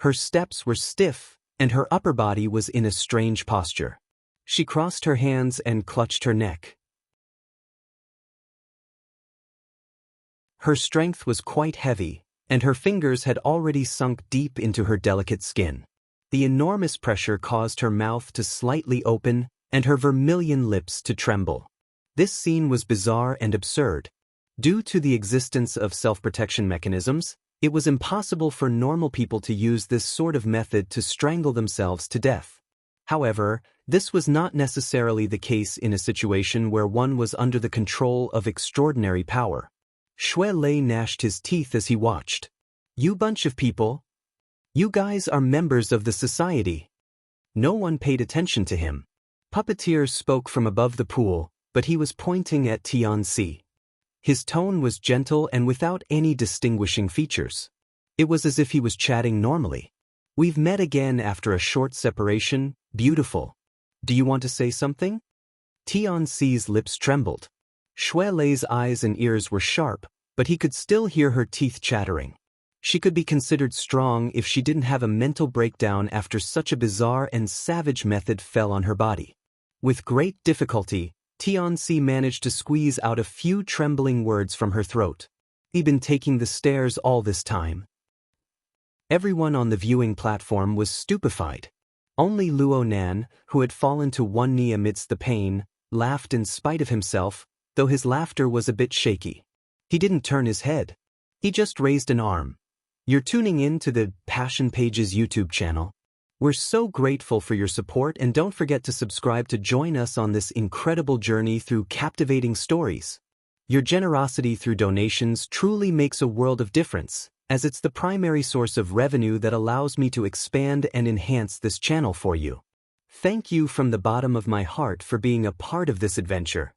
Her steps were stiff, and her upper body was in a strange posture. She crossed her hands and clutched her neck. Her strength was quite heavy, and her fingers had already sunk deep into her delicate skin. The enormous pressure caused her mouth to slightly open and her vermilion lips to tremble. This scene was bizarre and absurd. Due to the existence of self-protection mechanisms, it was impossible for normal people to use this sort of method to strangle themselves to death. However, this was not necessarily the case in a situation where one was under the control of extraordinary power. Xue Lei gnashed his teeth as he watched. You bunch of people. You guys are members of the society. No one paid attention to him. Puppeteer spoke from above the pool, but he was pointing at Tian Si. His tone was gentle and without any distinguishing features. It was as if he was chatting normally. We've met again after a short separation, beautiful. Do you want to say something? Tian Si's lips trembled. Xue Lei's eyes and ears were sharp, but he could still hear her teeth chattering. She could be considered strong if she didn't have a mental breakdown after such a bizarre and savage method fell on her body. With great difficulty, Tian Si managed to squeeze out a few trembling words from her throat. He'd been taking the stairs all this time. Everyone on the viewing platform was stupefied. Only Luo Nan, who had fallen to one knee amidst the pain, laughed in spite of himself, though his laughter was a bit shaky. He didn't turn his head. He just raised an arm. You're tuning in to the Passion Pages YouTube channel. We're so grateful for your support, and don't forget to subscribe to join us on this incredible journey through captivating stories. Your generosity through donations truly makes a world of difference, as it's the primary source of revenue that allows me to expand and enhance this channel for you. Thank you from the bottom of my heart for being a part of this adventure.